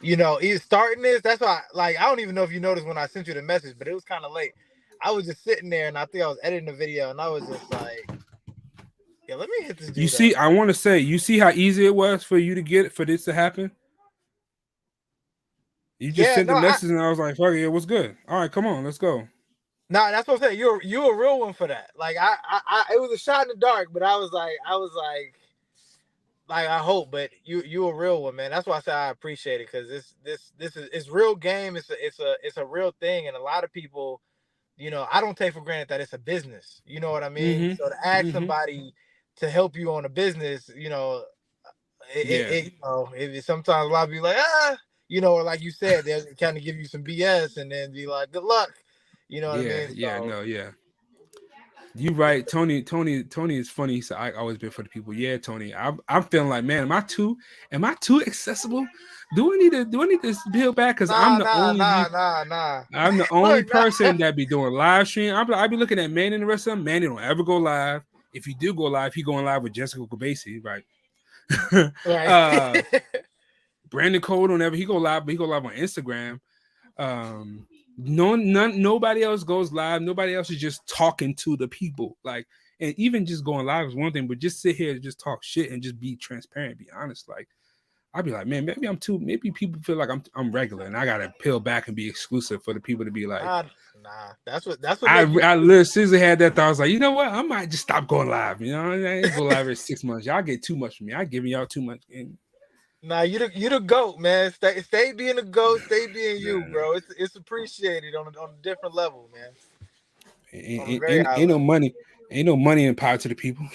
he's starting this. That's why, like, I don't even know if you noticed when I sent you the message, but it was kind of late. I was just sitting there, and I think I was editing the video, and I was just like, yeah, let me hit this dude. You see, I want to say, you see how easy it was for you to get for this to happen? You just sent the message, and I was like, fuck it, what's good? All right, come on, let's go. Nah, that's what I'm saying. You're a real one for that. Like, I it was a shot in the dark, but I was like, I hope, but you a real one, man. That's why I say I appreciate it, because this is real game. It's a real thing, and a lot of people, I don't take for granted that it's a business. You know what I mean? Mm-hmm. So to ask somebody to help you on a business, it sometimes a lot of people like, or like you said, they'll kind of give you some BS and then be like, good luck. You know what I mean? Yeah. You right, Tony is funny. He said, I always been for the people. Yeah, Tony. I'm feeling like, man, am I too accessible? Do I need to build back? Because I'm the only I'm the only person that be doing live stream. I be looking at Manny and the rest of them. Manny don't ever go live. If he do go live, he going live with Jessica Kubasi, right? Right. Brandon Cole don't ever, he go live, but he go live on Instagram. Nobody else goes live. Nobody else is just talking to the people. Like, and even just going live is one thing, but just sit here and just talk shit and just be transparent, be honest. Like, I'd be like, man, maybe people feel like I'm regular and I gotta peel back and be exclusive for the people to be like, nah. That's what I literally seriously had that thought. I was like, you know what? I might just stop going live. You know, I ain't go live every 6 months. Y'all get too much from me. I giving y'all too much. Nah, you the GOAT, man. Stay being a GOAT. Stay being you, bro. It's appreciated on a different level, man. Ain't no money and power to the people.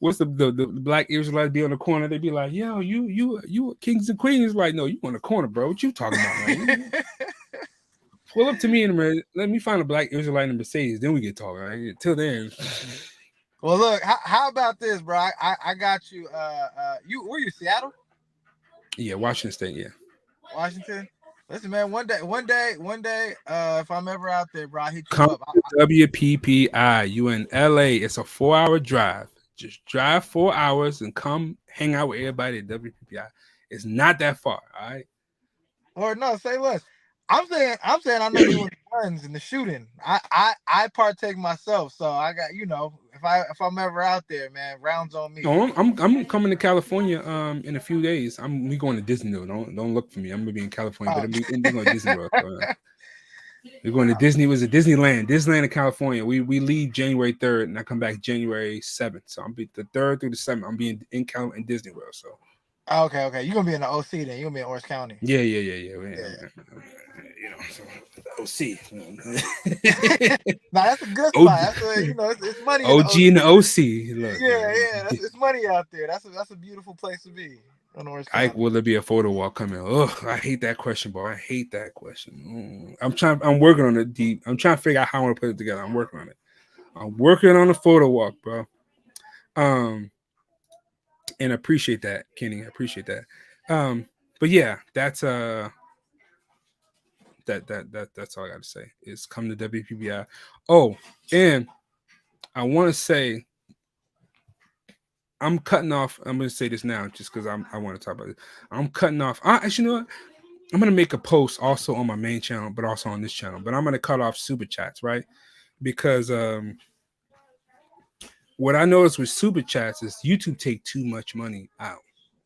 What's the black Israelites be on the corner? They be like, yo, you kings and queens. Like, no, you on the corner, bro. What you talking about, man? Pull up to me and let me find a black Israelite in a Mercedes. Then we get talking. Right? Till then. Well, look. How about this, bro? I got you. You were you Seattle? Yeah, Washington State. Yeah. Washington. Listen, man. One day. If I'm ever out there, bro, I'll hit you Come up. to WPPI. You in LA? It's a 4-hour drive. Just drive 4 hours and come hang out with everybody at WPPI. It's not that far. All right. Or no, say less. I'm saying I know you in the guns and the shooting. I partake myself, so I got if I'm ever out there, man, rounds on me. No, I'm coming to California in a few days. We going to Disney though. Don't look for me. I'm gonna be in California, but we're going to Disney World. So, we're going to Disney. Was it Disneyland in California? We leave January 3rd and I come back January 7th. So I'm be the 3rd through the 7th. I'm being in Disney World. So okay. You're gonna be in the OC then. You're gonna be in Orange County. Yeah. So OC. Nah, that's a good spot. That's it's money. OG in the OC. Look, yeah. It's money out there. That's a beautiful place to be. Ike, will there be a photo walk coming? Oh, I hate that question, bro. I hate that question. I'm working on it deep. I'm trying to figure out how I want to put it together. I'm working on it. I'm working on a photo walk, bro. And I appreciate that, Kenny. I appreciate that. But yeah, that's that's all I got to say. Is come to WPBI. Oh, and I want to say I'm cutting off. I'm going to say this now just because I want to talk about it. I'm cutting off. Actually, you know what? I'm going to make a post also on my main channel, but also on this channel. But I'm going to cut off super chats, right? Because what I noticed with super chats is YouTube take too much money out.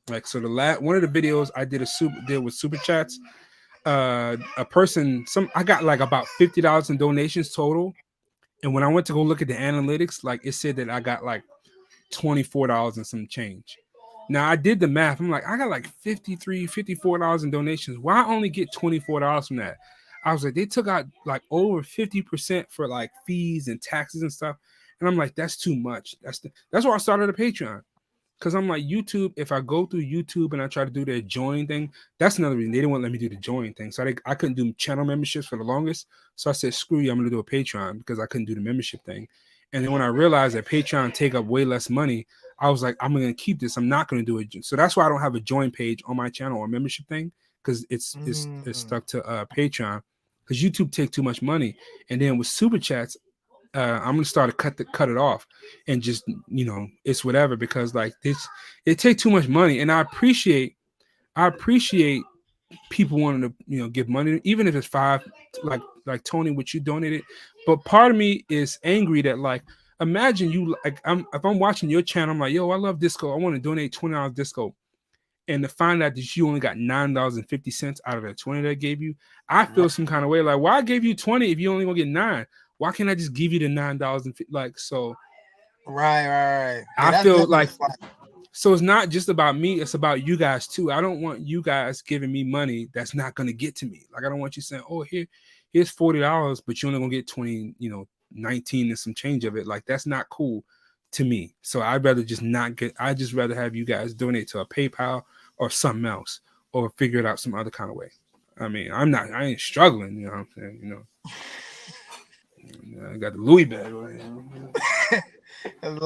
Like, so one of the videos I did with super chats, I got like about $50 in donations total. And when I went to go look at the analytics, like it said that I got like $24 and some change. Now I did the math. I'm like, I got like $54 in donations. Why only get $24 from that? I was like, they took out like over 50% for like fees and taxes and stuff. And I'm like, that's too much. That's why I started a Patreon. Because I'm like, YouTube, if I go through YouTube and I try to do their join thing, that's another reason. They didn't want to let me do the join thing. So I couldn't do channel memberships for the longest. So I said, screw you, I'm going to do a Patreon because I couldn't do the membership thing. And then when I realized that Patreon take up way less money, I was like, I'm going to keep this. I'm not going to do it. So that's why I don't have a join page on my channel or membership thing, because it's stuck to Patreon, because YouTube take too much money. And then with super chats, I'm gonna start to cut it off and just, it's whatever, because like it takes too much money. And I appreciate people wanting to give money, even if it's $5, like Tony, what you donated. But part of me is angry that, like, imagine you, like, if I'm watching your channel, I'm like, yo, I love Disco, I want to donate $20 Disco, and to find out that you only got $9.50 out of the 20 that I gave you, I feel some kind of way. Like, why I gave you 20 if you only gonna get 9? Why can't I just give you the $9? Like, so right. Yeah, I feel like, so it's not just about me, it's about you guys too. I don't want you guys giving me money that's not going to get to me. Like, I don't want you saying, oh, here's $40, but you're only gonna get 20, 19 and some change of it. Like, that's not cool to me. So I'd rather just rather have you guys donate to a PayPal or something else, or figure it out some other kind of way. I mean, I ain't struggling, you know what I'm saying, I got the Louis bag. Let them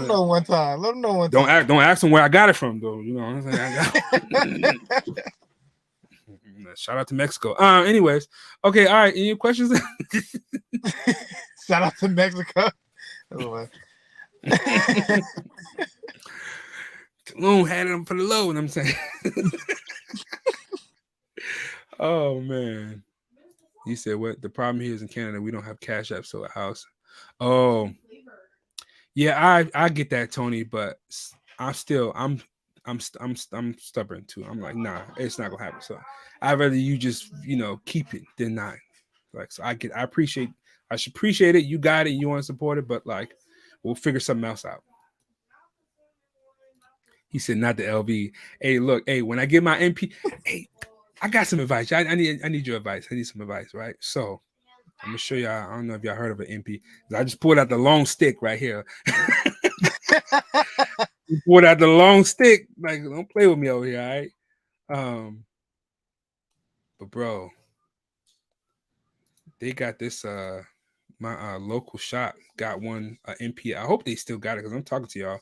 know one time. Don't ask them where I got it from, though. You know what I'm saying? Shout out to Mexico. Anyways, okay, all right. Any questions? Shout out to Mexico. Tulum had them for the low. You know what I'm saying? Oh man. He said, what the problem here is in Canada, we don't have Cash App, so a house. Oh, yeah, I get that, Tony, but I'm stubborn too. I'm like, nah, it's not gonna happen. So I'd rather you just, keep it than not. Like, so I should appreciate it. You got it, you want to support it, but like, we'll figure something else out. He said, not the LV. Hey, look, when I get my MP, I got some advice. I need your advice. I need some advice, right? So I'm gonna show y'all. I don't know if y'all heard of an MP. I just pulled out the long stick right here. You pulled out the long stick. Like, don't play with me over here, all right? But bro, they got this my local shop got one MP. I hope they still got it because I'm talking to y'all,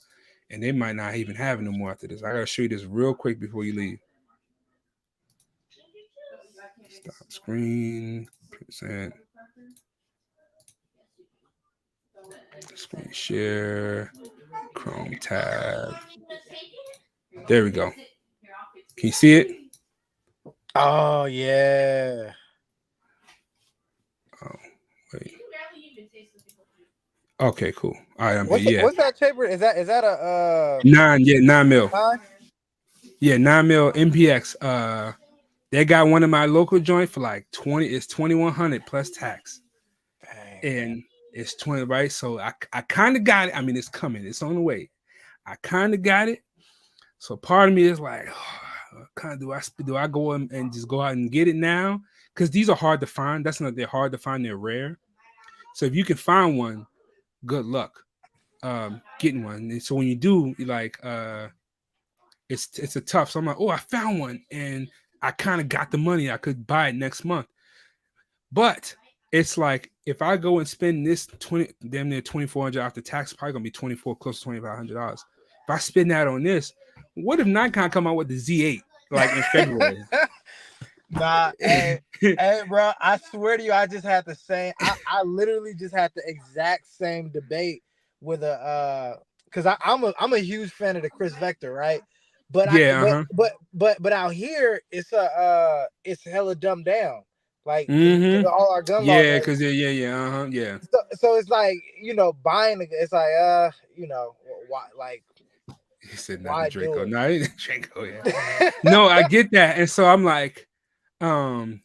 and they might not even have it no more after this. I gotta show you this real quick before you leave. Stop screen percent. Screen share. Chrome tab. There we go. Can you see it? Oh yeah. Oh wait. Okay, cool. All right, yeah. What's that taper? Is that a 9 mil. 9? Yeah, 9 mil MPX. They got one of my local joint for like 20. It's 2,100 plus tax. Dang. And it's 20, right? So I kind of got it. I mean, it's coming. It's on the way. I kind of got it. So part of me is like, kind of do I go and just go out and get it now? Because these are hard to find. That's not, they're hard to find. They're rare. So if you can find one, good luck getting one. And so when you do, you like it's a tough. So I'm like, oh, I found one, and I kind of got the money. I could buy it next month. But it's like if I go and spend this damn near $2,400 after tax, probably gonna be close to $2,500. If I spend that on this, what if Nikon come out with the Z8 like in February? Nah, hey, bro, I swear to you, I just had the same. I literally just had the exact same debate with because I'm a huge fan of the Chris Vector, right? But yeah, but out here it's it's hella dumbed down, like all our gun laws. Yeah, because yeah. So it's like buying it's like why like. He said not the Draco. No, I didn't Draco. Yeah. No, I get that, and so I'm like.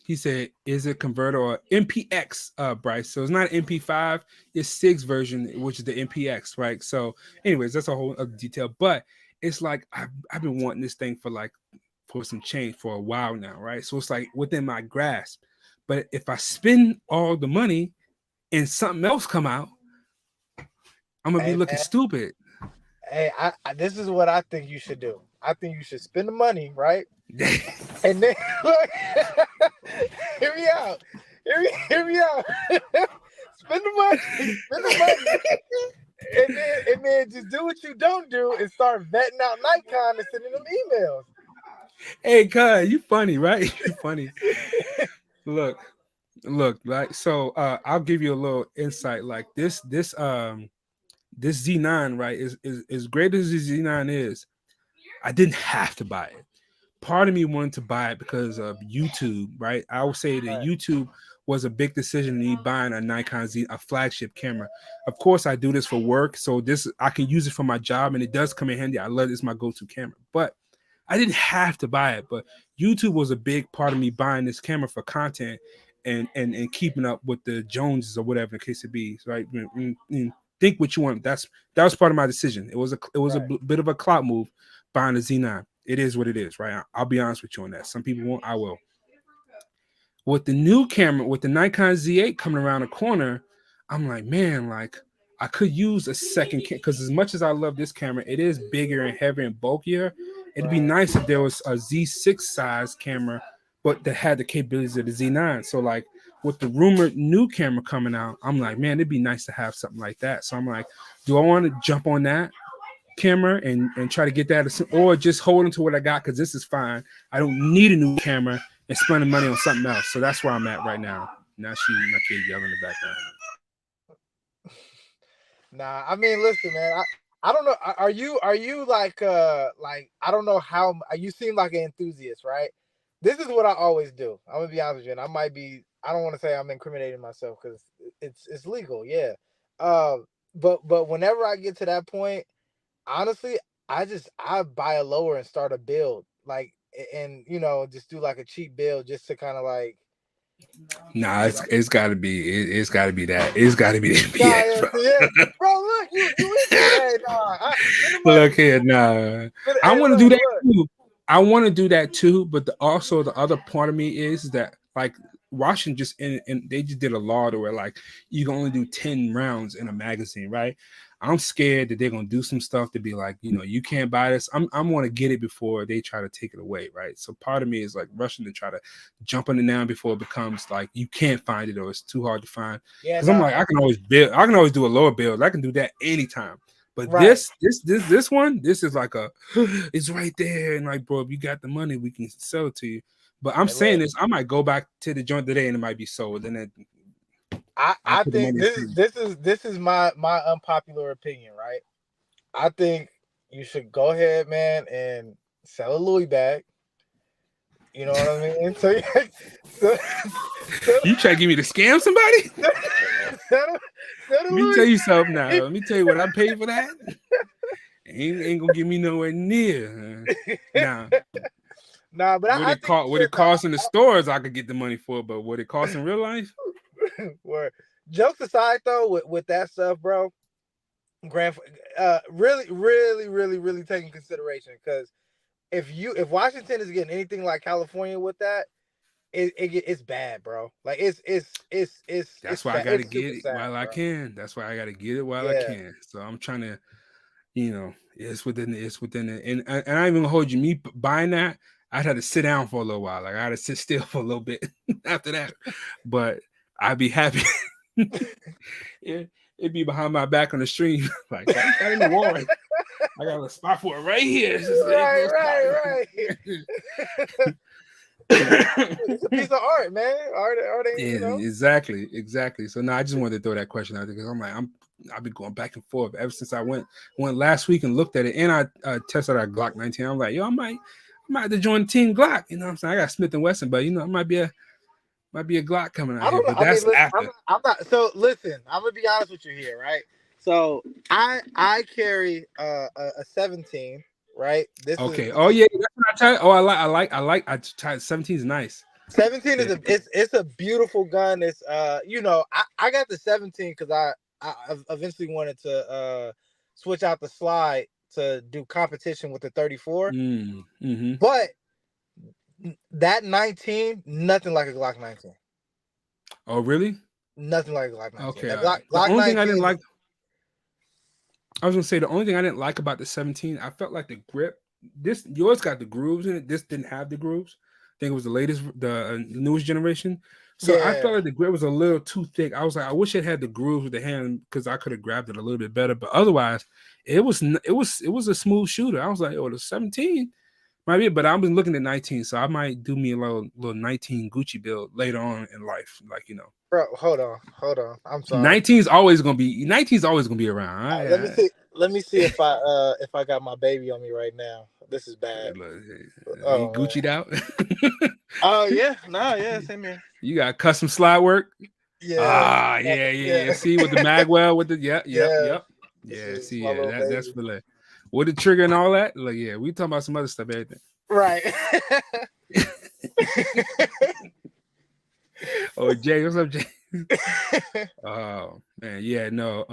He said, is it converter or MPX, Bryce? So it's not MP5, it's SIG's version, which is the MPX, right? So, anyways, that's a whole other detail. But it's like I've been wanting this thing for some change for a while now, right? So it's like within my grasp. But if I spend all the money and something else come out, I'm gonna be looking stupid. Hey, this is what I think you should do. I think you should spend the money, right? And then look, hear me out. Spend the money, and then just do what you don't do and start vetting out Nikon and sending them emails. Hey, God, you funny, right? You funny. Look, like so. I'll give you a little insight. Like this Z9, right? Is great as the Z9 is. I didn't have to buy it. Part of me wanted to buy it because of YouTube, right? I would say that YouTube was a big decision in me buying a Nikon Z, a flagship camera. Of course, I do this for work, so I can use it for my job, and it does come in handy. I love it. It's my go-to camera, but I didn't have to buy it. But YouTube was a big part of me buying this camera for content and keeping up with the Joneses or whatever the case it be, right? Think what you want. That was part of my decision. It was a bit of a clout move buying a Z9. It is what it is, right? I'll be honest with you on that. Some people won't. I will. With the new camera, with the Nikon Z8 coming around the corner, I'm like, man, like I could use a second camera because as much as I love this camera, it is bigger and heavier and bulkier. It'd be nice if there was a Z6 size camera, but that had the capabilities of the Z9. So like with the rumored new camera coming out, I'm like, man, it'd be nice to have something like that. So I'm like, do I want to jump on that camera and try to get that, or just hold into what I got because this is fine. I don't need a new camera and spending money on something else. So that's where I'm at right now. Now my kid yelling in the background. Nah, I mean, listen, man. I don't know. Are you like I don't know how you seem like an enthusiast, right? This is what I always do. I'm gonna be honest with you, and I don't want to say I'm incriminating myself because it's legal, yeah. But whenever I get to that point, honestly, I buy a lower and start a build, like, and just do like a cheap build just to kind of like. Nah, it's got to be it's got to be that. It's got to be the MPX, bro. Yeah. Bro, look, you look here, nah. I want to do that too. I want to do that too, but also the other part of me is that like Washington just and they just did a law to where like you can only do 10 rounds in a magazine, right? I'm scared that they're gonna do some stuff to be like, you can't buy this. I'm want to get it before they try to take it away, right? So part of me is like rushing to try to jump on it now before it becomes like you can't find it or it's too hard to find. Yeah, Because I'm like, I can always do a lower build. I can do that anytime. But this one, this is like it's right there, and like, bro, if you got the money, we can sell it to you. But I'm saying this, I might go back to the joint today and it might be sold, and then I think this is my unpopular opinion, right? I think you should go ahead, man, and sell a Louis bag. You know what I mean? So you try to get me to scam somebody? Let me tell you something now. Let me tell you what I paid for that. Ain't gonna get me nowhere near. Nah, but what it costs in the stores, I could get the money for, but what it costs in real life? Where jokes aside, though, with that stuff, bro, really taking consideration, because if Washington is getting anything like California with that, it's bad, bro. Like it's that's why I gotta get it while I can. That's why I gotta get it while I can. So I'm trying to, it's within it. And I ain't even gonna hold you. Me buying that, I'd have to sit down for a little while. Like I had to sit still for a little bit after that. But I'd be happy. It'd be behind my back on the stream. Like I got in the wall. I got a spot for it right here. Right. It's a piece of art, man. Art ain't, exactly. So now I just wanted to throw that question out there because I'm like, I've been going back and forth ever since I went last week and looked at it, and I tested our Glock 19. I'm like, yo, I might have to join Team Glock. You know what I'm saying? I got Smith & Wesson, but it might be a Glock coming out here. But that's after. I'm not. So listen, I'm gonna be honest with you here, right? So I carry a 17. Right. Oh yeah, that's what I tell you. Oh, I tried 17 is nice. 17 is it's a beautiful gun. It's I got the 17 because I eventually wanted to switch out the slide to do competition with the 34. Mm-hmm. But that 19, nothing like a Glock 19. Oh really? Nothing like a Glock 19. Okay. Glock the only 19 thing I didn't like. I was gonna say the only thing I didn't like about the 17, I felt like the grip. Yours got the grooves in it. This didn't have the grooves. I think it was the newest generation. So I felt like the grip was a little too thick. I was like, I wish it had the grooves with the hand because I could have grabbed it a little bit better. But otherwise, it was a smooth shooter. I was like, oh, the 17 might be, but I've been looking at 19, so I might do me a little 19 Gucci build later on in life, Bro, hold on. I'm sorry. 19 is always gonna be around. Let me see if I got my baby on me right now. This is bad. Oh, Gucci'd out. Oh yeah, same here. You got custom slide work. Yeah. Yeah. See with the magwell with the yep. Yeah. See, that's for like with the trigger and all that. Like, yeah, we talking about some other stuff, everything. Right. Oh, Jay, what's up, Jay? Oh man, yeah, no.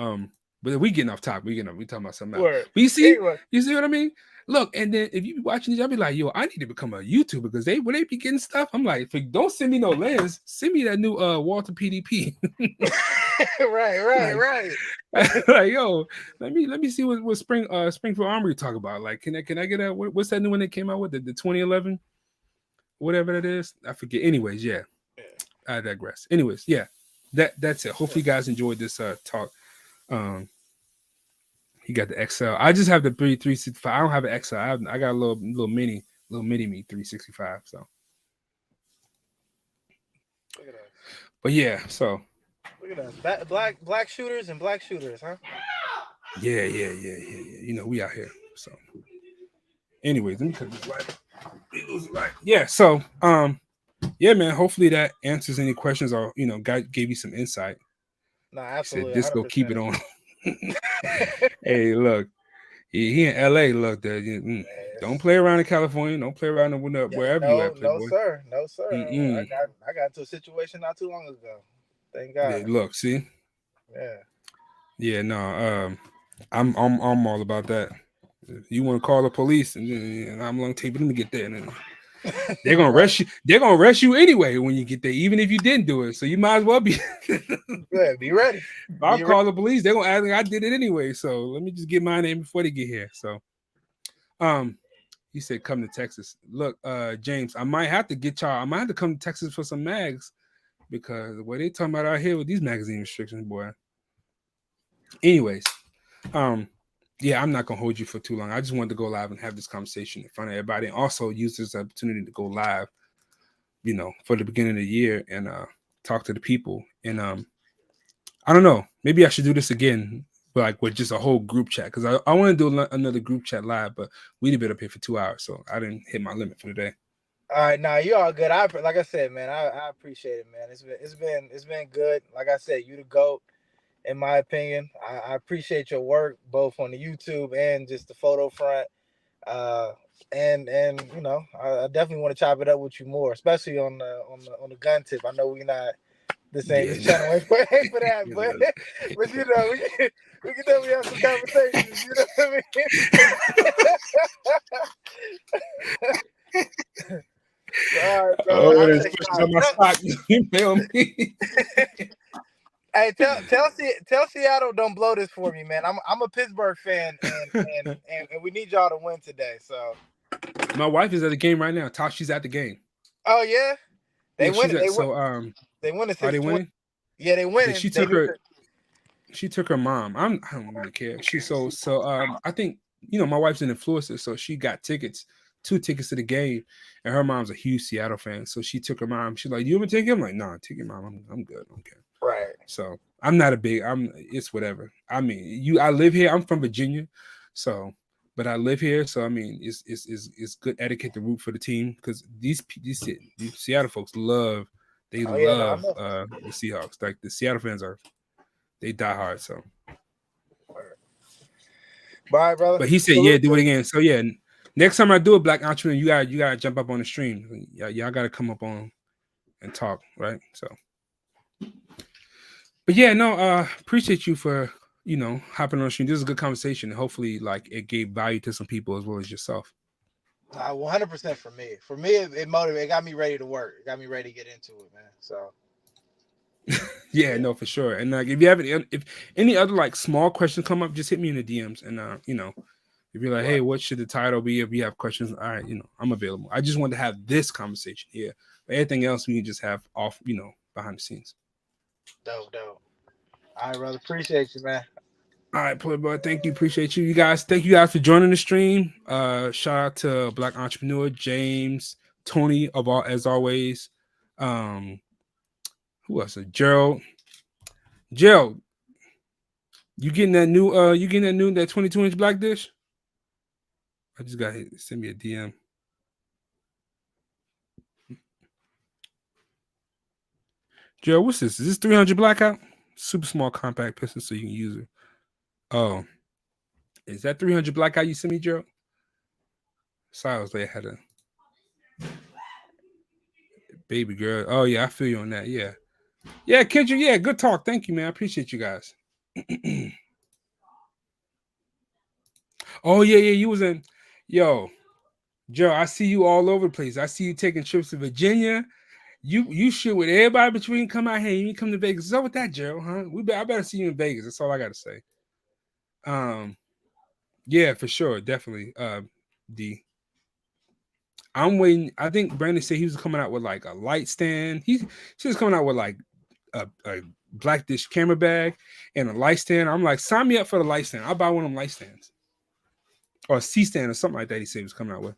But we getting off topic. We talking about something else. But you see what I mean? Look, and then if you be watching these, I'll be like, yo, I need to become a YouTuber because when they be getting stuff, I'm like, don't send me no lens, send me that new Walther PDP. Right. Like, yo, let me see what Springfield Armory talk about. Like, can I get a what's that new one that came out with the 2011, whatever that is? I forget. Anyways, yeah. I digress. Anyways, yeah, that's it. Hopefully, you guys enjoyed this talk. He got the XL. I just have the 365. I don't have an XL. I got a little mini me 365. So, look at that. But yeah, so look at that. Black shooters and black shooters, huh? Yeah. You know, we out here. So, anyways, let me cut this light. Yeah. So, yeah, man. Hopefully that answers any questions or gave you some insight. No, absolutely. Just go keep it on. Hey, look, he in LA. Look, don't play around in California. Don't play around wherever you at. No, sir. I got into a situation not too long ago. Thank God. Yeah, look, see. Yeah. Yeah, no. I'm all about that. You want to call the police, and I'm long tape. Let me get there. And They're gonna rush you. They're gonna rush you anyway when you get there, even if you didn't do it. So you might as well be. Yeah, be ready. I'll call the police. They're gonna ask me I did it anyway. So let me just get my name before they get here. So, he said come to Texas. Look, James, I might have to get y'all. I might have to come to Texas for some mags because what they talking about out here with these magazine restrictions, boy. Anyways, yeah, I'm not gonna hold you for too long. I just wanted to go live and have this conversation in front of everybody, and also use this opportunity to go live, you know, for the beginning of the year and talk to the people. And I don't know, maybe I should do this again, but like with just a whole group chat because I want to do another group chat live, but we'd have been up here for 2 hours, so I didn't hit my limit for the day. All right, now you all good. Like I said, man, I appreciate it, man. It's been good. Like I said, you the GOAT. In my opinion, I appreciate your work both on the YouTube and just the photo front. And you know, I definitely want to chop it up with you more, especially on the gun tip. I know we're not this ain't the channel ain't for that, but you know, we can definitely have some conversations. You know what I mean? All right, bro. Hey, tell Seattle don't blow this for me, man. I'm a Pittsburgh fan, and we need y'all to win today. So, my wife is at the game right now. Tashi's at the game. Oh yeah, they win. They win. Are they winning? Yeah, they win. She took her mom. I don't really care. I think, you know, my wife's an influencer, so she got tickets. 2 tickets to the game, and her mom's a huge Seattle fan, so she took her mom. She's like, "You want me to take him?" I'm like, "No, take your mom. I'm good. Okay." Right. So I'm not a big. It's whatever. I mean, I live here. I'm from Virginia, so but I live here, so I mean, it's good etiquette to root for the team because these Seattle folks love the Seahawks. Like the Seattle fans they die hard. So. Bye, brother. But he said, "Yeah, do it again." So yeah. Next time I do a Black Entrepreneur, you gotta jump up on the stream. Y'all gotta come up on and talk, right? So, but yeah, no, appreciate you for, you know, hopping on the stream. This is a good conversation. Hopefully, like it gave value to some people as well as yourself. 100% for me. For me, it motivated. It got me ready to work. It got me ready to get into it, man. So. Yeah, no, for sure. And like, if you have any other like small questions come up, just hit me in the DMs, and you know. If you're like, hey, what should the title be? If you have questions, all right, you know, I'm available. I just want to have this conversation here. But anything else we can just have off, you know, behind the scenes. Dope. All right, brother. Appreciate you, man. All right, Playboy. Thank you. Appreciate you. Thank you guys for joining the stream. Shout out to Black Entrepreneur, James, Tony, as always. Who else? Gerald. Gerald, you getting that new 22-inch black dish? I just got hit. Send me a DM. Joe, what's this? Is this 300 blackout? Super small compact pistol so you can use it. Oh. Is that 300 blackout you sent me, Joe? Silas, they had a baby girl. Oh, yeah, I feel you on that. Yeah. Yeah, Kendrick, yeah, good talk. Thank you, man. I appreciate you guys. Oh, yeah, you was in. Yo, Joe, I see you all over the place. I see you taking trips to Virginia. You shoot with everybody, but you ain't come out here. You ain't come to Vegas. What's up with that, Joe? Huh? I better see you in Vegas. That's all I gotta say. Yeah, for sure, definitely. D. I'm waiting. I think Brandon said he was coming out with like a light stand. He was coming out with like a black dish camera bag and a light stand. I'm like, sign me up for the light stand. I'll buy one of them light stands. Or a C stand or something like that. He said he was coming out with.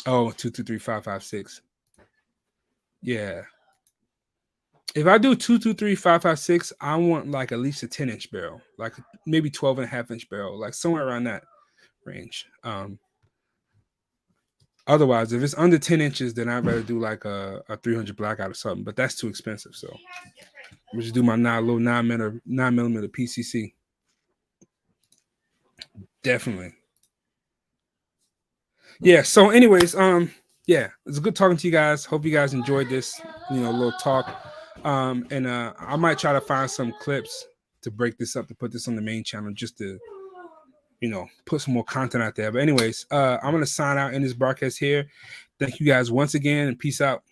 Oh, 223-556. Yeah. If I do 223-556, I want like at least a 10-inch barrel, like maybe 12.5-inch barrel, like somewhere around that range. Otherwise, if it's under 10 inches, then I'd rather do like a 300 blackout or something, but that's too expensive. So we'll just do my 9 millimeter PCC. Definitely. Yeah. So anyways, yeah, it's good talking to you guys. Hope you guys enjoyed this, little talk. And I might try to find some clips to break this up, to put this on the main channel, just to, put some more content out there. But anyways, I'm going to sign out in this broadcast here. Thank you guys once again, and peace out.